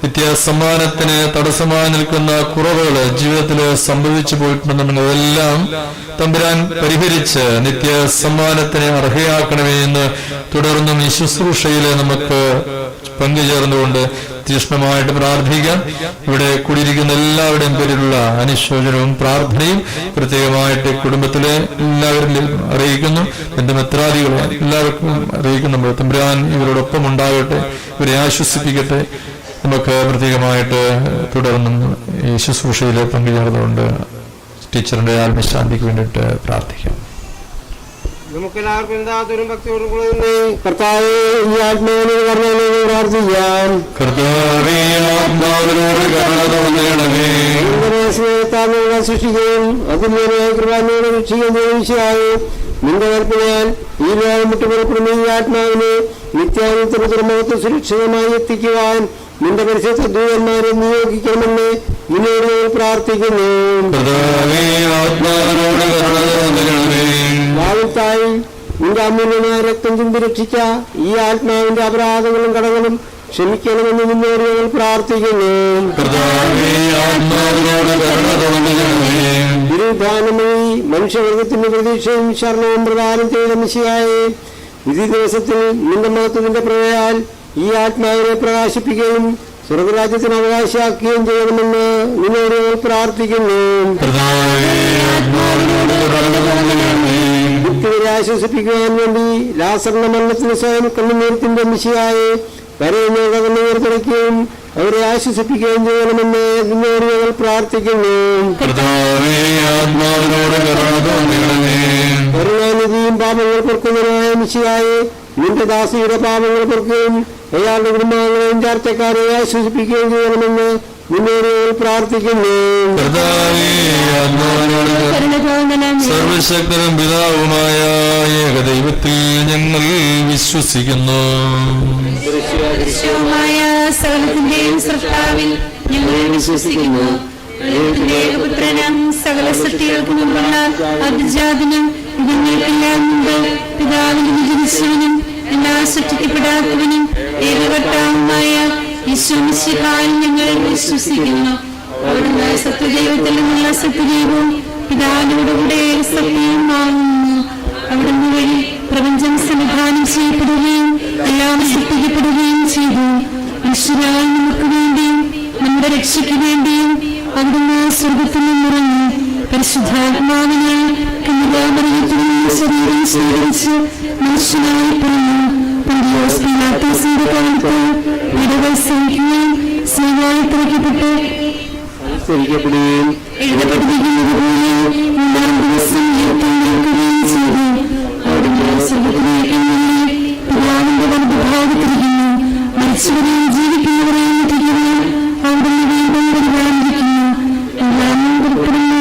നിത്യസമ്മാനത്തിന് തടസ്സമായി നിൽക്കുന്ന കുറവുകൾ ജീവിതത്തിൽ സംഭവിച്ചു പോയിട്ടുണ്ടെന്നുണ്ടെങ്കിൽ അതെല്ലാം തമ്പുരാൻ പരിഹരിച്ച് നിത്യസമ്മാനത്തിന് അർഹയാക്കണമേ എന്ന് തുടർന്നും ഈ ശുശ്രൂഷയില് നമുക്ക് പങ്കുചേർന്നുകൊണ്ട് തീക്ഷ്ണമായിട്ട് പ്രാർത്ഥിക്കാം. ഇവിടെ കൂടിയിരിക്കുന്ന എല്ലാവരുടെയും പേരിലുള്ള അനുശോചനവും പ്രാർത്ഥനയും പ്രത്യേകമായിട്ട് കുടുംബത്തിലെ എല്ലാവരിലും അറിയിക്കുന്നു. എന്റെ മിത്രാദികളെ എല്ലാവർക്കും അറിയിക്കുന്നു. തമ്പുരാൻ ഇവരോടൊപ്പം ഉണ്ടാകട്ടെ, ഇവരെ ആശ്വസിപ്പിക്കട്ടെ. നമുക്ക് പ്രത്യേകമായിട്ട് തുടർന്നും ഈ ശുശ്രൂഷയിൽ പങ്കുചേർന്നുകൊണ്ട് ടീച്ചറിന്റെ ആത്മശാന്തിക്ക് വേണ്ടിയിട്ട് പ്രാർത്ഥിക്കാം. നമുക്കെല്ലാവർക്കും എന്താത്തൊരു ഭക്തിയോടും കൂടെ കർത്താവേ ഈ ആത്മാവിനെ പറഞ്ഞാൽ പ്രാർത്ഥിക്കാം. സൃഷ്ടിക്കുകയും അതിനെ കൃപാനോട് രക്ഷിക്കുകയും നിന്റെ കൽപ്പനയാൽ ഈ ലോകം വിട്ടുപുറപ്പെടുന്ന ഈ ആത്മാവിനെ നിത്യാനന്തരമകത്ത് സുരക്ഷിതമായി എത്തിക്കുവാൻ നിന്റെ പരിശുദ്ധ ദൂതന്മാരെ നിയോഗിക്കണമെന്ന് നിന്നോട് പ്രാർത്ഥിക്കുന്നു. ഭാവിത്തായി നിന്റെ അമൂല്യമായ രക്തം ചിന്തി രക്ഷിച്ച ഈ ആത്മാവിന്റെ അപരാധങ്ങളും കടങ്ങളും ക്ഷമിക്കണമെന്ന് നിന്നോട് ഞങ്ങൾ പ്രാർത്ഥിക്കുന്നു. ദുരുദ്ധാനമായി മനുഷ്യവർഗത്തിന്റെ പ്രതീക്ഷയും ശരണവും പ്രദാനം ചെയ്ത മിശിഹായെ വിധി ദിവസത്തിൽ നിന്റെ മഹത്വത്തിന്റെ പ്രവയാൽ ഈ ആത്മാവിനെ പ്രകാശിപ്പിക്കുകയും സ്വർഗരാജ്യത്തിന് അവകാശമാക്കുകയും ചെയ്യണമെന്ന് നിന്നോട് ഞങ്ങൾ പ്രാർത്ഥിക്കുന്നു. ദുഃഖിതരെ ആശ്വസിപ്പിക്കുവാൻ വേണ്ടി ലാസറിന്റെ മരണത്തിന് സ്വയം കണ്ണുനീരത്തിന്റെ മിശിഹായെ കരയുന്നവരുടെ കണ്ണുനീർ തുടയ്ക്കുകയും അവരെ ആശ്വസിപ്പിക്കുകയും ചെയ്യണമെന്ന് നിന്നോട് ഞങ്ങൾ പ്രാർത്ഥിക്കുന്നു. കരുണാനിധിയും പാപങ്ങൾ പൊറുക്കുന്നതിനായ മിശിഹായെ നിന്റെ ദാസിയുടെ പാപങ്ങൾ പൊറുക്കുകയും അയാളുടെ കുടുംബാംഗങ്ങളെയും ചാർച്ചക്കാരെ ആശ്വസിപ്പിക്കുകയും ചെയ്യണമെന്ന് നിന്നോട് ഞങ്ങൾ പ്രാർത്ഥിക്കുന്നു. സർവശക്തനും പിതാവുമായ ഏകദൈവത്തിൽ ഞങ്ങൾ വിശ്വസിക്കുന്നു. സകലത്തിന്റെയും സൃഷ്ടാവിൽ ഞങ്ങൾ വിശ്വസിക്കുന്നു. ഏകപുത്രനും സകല സൃഷ്ടികൾക്ക് മുമ്പുള്ള അതിജാതനും ഇതിനെല്ലാം മുമ്പ് പിതാവിന് വിജയിച്ചവനും എല്ലാ സൃഷ്ടിക്കപ്പെടാത്തവനും ഏകകർത്താവുമായ ഈശോമിശിഹായിൽ ഞങ്ങൾ വിശ്വസിക്കുന്നു. അവിടുന്ന് സത്യദൈവത്തിൽ നിന്നുള്ള സത്യദൈവവും പിതാവിനോടുകൂടെ സത്യവുമാകുന്നു. അവിടുന്ന് വഴി പ്രപഞ്ചം സംവിധാനം ചെയ്യപ്പെടുകയും എല്ലാം സൃഷ്ടിക്കപ്പെടുകയും ചെയ്തു. ഈശ്വരായ നമുക്ക് വേണ്ടിയും നമ്മുടെ രക്ഷയ്ക്ക് വേണ്ടിയും അവിടുന്ന് സ്വർഗത്തിൽ നിന്നിറങ്ങി പരിശുദ്ധാത്മാവിനാൽ കന്യകാമറിയത്തിൽ ശരീരം സ്വീകരിച്ച് മനുഷ്യനായി പിറന്നു. പന്തിയോസ് പീലാത്തോസിന്റെ കാലത്ത് വിടവ് സഹിക്കുകയും സ്നേഹമായി തിരക്കപ്പെട്ട് എഴുതപ്പെട്ടിരിക്കുന്നത് പോലെ 3-ാം ദിവസം ഉയർത്തെഴുന്നേൽക്കുകയും ചെയ്തു. അവിടുന്ന് സ്വർഗത്തിലേക്ക് പിതാവിന്റെ വലതുഭാഗത്തിരിക്കുന്നു. മരിച്ചവരെയും ജീവിക്കുന്നവരെയും തിരികെയും അവിടുന്ന് വീണ്ടും പരിപാലിക്കുന്നു. എല്ലാം പുറപ്പെടുന്ന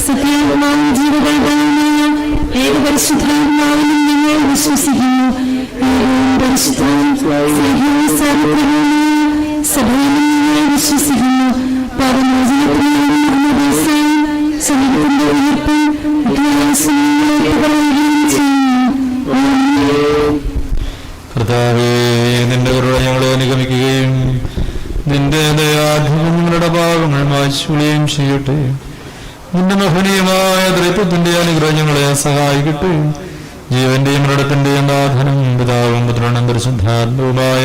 സത്യാത്മാവും ജീവകൽപമായ ഏകപരിശുദ്ധാത്മാവിനും ഞങ്ങൾ വിശ്വസിക്കുന്നു. പരിശുദ്ധവും സ്നേഹവും സാർവത്രികവുമായ സഭയിലും ഞങ്ങൾ വിശ്വസിക്കുന്നു. പാപമോചനത്തിനുള്ള ദിവസവും ശരീരത്തിന്റെ ഉയർപ്പ് പറയുകയും ചെയ്യുന്നു. കർത്താവേ, നിന്റെ കരുണ ഞങ്ങളെ അനുഗമിക്കുകയും നിന്റെ ദയാധികം ഞങ്ങളുടെ പാപങ്ങൾ മായ്ച്ചുകയും ചെയ്യട്ടെ. നിന്റെ മഹനീയമായ ദ്രൈത്വത്തിന്റെ അനുഗ്രഹം ഞങ്ങളെ സഹായിക്കട്ടെ. ജീവന്റെയും മരണത്തിന്റെയും നാഥനും പിതാവും പുത്രനും പരിശുദ്ധാത്മാവുമായ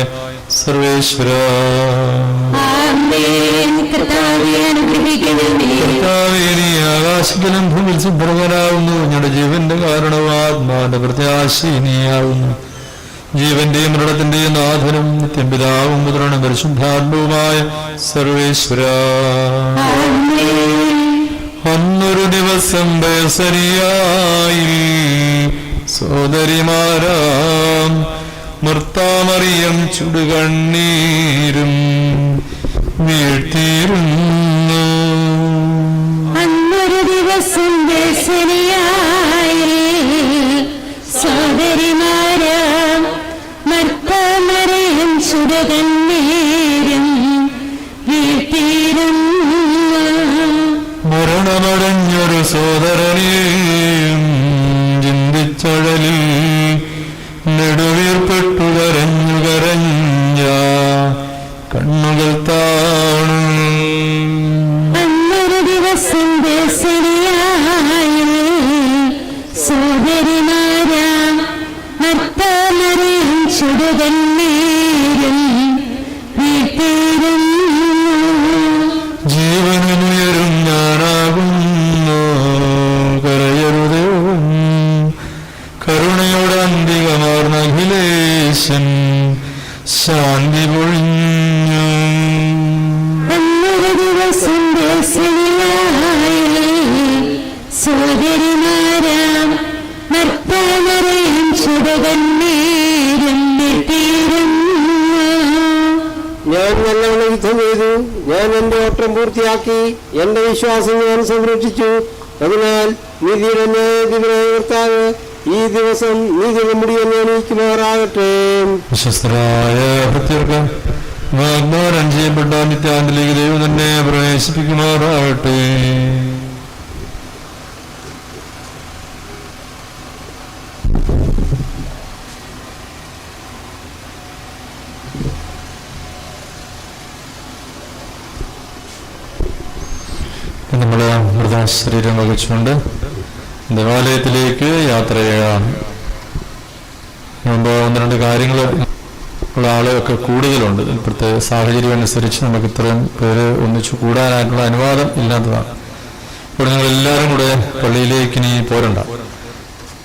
സർവേശ്വര കർത്താവേ, നീ ആകാശത്തിലും ഭൂമിയിൽ സിദ്ധരാകുന്നു. ഞങ്ങളുടെ ജീവന്റെ കാരണവും ആത്മാവിന്റെ പ്രത്യാശ നീയാവുന്നു. ജീവന്റെയും മരണത്തിന്റെയും നാഥനും നിത്യം പിതാവും പുത്രനും പരിശുദ്ധാത്മാവുമായ സർവേശ്വര അന്നൊരു ദിവസം ബേസരിയായി സോദരിമാരാം മർത്താമറിയം ചുടുകണ്ണീരും വീഴ്ത്തിയിരുന്നു. അന്നൊരു ദിവസം ബേസരിയായി സോദരിമാരാം മർത്താമറിയം ചുടുകണ്ണീരും വീഴ്ത്തിയിരുന്നു. മരണമടഞ്ഞൊരു സോദരനെയും ചിന്തിച്ചഴലിൽ നെടുവീർപ്പെട്ടു കരഞ്ഞ കണ്ണുകൾ താണു. അന്നൊരു ദിവസം ബേസരിയായി സോദരിമാരാം മർത്താമറിയം ചുടുകണ്ണീരും വീഴ്ത്തിയിരുന്നു. ജീവനുയരും ഞാനാകുന്നു, കരയരുതേ. കരുണയോടെ അന്തികമാർന്ന അഖിലേശൻ ശാന്തി പൊഴിഞ്ഞു. സോദരിമാരാം നർത്തനരെയും ചുടകന്നേരും ഞാൻ നല്ലവണ്ണം യുദ്ധം ചെയ്തു, ഞാൻ എന്റെ ഓട്ടം പൂർത്തിയാക്കി, എന്റെ വിശ്വാസം ഞാൻ സംരക്ഷിച്ചു. അതിനാൽ നീതിയുടെ ന്യായാധിപനായ കർത്താവ് ഈ ദിവസം നീതിയുടെ മുടി എന്നെ അണിയിക്കുമാറാകട്ടെ. വിശ്വസ്തരായ ഭൃത്യർക്ക് വാഗ്ദാനം ചെയ്യപ്പെട്ട നിത്യാന്തിലേക്ക് ദൈവം തന്നെ പ്രവേശിപ്പിക്കുമാറാകട്ടെ. നമ്മൾ മൃതശരീരം വഹിച്ചുകൊണ്ട് ദേവാലയത്തിലേക്ക് യാത്ര ചെയ്യാം. മുമ്പ് 1-2 കാര്യങ്ങൾ ഉള്ള ആളുകളൊക്കെ കൂടുതലുണ്ട്. ഇപ്പോഴത്തെ സാഹചര്യം അനുസരിച്ച് നമുക്ക് ഇത്രയും പേര് ഒന്നിച്ചു കൂടാനായിട്ടുള്ള അനുവാദം ഇല്ലാത്തതാണ്. ഇവിടെ ഞങ്ങളെല്ലാവരും കൂടെ പള്ളിയിലേക്ക് ഇനി പോരണ്ട,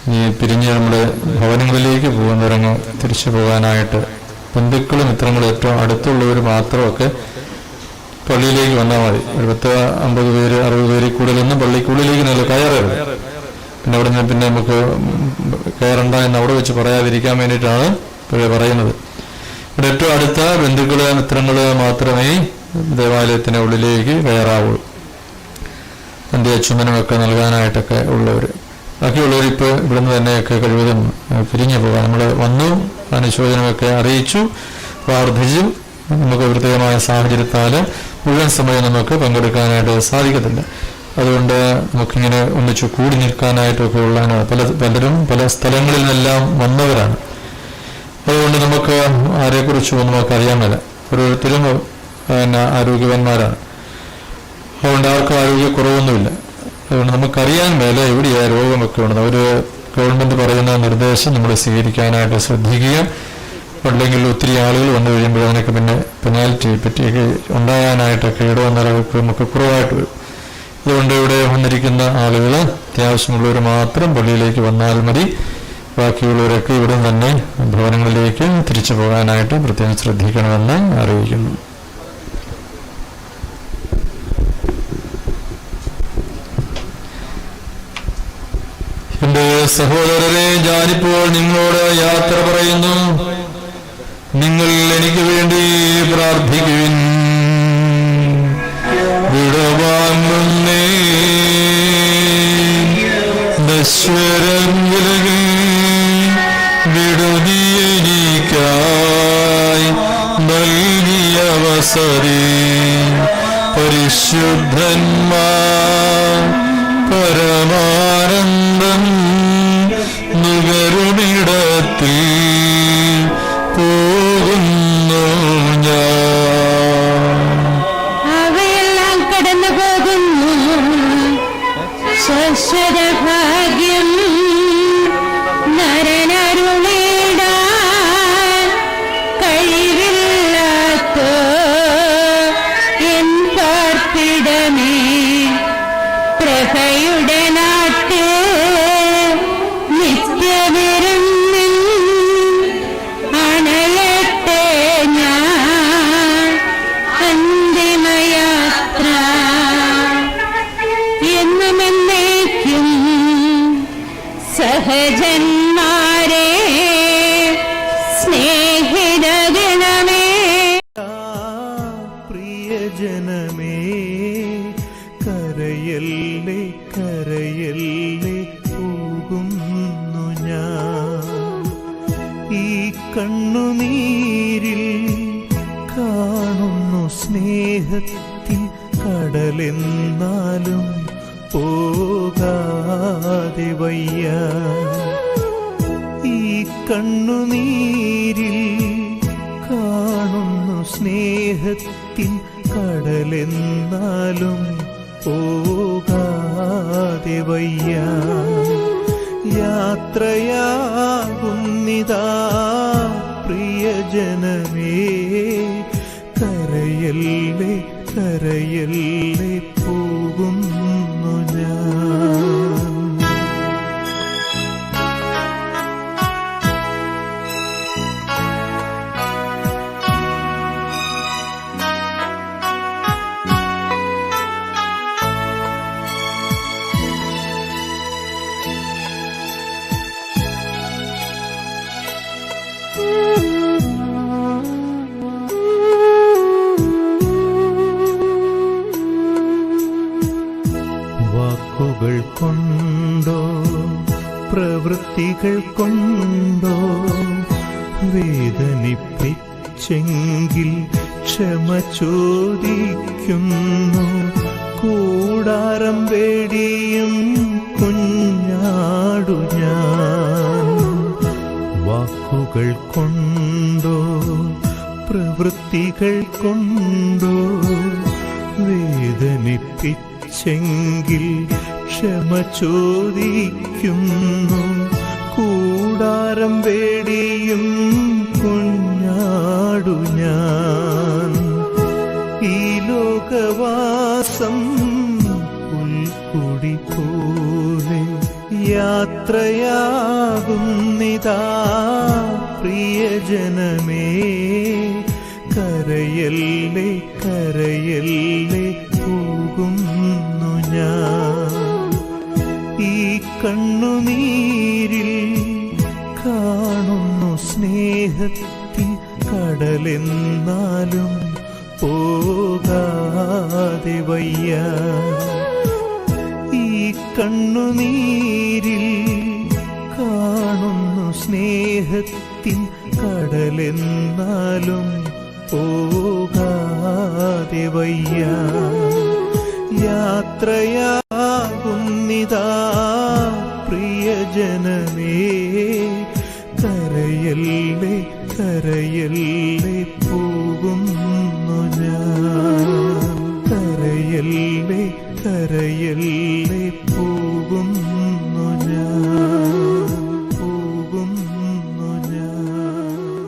ഇനി പിരിഞ്ഞ് നമ്മുടെ ഭവനങ്ങളിലേക്ക് പോകുന്നവരങ്ങ് തിരിച്ചു പോകാനായിട്ട് ബന്ധുക്കളും മിത്രങ്ങളും ഏറ്റവും അടുത്തുള്ളവർ മാത്രമൊക്കെ പള്ളിയിലേക്ക് വന്നാൽ മതി. ഒരു 50 പേര് 60 പേര് കൂടുതലൊന്നും പള്ളിക്കുള്ളിലേക്ക് നല്ല കയറരുത്. പിന്നെ അവിടെ നിന്ന് പിന്നെ നമുക്ക് കയറണ്ട എന്ന് അവിടെ വെച്ച് പറയാതിരിക്കാൻ വേണ്ടിയിട്ടാണ് പറയുന്നത്. ഇവിടെ ഏറ്റവും അടുത്ത ബന്ധുക്കള് മിത്രങ്ങള് മാത്രമേ ദേവാലയത്തിന് ഉള്ളിലേക്ക് കയറാവുള്ളൂ. എൻ്റെ അച്ഛനും നൽകാനായിട്ടൊക്കെ ഉള്ളവർ, ബാക്കിയുള്ളവർ ഇപ്പോൾ ഇവിടുന്ന് തന്നെയൊക്കെ കഴിവതും പിരിഞ്ഞു പോകാൻ. നമ്മൾ വന്നു, അനുശോചനമൊക്കെ അറിയിച്ചു, പ്രാർത്ഥിച്ചു. നമുക്ക് പ്രത്യേകമായ സാഹചര്യത്താൽ മുഴുവൻ സമയം നമുക്ക് പങ്കെടുക്കാനായിട്ട് സാധിക്കത്തില്ല. അതുകൊണ്ട് നമുക്കിങ്ങനെ ഒന്നിച്ചു കൂടി നിൽക്കാനായിട്ടൊക്കെ ഉള്ള പലരും പല സ്ഥലങ്ങളിൽ നിന്നെല്ലാം വന്നവരാണ്. അതുകൊണ്ട് നമുക്ക് ആരെക്കുറിച്ചും നമുക്ക് അറിയാൻ മേല. ഓരോരുത്തരും ആരോഗ്യവാന്മാരാണ്. അതുകൊണ്ട് ആർക്കും ആരോഗ്യക്കുറവൊന്നുമില്ല. അതുകൊണ്ട് നമുക്കറിയാൻ മേല എവിടെയാണ് രോഗമൊക്കെ ഉള്ളത്. അവർ ഗവൺമെൻറ് പറയുന്ന നിർദ്ദേശം നമ്മൾ സ്വീകരിക്കാനായിട്ട് ശ്രദ്ധിക്കുക. അല്ലെങ്കിൽ ഒത്തിരി ആളുകൾ വന്നു കഴിയുമ്പോൾ അതിനൊക്കെ പിന്നെ പെനാൽറ്റി പറ്റിയൊക്കെ ഉണ്ടാകാനായിട്ടൊക്കെ ഇടവന്നാലൊക്കെ നമുക്ക് കുറവായിട്ട് വരും. അതുകൊണ്ട് ഇവിടെ വന്നിരിക്കുന്ന ആളുകൾ അത്യാവശ്യമുള്ളവർ മാത്രം പള്ളിയിലേക്ക് വന്നാൽ മതി. ബാക്കിയുള്ളവരൊക്കെ ഇവിടെ തന്നെ ഭവനങ്ങളിലേക്ക് തിരിച്ചു പോകാനായിട്ട് പ്രത്യേകം ശ്രദ്ധിക്കണമെന്ന് അറിയിക്കുന്നു. എന്റെ സഹോദരരെ, ഞാനിപ്പോൾ നിങ്ങളോട് യാത്ര പറയുന്നു. നിങ്ങൾ എനിക്ക് വേണ്ടി പ്രാർത്ഥിക്കുവിൻ. വിടവാങ്ങുന്നേ നശ്വരം വിലകി വിടുതിയെനിക്കായി നൽകിയ അവസരേ പരിശുദ്ധന്മാർ പരമാനന്ദം നുകരുമിടത്തിൽ പോകുന്നു ഞാൻ. അവയെല്ലാം കടന്നു പോകുന്നു. ശാശ്വത ഭാഗ്യം നരനരുളിടാൻ കഴിവില്ലാത്ത എൻ പാർപ്പിടമേ, പ്രഭയുടെ നാട്ട് നിത്യവിരുന്നിൽ അണയട്ടെ ഞാൻ അന്തിമയാത്ര. എന്നുമെന്നേക്കും സഹജന്മാരെ സ്നേഹിതഗണമേ. പ്രിയജനമേ, കരയല്ലേ കരയല്ലേ പോകുന്നു ഞാൻ. ഈ കണ്ണുനീരിൽ കാണുന്നു സ്നേഹത്തിൻ കടലെന്നാലും പോകാതെ വയ്യ. ഈ കണ്ണുനീരിൽ കാണുന്നു സ്നേഹത്തിൻ കടലെന്നാലും പോകാതെ വയ്യ. യാത്രയാകുന്നിതാ പ്രിയജനമേ, കരയല്ലേ കരയല്ലേ പോകുന്നു ഞാൻ. പ്രവൃത്തികൾ കൊണ്ടോ വേദനിപ്പിച്ചെങ്കിൽ ക്ഷമ ചോദിക്കുന്നു. കൂടാരം വേടിയും കുഞ്ഞാടു ഞാൻ. വാക്കുകൾ കൊണ്ടോ പ്രവൃത്തികൾ കൊണ്ടോ വേദനിപ്പിച്ചെങ്കിൽ ക്ഷമ ചോദിക്കുന്നു. കൂടാരം വേടിയും കുഞ്ഞാടു ഞാൻ. ഈ ലോകവാസം പുൽക്കുടി പോലെ യാത്രയാകുന്നിതാ പ്രിയജനമേ. കരയല്ലേ കരയല്ലേ പോകുന്നു ഞാൻ. ഈ കണ്ണുനീരിൽ കാണുന്നു സ്നേഹത്തിൻ കടലെന്നാലും പോകാതെ വയ്യ. ഈ കണ്ണുനീരിൽ കാണുന്നു സ്നേഹത്തിൻ കടലെന്നാലും പോകാതെ വയ്യ. യാത്രയാകുന്നിതാ പ്രിയജനമേ. കരയല്ലേ കരയല്ലേ പോകുന്നു ഞാൻ. കരയല്ലേ കരയല്ലേ പോകുന്നു ഞാൻ. പോകുന്നു ഞാൻ.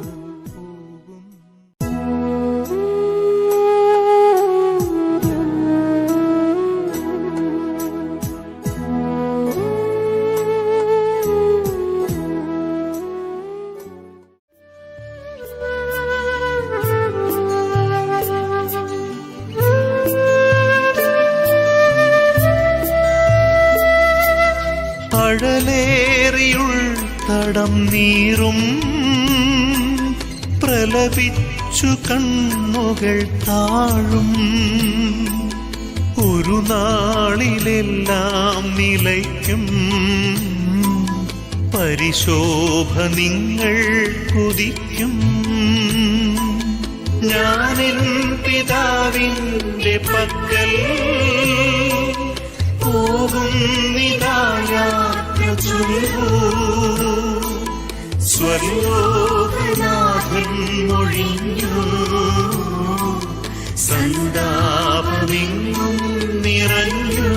അഴലേറിയുൾ തടം നീറും പ്രലപിച്ചു കണ്ണുകൾ താഴും. ഒരു നാളിലെല്ലാം നിലയ്ക്കും പരിശോഭ നിങ്ങൾ കുതിക്കും. ഞാനെൻ പിതാവിന്റെ പക്കൽ പോകുന്നിതായാത്ര ചൊല്ലൂ. സ്വർലോകനാഥൻ മൊഴിഞ്ഞു. സന്താപമെങ്ങും നിറഞ്ഞു.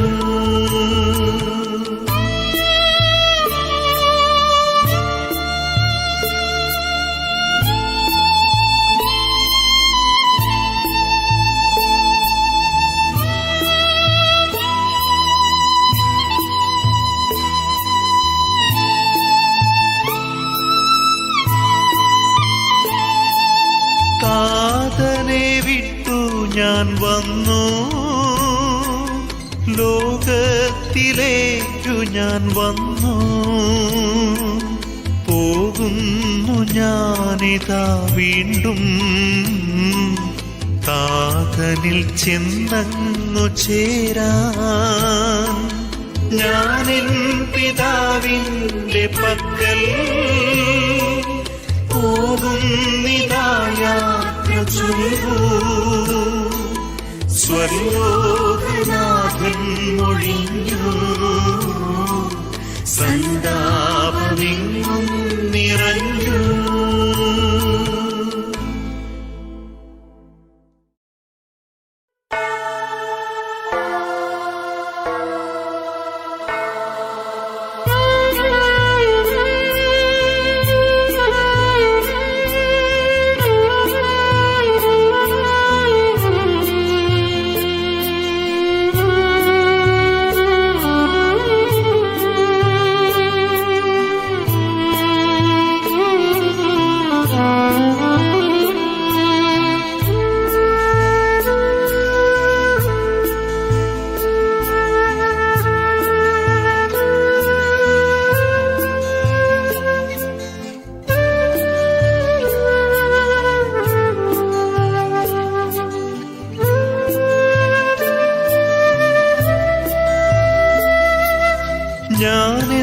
താതനെ വിട്ടു ഞാൻ വന്നു. ലോകത്തിലേക്കു ഞാൻ വന്നു. പോകുന്നു ഞാനിതാ വീണ്ടും. താതനിൽ ചെന്നങ്ങു ചേരാൻ. ഞാനെൻ പിതാവിന്റെ പക്കൽ പോകുന്നിതായാത്ര ചൊല്ലൂ. സ്വർലോകനാഥൻ മൊഴിഞ്ഞു. സന്താപമെങ്ങും നിറഞ്ഞു.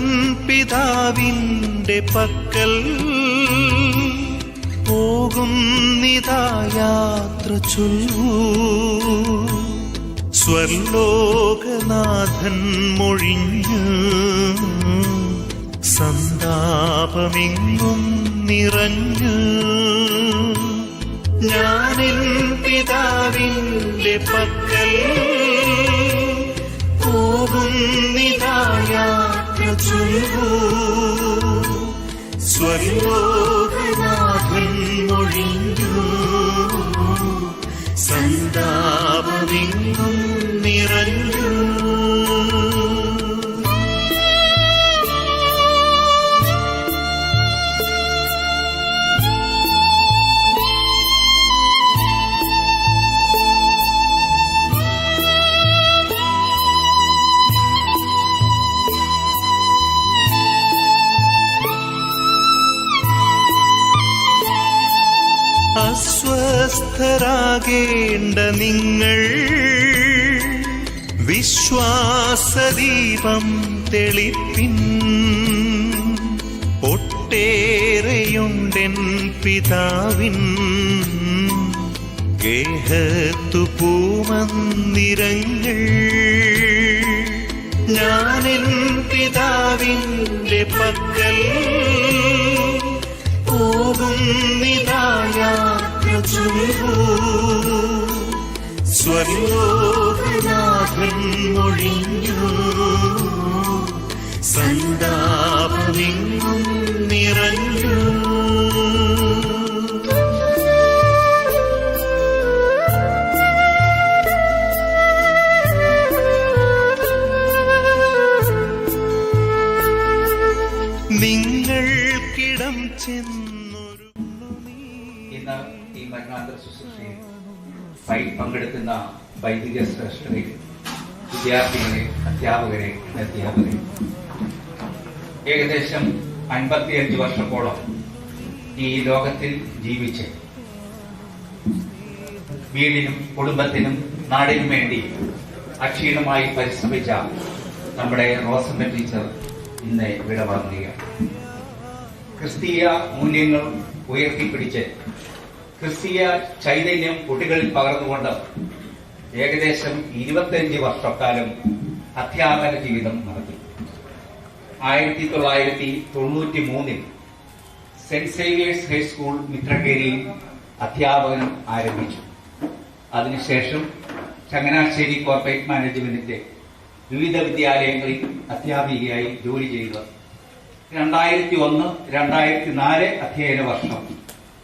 ഞാനെൻ പിതാവിന്റെ പക്കൽ പോകുന്നിതാ യാത്ര ചൊല്ലൂ. സ്വർലോകനാഥൻ മൊഴിഞ്ഞു സന്താപമെങ്ങും നിറഞ്ഞു. ഞാനെൻ പിതാവിന്റെ പക്കൽ പോകുന്നിതാ യാത്ര ചൊല്ലൂ. സ്വർലോകനാഥൻ മൊഴിഞ്ഞു സന്താപമെങ്ങും നിറഞ്ഞു. അസ്വസ്ഥരാകേണ്ട നിങ്ങൾ വിശ്വാസദീപം തെളിപ്പിൻ. ഒട്ടേറെയുണ്ടെൻ പിതാവിൻ ഗേഹത്തു പൂമന്ദിരങ്ങൾ. ഞാനെൻ പിതാവിന്റെ പക്കൽ പോകുന്നിതാ യാത്ര ചൊല്ലൂ. സ്വർലോകനാഥൻ മൊഴിഞ്ഞു സന്താപമെങ്ങും നിറഞ്ഞു. നിങ്ങൾക്കിടം ചെന്നൊരു ഇന്ന് ഈ മരണാന്തര ശുശ്രൂഷയിൽ പങ്കെടുക്കുന്ന വൈദിക ശ്രേഷ്ഠരെ, വിദ്യാർത്ഥികളെ, അധ്യാപകരെ, അധ്യാപകരെ, ഏകദേശം 55 വർഷത്തോളം ഈ ലോകത്തിൽ ജീവിച്ച് വീടിനും കുടുംബത്തിനും നാടിനും വേണ്ടി അക്ഷീണമായി പരിശ്രമിച്ച നമ്മുടെ റോസമ്മ ടീച്ചർ ഇന്ന് വിടവാങ്ങുകയാണ്. ക്രിസ്തീയ മൂല്യങ്ങൾ ഉയർത്തിപ്പിടിച്ച് ക്രിസ്തീയ ചൈതന്യം കുട്ടികളിൽ പകർന്നുകൊണ്ട് ഏകദേശം 25 വർഷക്കാലം അധ്യാപന ജീവിതം നടത്തി. 1993 സെന്റ് സേവിയേഴ്സ് ഹൈസ്കൂൾ മിത്രക്കേരിയിൽ അധ്യാപകനം ആരംഭിച്ചു. അതിനുശേഷം ചങ്ങനാശ്ശേരി കോർപ്പറേറ്റ് മാനേജ്മെന്റിന്റെ വിവിധ വിദ്യാലയങ്ങളിൽ അധ്യാപികയായി ജോലി ചെയ്തു. 2001-2004 അധ്യയന വർഷം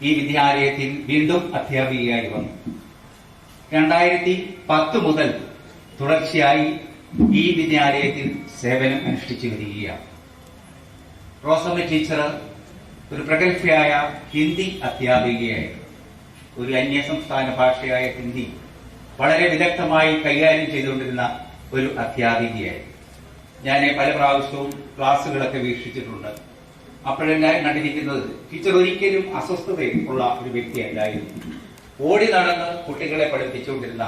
ഈ വിദ്യാലയത്തിൽ വീണ്ടും അധ്യാപികയായി വന്നു. 2010 മുതൽ തുടർച്ചയായി ഈ വിദ്യാലയത്തിൽ സേവനം അനുഷ്ഠിച്ചു വരികയാണ്. റോസമ്മ ടീച്ചർ ഒരു പ്രഗത്ഭയായ ഹിന്ദി അധ്യാപികയായിരുന്നു. ഒരു അന്യസംസ്ഥാന ഭാഷയായ ഹിന്ദി വളരെ വിദഗ്ധമായി കൈകാര്യം ചെയ്തുകൊണ്ടിരുന്ന ഒരു അധ്യാപികയായിരുന്നു. ഞാൻ പല പ്രാവശ്യവും ക്ലാസ്സുകളൊക്കെ വീക്ഷിച്ചിട്ടുണ്ട്. അപ്പോഴെല്ലാം കണ്ടിരിക്കുന്നത് ടീച്ചർ ഒരിക്കലും അസ്വസ്ഥതയുള്ള ഒരു വ്യക്തിയല്ലായിരുന്നു. ഓടി നടന്ന് കുട്ടികളെ പഠിപ്പിച്ചുകൊണ്ടിരുന്ന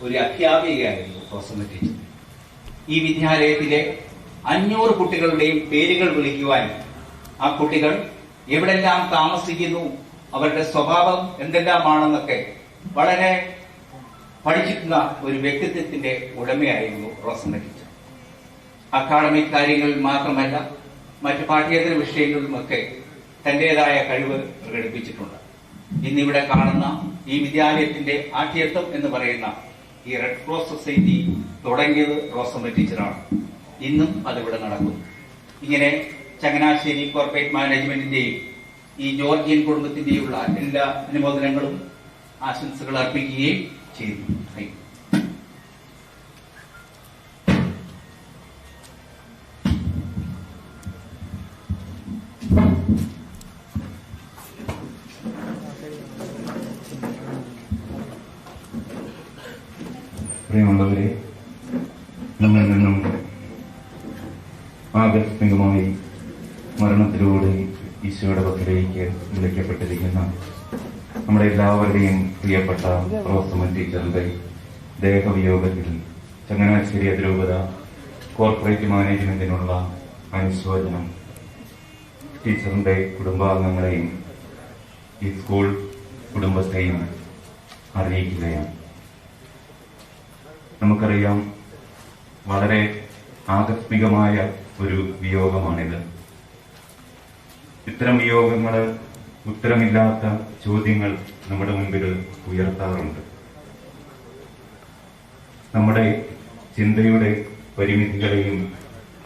ഒരു അധ്യാപികയായിരുന്നു റോസമ്മ ടീച്ചർ. ഈ വിദ്യാലയത്തിലെ 500 കുട്ടികളുടെയും പേരുകൾ വിളിക്കുവാൻ, ആ കുട്ടികൾ എവിടെല്ലാം താമസിക്കുന്നു, അവരുടെ സ്വഭാവം എന്തെല്ലാമാണെന്നൊക്കെ വളരെ പഠിച്ചിട്ടുള്ള ഒരു വ്യക്തിത്വത്തിന്റെ ഉടമയായിരുന്നു റോസമ്മ ടീച്ചർ. അക്കാഡമിക് കാര്യങ്ങളിൽ മാത്രമല്ല, മറ്റ് പാഠ്യേതര വിഷയങ്ങളിലുമൊക്കെ തന്റേതായ കഴിവ് പ്രകടിപ്പിച്ചിട്ടുണ്ട്. ഇന്നിവിടെ കാണുന്ന ഈ വിദ്യാലയത്തിന്റെ ആഠ്യത്വം എന്ന് പറയുന്ന ഈ റെഡ് ക്രോസ് സൊസൈറ്റി തുടങ്ങിയത് റോസമ്മ ടീച്ചറാണ്. ഇന്നും അതിവിടെ നടക്കുന്നു. ഇങ്ങനെ ചങ്ങനാശ്ശേരി കോർപ്പറേറ്റ് മാനേജ്മെന്റിന്റെയും ഈ ജോർജിയൻ കുടുംബത്തിന്റെയുള്ള എല്ലാ അനുമോദനങ്ങളും ആശംസകൾ അർപ്പിക്കുകയും ചെയ്യുന്നു. പ്രിയമുള്ളവരെ, നമ്മിൽ നിന്നും ആകസ്മികമായി മരണത്തിലൂടെ ഈശോയുടെ പക്കലേക്ക് വിളിക്കപ്പെട്ടിരിക്കുന്ന നമ്മുടെ എല്ലാവരുടെയും പ്രിയപ്പെട്ട റോസമ്മ ടീച്ചറിന്റെ ദേഹവിയോഗത്തിൽ ചങ്ങനാശ്ശേരി അതിരൂപത കോർപ്പറേറ്റ് മാനേജ്മെന്റിനുള്ള അനുശോചനം ടീച്ചറിന്റെ കുടുംബാംഗങ്ങളെയും ഈ സ്കൂൾ കുടുംബത്തെയും അറിയിക്കുകയാണ്. നമുക്കറിയാം, വളരെ ആകസ്മികമായ ഒരു വിയോഗമാണിത്. ഇത്തരം വിയോഗങ്ങൾ ഉത്തരമില്ലാത്ത ചോദ്യങ്ങൾ നമ്മുടെ മുൻപിൽ ഉയർത്താറുണ്ട്. നമ്മുടെ ചിന്തയുടെ പരിമിതികളെയും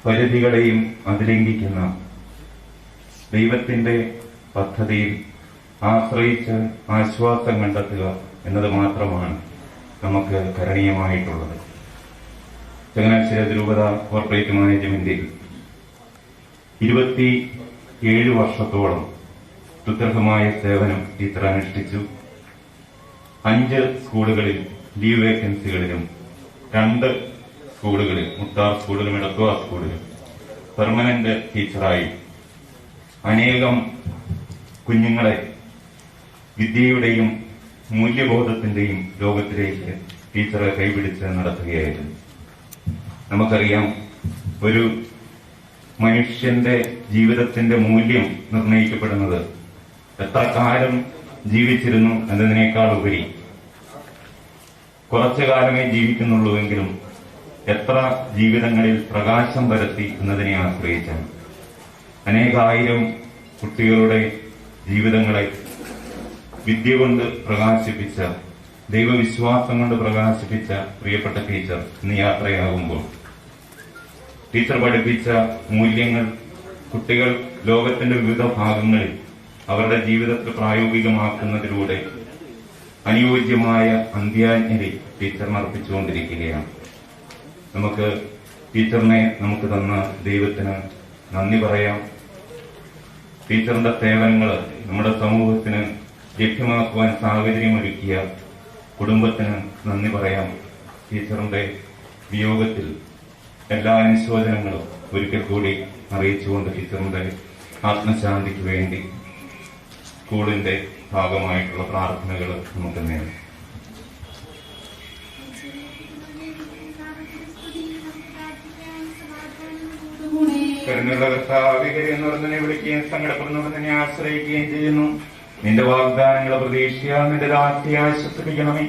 പരിധികളെയും അതിലംഘിക്കുന്ന ദൈവത്തിന്റെ പദ്ധതിയിൽ ആശ്രയിച്ച് ആശ്വാസം കണ്ടെത്തുക എന്നത് മാത്രമാണ് നമുക്ക് കരണീയമായിട്ടുള്ളത്. ചങ്ങനാശ്ശേരി അതിരൂപത കോർപ്പറേറ്റ് മാനേജ്മെന്റിൽ 27 വർഷത്തോളം സുദീർഘമായ സേവനം ടീച്ചർ അനുഷ്ഠിച്ചു. 5 സ്കൂളുകളിൽ ലീവ് വേക്കൻസികളിലും 2 സ്കൂളുകളിൽ, മുത്താർ സ്കൂളിലും ഇടത്തുവ സ്കൂളിലും പെർമനന്റ് ടീച്ചറായി അനേകം കുഞ്ഞുങ്ങളെ വിദ്യയുടെയും മൂല്യബോധത്തിന്റെയും ലോകത്തിലേക്ക് ടീച്ചറെ കൈപിടിച്ച് നടത്തുകയായിരുന്നു. നമുക്കറിയാം, ഒരു മനുഷ്യന്റെ ജീവിതത്തിന്റെ മൂല്യം നിർണയിക്കപ്പെടുന്നത് എത്ര കാലം ജീവിച്ചിരുന്നു എന്നതിനേക്കാൾ ഉപരി കുറച്ചു കാലമേ ജീവിക്കുന്നുള്ളൂവെങ്കിലും എത്ര ജീവിതങ്ങളിൽ പ്രകാശം പരത്തി എന്നതിനെ ആശ്രയിച്ചാണ്. അനേകായിരം കുട്ടികളുടെ ജീവിതങ്ങളെ വിദ്യ കൊണ്ട് പ്രകാശിപ്പിച്ച, ദൈവവിശ്വാസം കൊണ്ട് പ്രകാശിപ്പിച്ച പ്രിയപ്പെട്ട ടീച്ചർ ഇന്ന് യാത്രയാകുമ്പോൾ ടീച്ചർ പഠിപ്പിച്ച മൂല്യങ്ങൾ കുട്ടികൾ ലോകത്തിന്റെ വിവിധ ഭാഗങ്ങളിൽ അവരുടെ ജീവിതത്തിൽ പ്രായോഗികമാക്കുന്നതിലൂടെ അനുയോജ്യമായ അന്ത്യാഞ്ജലി ടീച്ചറിന് അർപ്പിച്ചുകൊണ്ടിരിക്കുകയാണ്. നമുക്ക് ടീച്ചറിനെ നമുക്ക് തന്ന ദൈവത്തിന് നന്ദി പറയാം. ടീച്ചറിന്റെ സേവനങ്ങൾ നമ്മുടെ സമൂഹത്തിന് ലഭ്യമാക്കുവാൻ സാഹചര്യമൊരുക്കിയ കുടുംബത്തിന് നന്ദി പറയാം. ടീച്ചറിന്റെ വിയോഗത്തിൽ എല്ലാ അനുശോചനങ്ങളും ഒരിക്കൽ കൂടി അറിയിച്ചുകൊണ്ട് ടീച്ചറിന്റെ ആത്മശാന്തിക്ക് വേണ്ടി സ്കൂളിന്റെ ഭാഗമായിട്ടുള്ള പ്രാർത്ഥനകൾ നമുക്ക് നേടാം. കരുണയുള്ള കർത്താവേ, കരയുന്നവരെ വിളിക്കുകയും സങ്കടപ്പെടുന്നവരെ ആശ്രയിക്കുകയും ചെയ്യുന്നു. നിന്റെ വാഗ്ദാനങ്ങളെ പ്രതീക്ഷയാൽ നിന്റെ രാത്രി ആശ്വസിപ്പിക്കണമേ.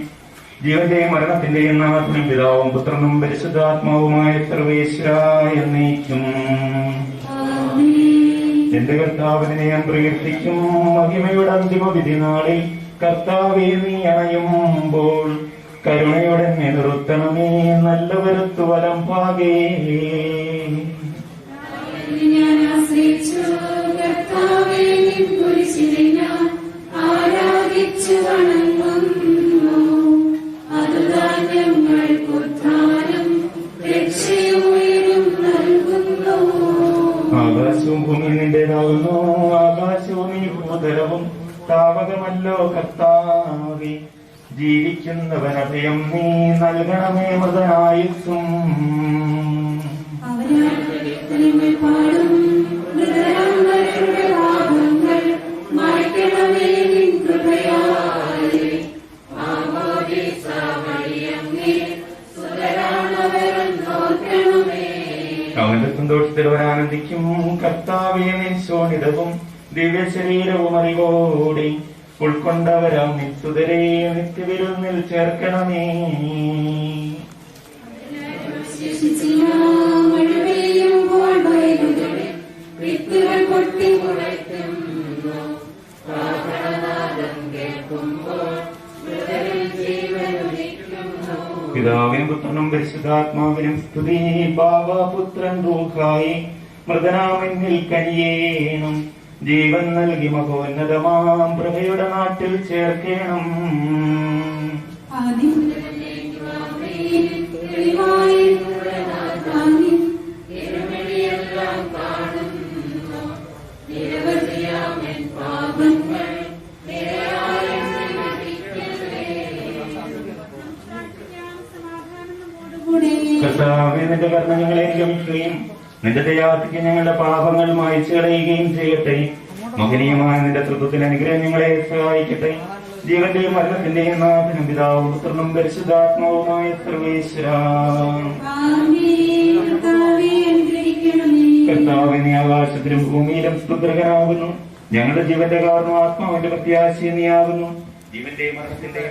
ജീവന്റെയും മരണത്തിന്റെയും നാഥനും പിതാവും പുത്രനും പരിശുദ്ധാത്മാവുമായ സർവേശ്വരായ എന്നേക്കും. എന്റെ കർത്താവിനെ ഞാൻ പ്രകീർത്തിക്കും. മഹിമയുടെ അന്തിമ വിധി നാളിൽ കർത്താവേ, നീ അണയുമ്പോൾ കരുണയോടെ നിർത്തണമേ. നല്ല വരത്തു വലം പാകേ ഞാൻ ആശ്രയിച്ചു. കർത്താവേ, നിൻ കുരിശിനെ ഞാൻ ആരാധിച്ചു വണങ്ങുന്നു. അതുതാൻ ഞങ്ങൾക്ക് ഉദ്ധാരം രക്ഷയും ഉയരും നൽകുന്നു. ആകാശവും ഭൂമിയും നിന്റേതാകുന്നു. ആകാശവും ഈ ഭൂതലവും താവകമല്ലോ കർത്താവേ. ജീവിക്കുന്നവൻ അഭയം നീ നൽകണമേ മൃതനായുസ്സും. പാടും മൃതരാമരുടെ പാപങ്ങൾ മായ്ക്കണമേ നിൻ കൃപയാലെ. അവന്റെ സന്തോഷത്തിൽ അവരാനന്ദിക്കും. കർത്താവേ, നിൻ ശോണിതവും ദിവ്യശരീരവും അറിവോടെ ഉൾക്കൊണ്ടവരാം നിസ്തുതരെ നിത്യവിരുന്നിൽ ചേർക്കണമേ. മഴപെയ്യുമ്പോൾ വയലുകളിൽ വിത്തുകൾ പൊട്ടി മുളയ്ക്കുന്നു. കേൾക്കുമ്പോൾ പിതാവിനും പുത്രനും പരിശുദ്ധാത്മാവിനും സ്തുതി. ബാവപുത്രൻ റൂഹായി മൃതനാമെന്നിൽ കനിയേണം. ജീവൻ നൽകി മഹോന്നതമാം പ്രഭയുടെ നാട്ടിൽ ചേർക്കണം. കർത്താവേ, നിന്റെ കരുണ ഞങ്ങളെ ഗമിക്കുകയും നിന്റെ ദയാധിക്ക് ഞങ്ങളുടെ പാപങ്ങൾ മായ്ച്ചു കളയുകയും ചെയ്യട്ടെ. മഹനീയമായ നിന്റെ തൃത്വത്തിന് അനുഗ്രഹം ഞങ്ങളെ സഹായിക്കട്ടെ. ജീവന്റെയും മരണത്തിന്റെയും നാഥനും പിതാവും പുത്രനും പരിശുദ്ധാത്മാവുമായ സർവേശ്വര. അനുഗ്രഹിക്കണമേ. കർത്താവിനെ ആകാശത്തിലും ഭൂമിയിലും സ്തുതൃകനാകുന്നു. ഞങ്ങളുടെ ജീവന്റെ കാരണം ആത്മാവിന്റെ പ്രത്യാശ നീയാകുന്നു. ജീവന്റെ മരണത്തിന്റെ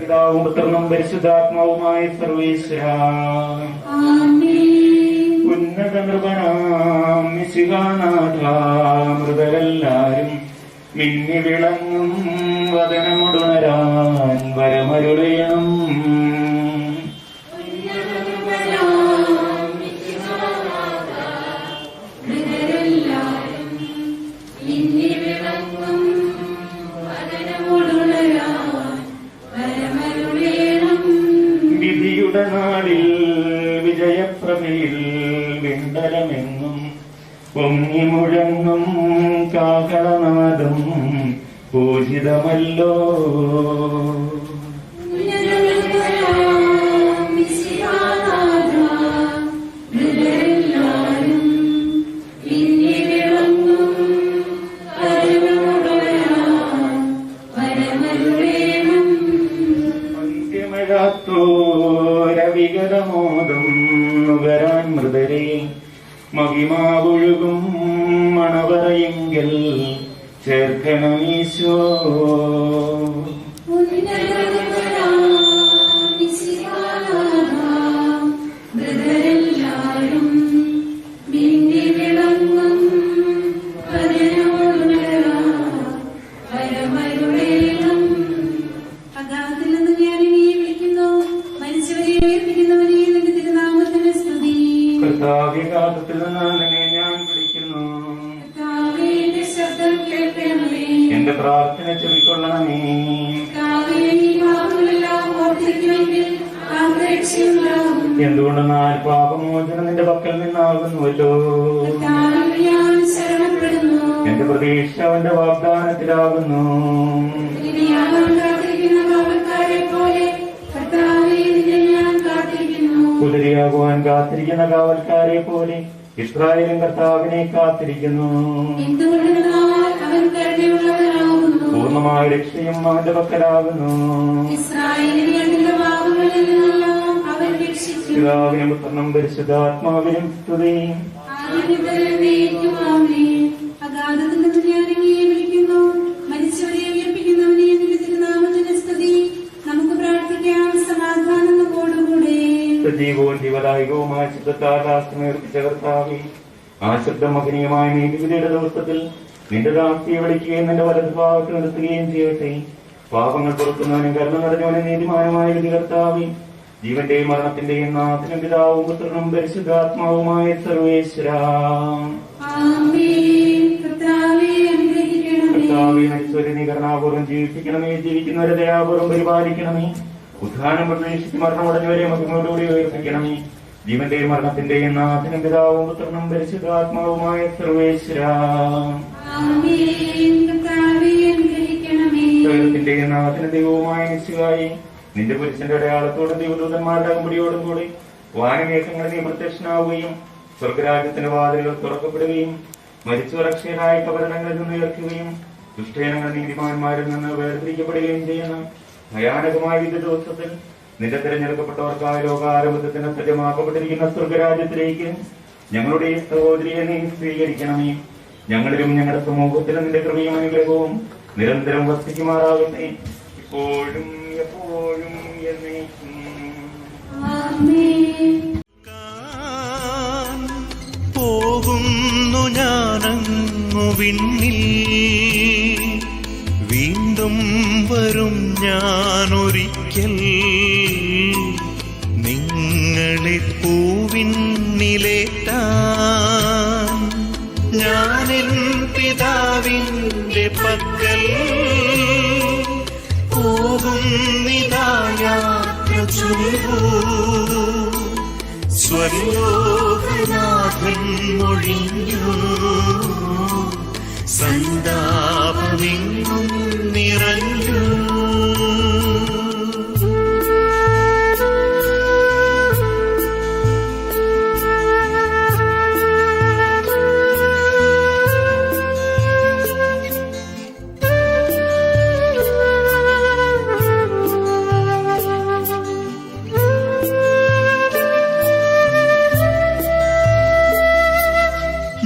പിതാവും പുത്രനും പരിശുദ്ധാത്മാവുമായ സർവേശ്വര. ഉന്നത നൃപനാം മൃതരെല്ലാരും മിന്നി വിളങ്ങും വദനമുടുണരാൻ വരമരുളയണം. വിധിയുടെ നാളിൽ വിജയപ്രഭയിൽ വിണ്ടലമെങ്ങും പൊങ്ങി മുഴങ്ങും കാഹളനാദം പൂജിതമല്ലോ. രവികരമോദം നുകരാൻ മൃതരെ മഹിമാവൊഴുകും മണവറയെങ്കിൽ ചേർക്കണമീശോ. കർത്താവ്യഘാതത്തിൽ നിന്നാണ് ഞാൻ വിളിക്കുന്നു. എന്റെ പ്രാർത്ഥന ചെവിക്കൊള്ളണമേ. എന്തുകൊണ്ടെന്നാൽ പാപമോചനം നിന്റെ പക്കൽ നിന്നാകുന്നുവല്ലോ. എന്റെ പ്രതീക്ഷ അവന്റെ വാഗ്ദാനത്തിലാകുന്നു. കുതിരയാകുവാൻ കാത്തിരിക്കുന്ന കാവൽക്കാരെ പോലെ ഇസ്രായേലും കർത്താവിനെ കാത്തിരിക്കുന്നു. പൂർണ്ണമായ രക്ഷയും അവന്റെ പക്കലാകുന്നു. പിതാവിനും പുത്രനും പരിശുദ്ധാത്മാവിനും സ്തുതി. സജീവവും ജീവദായകവുമായ ശബ്ദത്താൽ ആസ്തമേർപ്പിച്ച കർത്താവേ, ആ ശബ്ദം മഹനീയമായ നീതിവിധിയുടെ ദിവസത്തിൽ നിന്റെ ദാസിയെ വിളിക്കുകയും നിന്റെ വലതുഭാഗത്ത് നിർത്തുകയും ചെയ്യട്ടെ. പാപങ്ങൾ പുറത്തുന്നവനും കരുണ നിറഞ്ഞവനും നീതിമാനമായ വിധി കർത്താവേ, ജീവന്റെയും മരണത്തിന്റെയും നാഥനും പിതാവും പുത്രനും പരിശുദ്ധാത്മാവുമായ സർവേശ്വര. കർത്താവേ, മരിച്ചവരെ നീ കരുണാപൂർവ്വം ജീവിപ്പിക്കണമേ. ജീവിക്കുന്നവരെ ദയാപൂർവ്വം പരിപാലിക്കണമേ. ഉദ്ധാനം പ്രതീക്ഷിച്ച് മരണമടഞ്ഞവരെ മഹിമയോടുകൂടി ഉയർപ്പിക്കണമേ. ജീവന്റെയും മരണത്തിന്റെയും നാഥനും പിതാവും പുത്രനും പരിശുദ്ധാത്മാവുമായ സർവേശ്വര. ദൈവത്തിന്റെയും നാഥനും ദൈവവുമായ നിശ്ചയായി നിന്റെ പുരുഷന്റെ അടയാളത്തോടും ദൈവദൂതന്മാരുടെ അകമ്പടിയോടും കൂടി വാനമേഘങ്ങളിൽ നീ പ്രത്യക്ഷനാവുകയും സ്വർഗരാജ്യത്തിന്റെ വാതിലുകൾ തുറക്കപ്പെടുകയും മരിച്ചവർ അക്ഷയരായ കബറിടങ്ങളിൽ നിന്ന് ഉയർത്തുകയും ദുഷ്ടജനങ്ങൾ നീതിമാന്മാരിൽ നിന്ന് വേർതിരിക്കപ്പെടുകയും ചെയ്യണം. ഭയാനകമായ വിധി ദിവസത്തിൽ നിന്റെ തിരഞ്ഞെടുക്കപ്പെട്ടവർക്കായ ലോകാരംഭത്തിന് സജ്ജമാക്കപ്പെട്ടിരിക്കുന്ന സ്വർഗരാജ്യത്തിലേക്ക് ഞങ്ങളുടെ സഹോദരിയെ നീ സ്വീകരിക്കണമേ. ഞങ്ങളിലും ഞങ്ങളുടെ സമൂഹത്തിലും നിന്റെ കൃപയും അനുഗ്രഹവും നിരന്തരം വർദ്ധിക്കുമാറാകട്ടെ, ഇപ്പോഴും എപ്പോഴും എന്നേക്കും. പോകുന്നു ഞാനങ്ങു വിണ്ണിൽ, വീണ്ടും വരും ഞാനൊരിക്കൽ നിങ്ങളെ പൂവിന്നിലേറ്റാൻ. ഞാനെൻ പിതാവിന്റെ പക്കൽ പോകുന്നിതായാത്ര ചൊല്ലൂ. സ്വർലോകനാഥൻ മൊഴിഞ്ഞു, സന്താപമെങ്ങും നിറഞ്ഞു.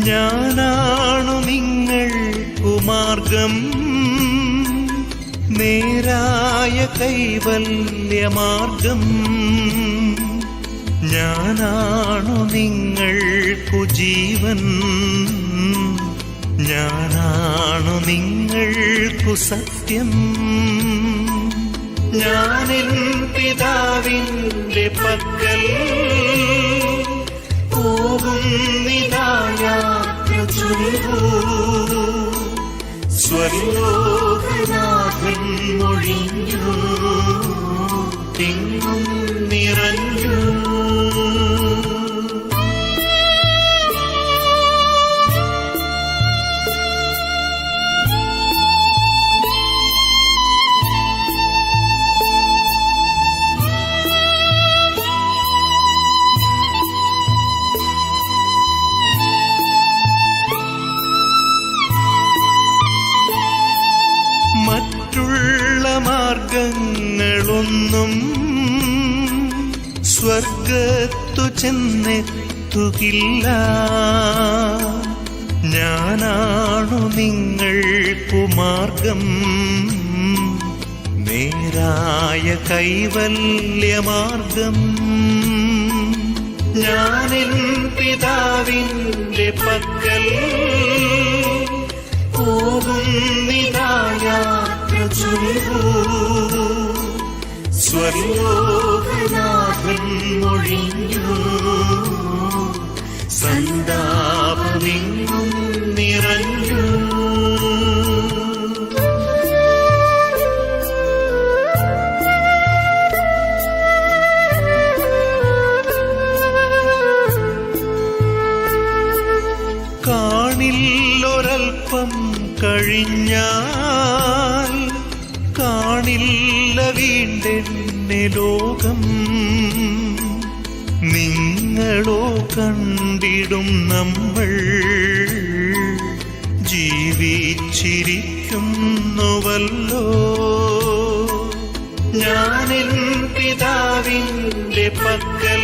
ഞാനാണു നിങ്ങൾക്കു മാർഗം, നേരായ കൈവല്യമാർഗം. ഞാനാണു നിങ്ങൾക്കു ജീവൻ, ഞാനാണു നിങ്ങൾക്കു സത്യം. ഞാനെൻ പിതാവിന്റെ പക്കൽ പോകുന്നിതാ യാത്ര ചൊല്ലൂ. സ്വർലോകനാഥൻ മൊഴിഞ്ഞു, തിങ്ങും നിറഞ്ഞു. മറ്റുള്ള മാർഗങ്ങളൊന്നും സ്വർഗത്തു ചെന്നെത്തുകില്ല. ഞാനാണു നിങ്ങൾക്കു മാർഗം, നേരായ കൈവല്യമാർഗം. ഞാനെൻ പിതാവിന്റെ പക്കൽ പോകുന്നിതാ യാത്ര ചൊല്ലൂ. സ്വർലോകനാഥൻ മൊഴിഞ്ഞു, സന്താപമെങ്ങും നിറഞ്ഞു. കാണില്ലൊരൽപ്പം കഴിഞ്ഞാൽ കാണില്ല വീണ്ടെന്നെ ലോകം. നിങ്ങളോ കണ്ടിടും നമ്മൾ ജീവിച്ചിരിക്കുന്നുവല്ലോ. ഞാനെൻ പിതാവിന്റെ പക്കൽ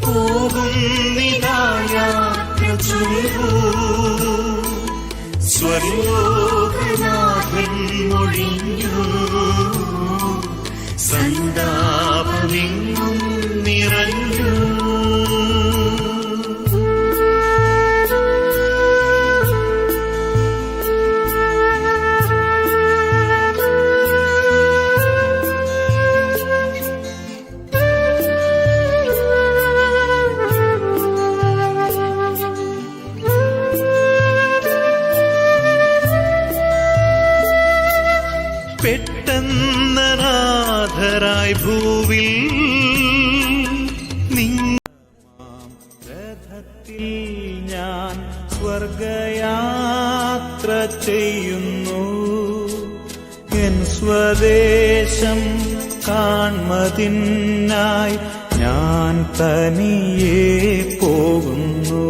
പോകുന്നിതാ യാത്ര ചൊല്ലൂ. സ്വർലോകനാഥൻ മൊഴിഞ്ഞു, സന്താപമെങ്ങും നിറഞ്ഞു. പെട്ടെന്നനാഥരായി ഭൂവിൽ രഥത്തിൽ ഞാൻ സ്വർഗയാത്ര ചെയ്യുന്നു. എൻ സ്വദേശം കാൺമതിനായി ഞാൻ തനിയെ പോകുന്നു.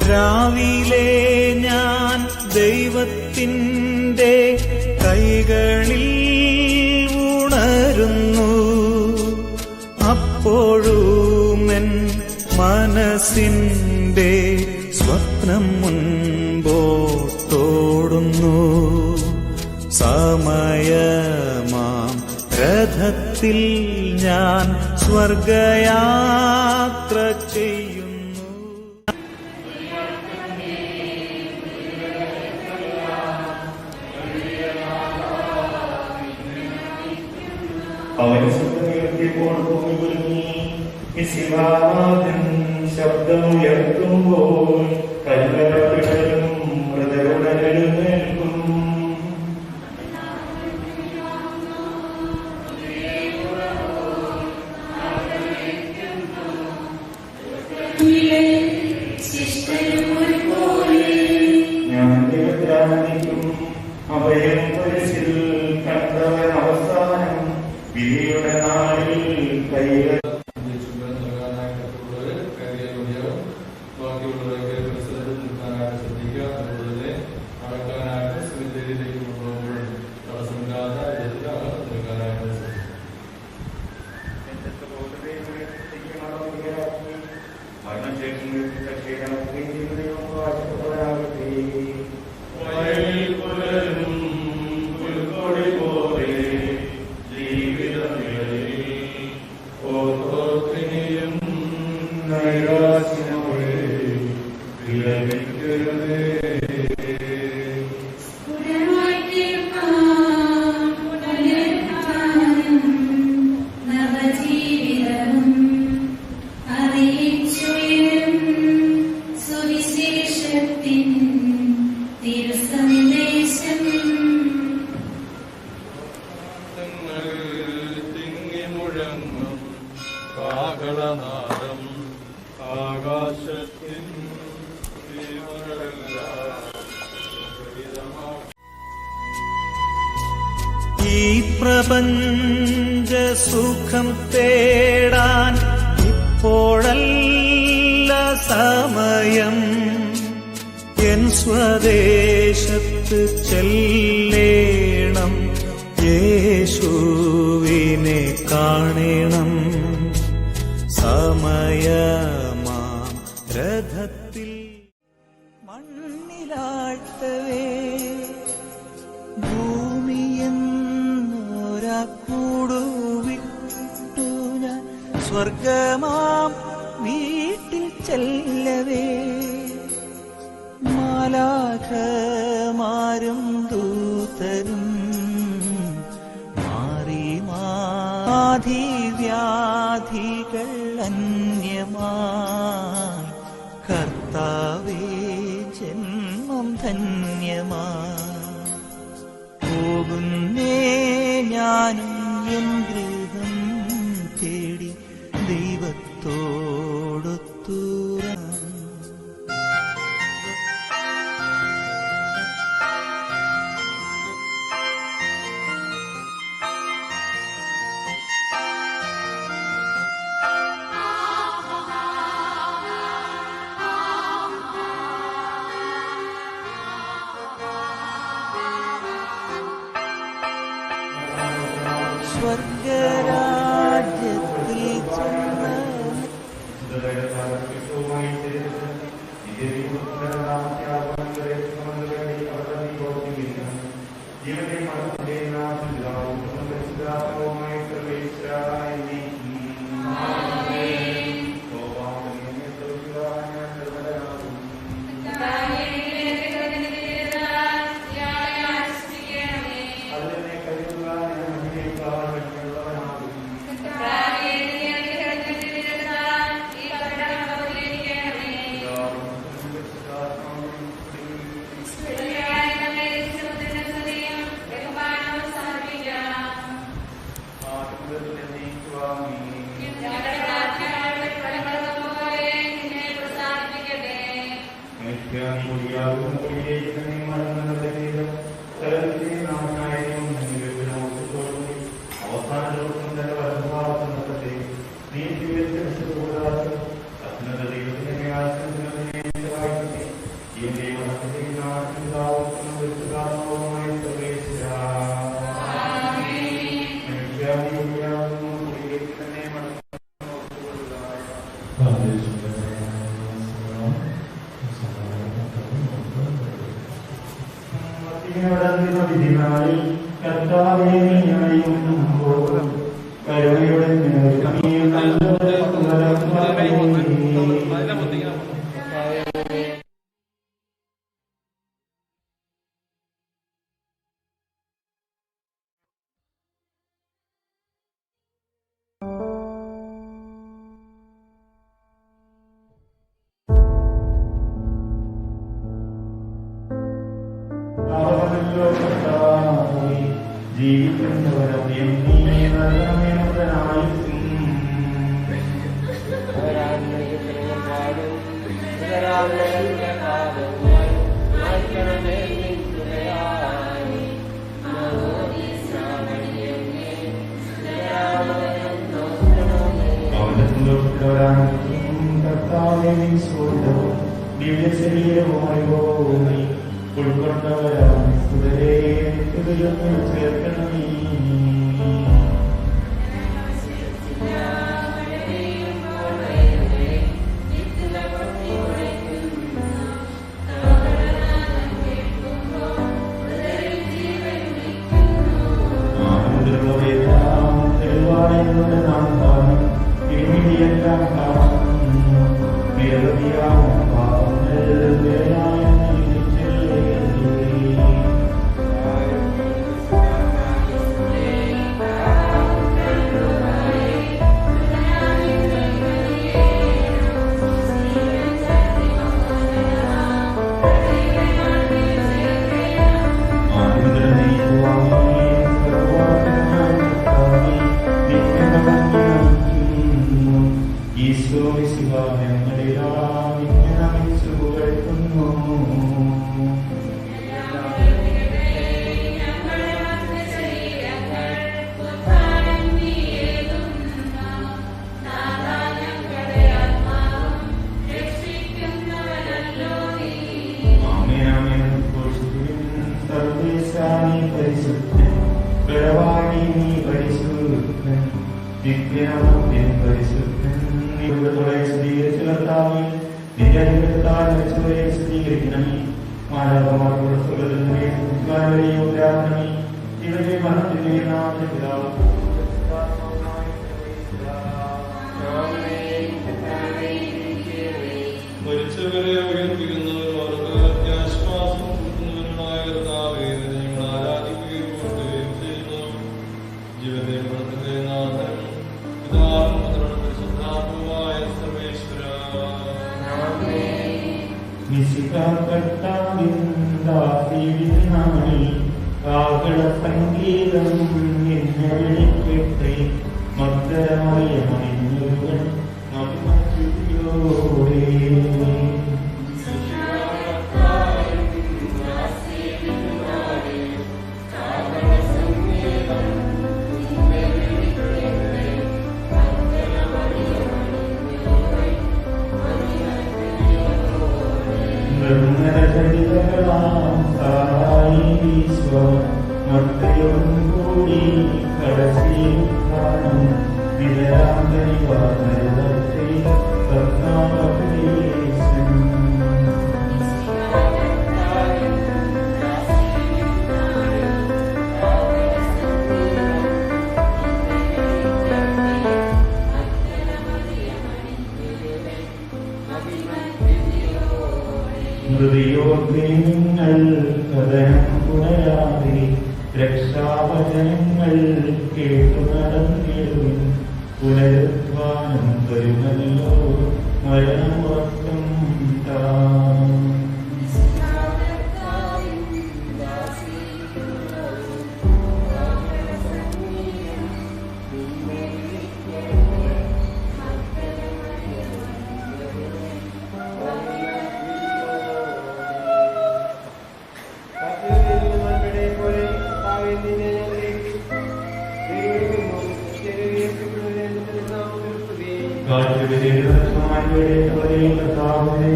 രാവിലെ ഞാൻ ദൈവത്തിൻ്റെ കൈകളിൽ ഉണരുന്നു. അപ്പോഴുമെൻ മനസ്സിൻ്റെ സ്വപ്നം മുൻപോട്ടോടുന്നു. സമയമാം രഥത്തിൽ ഞാൻ സ്വർഗയാത്ര ചെയ്യുന്നു. അവന് ശബ്ദമുയർത്തിയപ്പോൾ ഭൂമി കുലുങ്ങി. ഇസ്രായേൽ ശബ്ദമുയർത്തുമ്പോൾ കല്ലറകളും മൃതരുടലെഴുന്നേൽക്കും. ഞാൻ ദൈവത്തിലാനന്ദിക്കും. അഭയം പരിശിൽ കണ്ടവൻ അവസാനം വിധിയുടെ നാളിൽ കൈകൾ നൽകാനായിട്ട് ബാക്കിയുള്ളവരൊക്കെ ഈ പ്രപഞ്ച സുഖം തേടാൻ ഇപ്പോഴല്ല സമയം. എൻ സ്വദേശത്ത് ചെല്ലേണം, യേശുവിനെ കാണണം. സമയമാം രഥത്തിൽ മണ്ണിലാഴ്ത്തവേ ഭൂമിയെന്നൊരാ കൂടുവിട്ടു ഞാൻ സ്വർഗമാം വീട്ടിൽ ചെല്ലവേ. മാലാഖമാരും ദൂതരും മാറി വ്യാധികൾ അന്യമായി. കർത്താവേ ജന്മം ധന്യമായി. പോകുന്നേ ഞാനും എൻ ഗൃഹം തേടി ദൈവത്തോടൊത്തുറ. സ്വർഗരാജ്യത്തിൽ ചെന്ന് ചേർക്കണമേ. നിത്യവും പരിശുദ്ധൻ ദൈവത്തോടെ സ്ഥിരീകരിച്ച കർത്താവേ, നിന്റെ അനുഗ്രഹത്താൽ മരിച്ചവരെ സ്ഥിരീകരിക്കണമേ. മാനവമാർക്കുള്ള സുഖത്തിനെ യോഗ്യരാക്കണമേ. ഇവരെ മരണത്തിലെ നാമത്തിൽ പിതാവ് മരിച്ചവരെ ഉയർപ്പിക്കുന്നവർക്ക് ആശ്വാസം കൊടുക്കുന്നവരുമായ കർത്താവേ, ഞങ്ങൾ ആരാധിക്കുകയും പുകഴ്ത്തുകയും ചെയ്യുന്നു. ജീവന്റെ മരണത്തിന്റെ നാഥനും പിതാവും പുത്രനും പരിശുദ്ധാത്മാവുമായ സർവേശ്വരാ, സംഗീതം എന്നെ വിളിക്കട്ടെ. മക്തരമായ മണിഞ്ഞുകൾ കൂടി കടസിൽ കാണും മൃതിയോഗ്യങ്ങൾ കഥനം പുനരാതെ രക്ഷാവചനങ്ങൾ കേട്ടു നടന്നിടും. പുനരുദ്ധാനം വരുമല്ലോ മരണം ഉറക്കം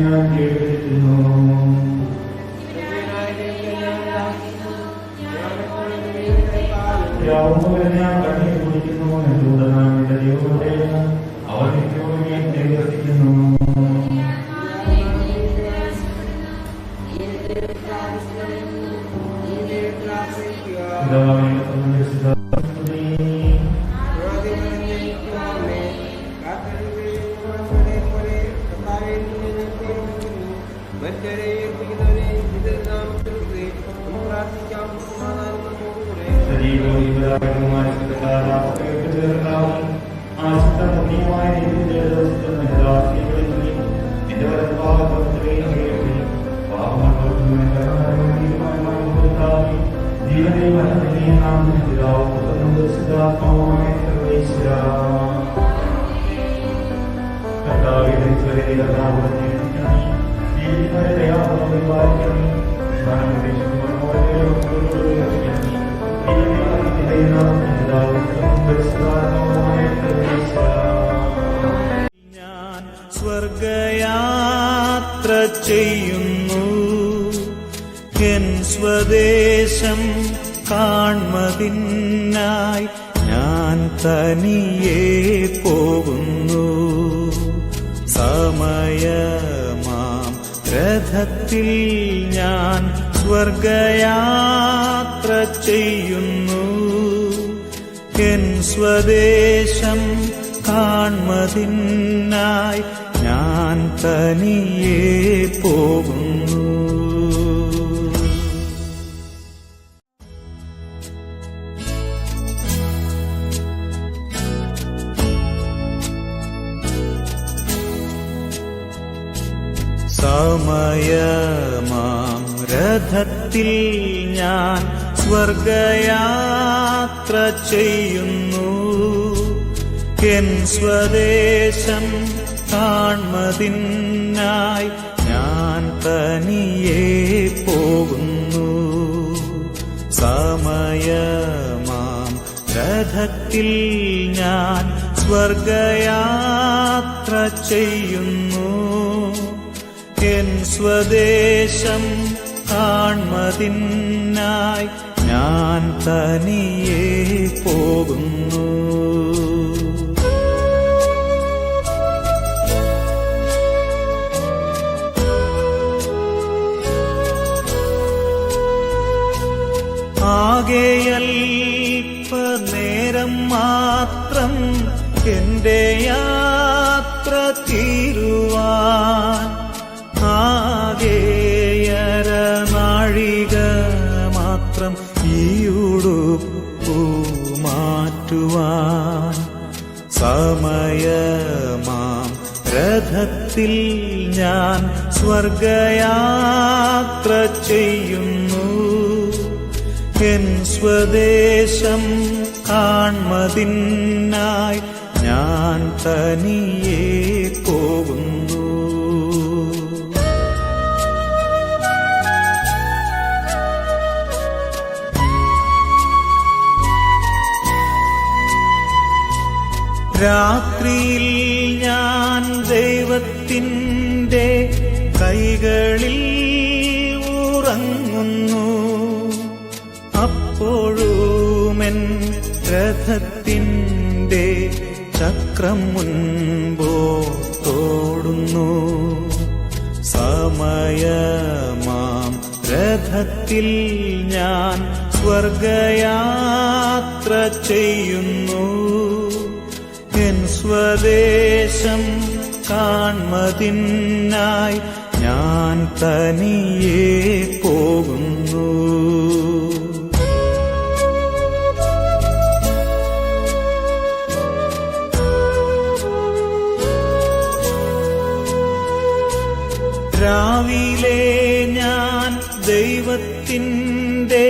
ഞാൻ കേട്ടിരിക്കുന്നു. ഞാൻ കണ്ണീർ കുടിക്കുന്നു. എന്തുകൊണ്ടാണ് എന്റെ ദൈവത്തെ അവർ നിത്യവും ഞാൻ ദൈവത്തിക്കുന്നു. ഞാൻ സ്വർഗയാത്ര ചെയ്യുന്നു, എൻ സ്വദേശം കാൺമതിനായി ഞാൻ തനിയെ പോകുന്നു. സമയമാം രഥത്തിൽ ഞാൻ സ്വർഗയാത്ര ചെയ്യുന്നു, എൻ സ്വദേശം കാൺമതിനായി ഞാൻ തനിയെ പോകുന്നു. സമയമാം രഥത്തിൽ ഞാൻ സ്വർഗയാത്ര ചെയ്യുന്നു, എൻ സ്വദേശം കാൺമതിനായി ഞാൻ തനിയെ പോകുന്നു. സമയമാം രഥത്തിൽ ഞാൻ സ്വർഗയാത്ര ചെയ്യുന്നു, എൻ സ്വദേശം കാൺമതിനായി ഞാൻ തനിയെ പോകുന്നു. ആകെയൽപ്പനേരം മാത്രം എന്റെ യാത്ര തീരുവാൻ, ആകെയര നാഴിക മാത്രം ഈ ഉടുപ്പു മാറ്റുവാൻ, സമയമാം രഥത്തിൽ ഞാൻ സ്വർഗയാത്ര ചെയ്യുന്നു. എൻ സ്വദേശം കാൺമതിനായി ഞാൻ തനിയെ പോകുന്നു. രാത്രിയിൽ ഞാൻ ദൈവത്തിൻ്റെ കൈകളിൽ ഉറങ്ങുന്നു. അപ്പോഴുമെൻ രഥത്തിൻ്റെ ചക്രം മുൻപോട്ടോടുന്നു. സമയമാം രഥത്തിൽ ഞാൻ സ്വർഗയാത്ര ചെയ്യുന്നു. എൻ സ്വദേശം കാൺമതിനായി ഞാൻ തനിയെ പോകുന്നു. രാവിലെ ഞാൻ ദൈവത്തിൻ്റെ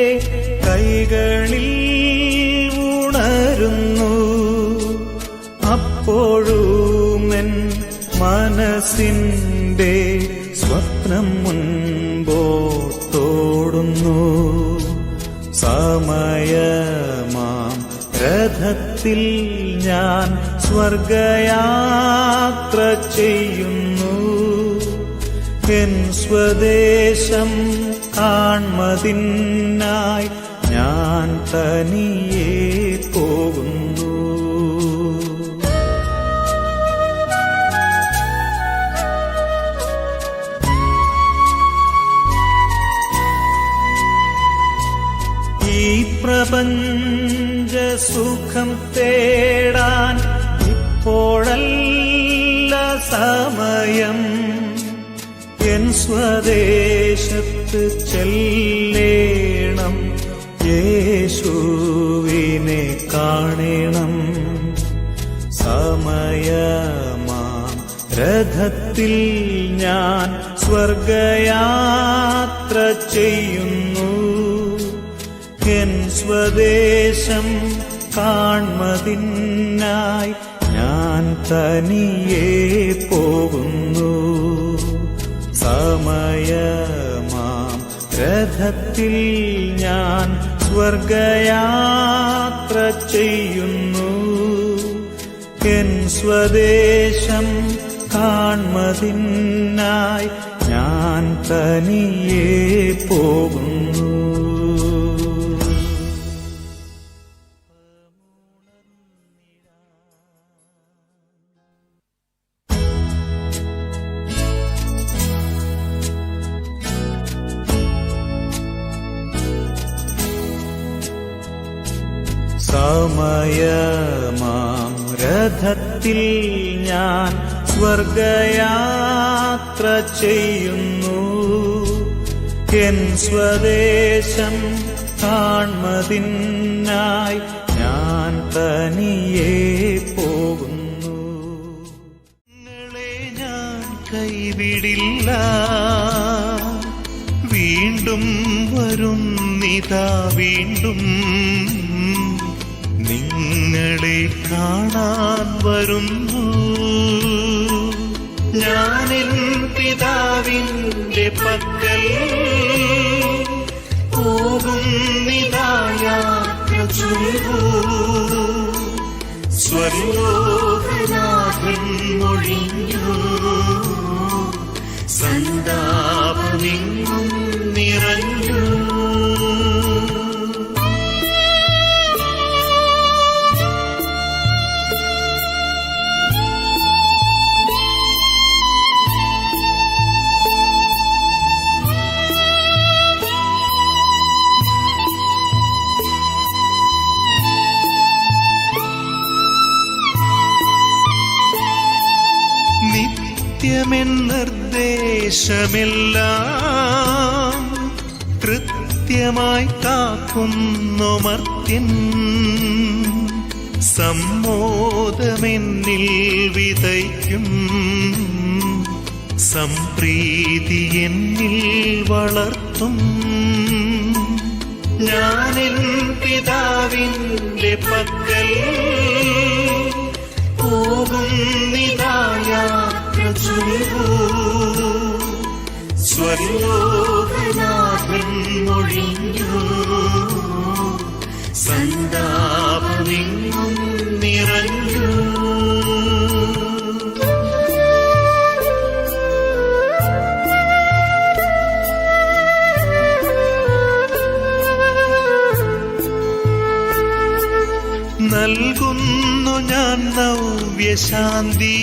കൈകളിൽ ഉണരുന്നു. അപ്പോഴുമെൻ മനസ്സിൻ്റെ സ്വപ്നം മുൻപോട്ടോടുന്നു. സമയമാം രഥത്തിൽ ഞാൻ സ്വർഗയാത്ര ചെയ്യുന്നു. എൻ സ്വദേശം കാൺമതിനായി ഞാൻ തനിയെ പോകുന്നു. ഈ പ്രപഞ്ച സുഖം തേടാൻ ഇപ്പോഴല്ല സമയം. എൻ സ്വദേശത്ത് ചെല്ലേണം, യേശുവിനെ കാണണം. സമയമാം രഥത്തിൽ ഞാൻ സ്വർഗയാത്ര ചെയ്യുന്നു. എൻ സ്വദേശം കാൺമതിനായി ഞാൻ തനിയെ പോകുന്നു. സമയമാം രഥത്തിൽ ഞാൻ സ്വർഗയാത്ര ചെയ്യുന്നു. എൻ സ്വദേശം കാൺമതിനായി ഞാൻ തനിയെ പോകുന്നു. സമയമാം രഥത്തിൽ ഞാൻ സ്വർഗയാത്ര ചെയ്യുന്നു. എൻ സ്വദേശം കാൺമതിനായി ഞാൻ തനിയെ പോകുന്നു. നിങ്ങളെ ഞാൻ കൈവിടില്ല, വീണ്ടും വരുന്നിതാ വീണ്ടും നിങ്ങളെ കാണാൻ വരുന്നു. ഞാനെൻ പിതാവിന്റെ പക്കൽ പോകുന്നിതാ യാത്ര ചൊല്ലൂ. സ്വർലോകനാഥൻ മൊഴിഞ്ഞു, സന്താപമെങ്ങും നിറഞ്ഞു. നിത്യമെൻ നിർദ്ദേശമെല്ലാം കൃത്യമായി കാക്കുന്നു മർത്യൻ. സമ്മോദമെന്നിൽ വിതയ്ക്കും, സംപ്രീതി എന്നിൽ വളർത്തും. ഞാനെൻ പിതാവിന്റെ പക്കൽ പോകുന്നിതാ യാത്ര ചൊല്ലൂ. സ്വർലോകനാഥൻ മൊഴിഞ്ഞു, സന്താപമെങ്ങും നിറഞ്ഞു. നൽകുന്നു ഞാൻ നവ്യശാന്തി,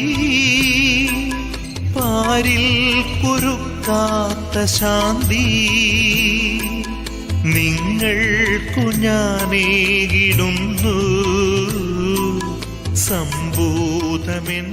പാരിൽ കുരുക്കാത്ത ശാന്തി. നിങ്ങൾക്കു ഞാനേകിടുന്നു, സംഭൂതമെൻ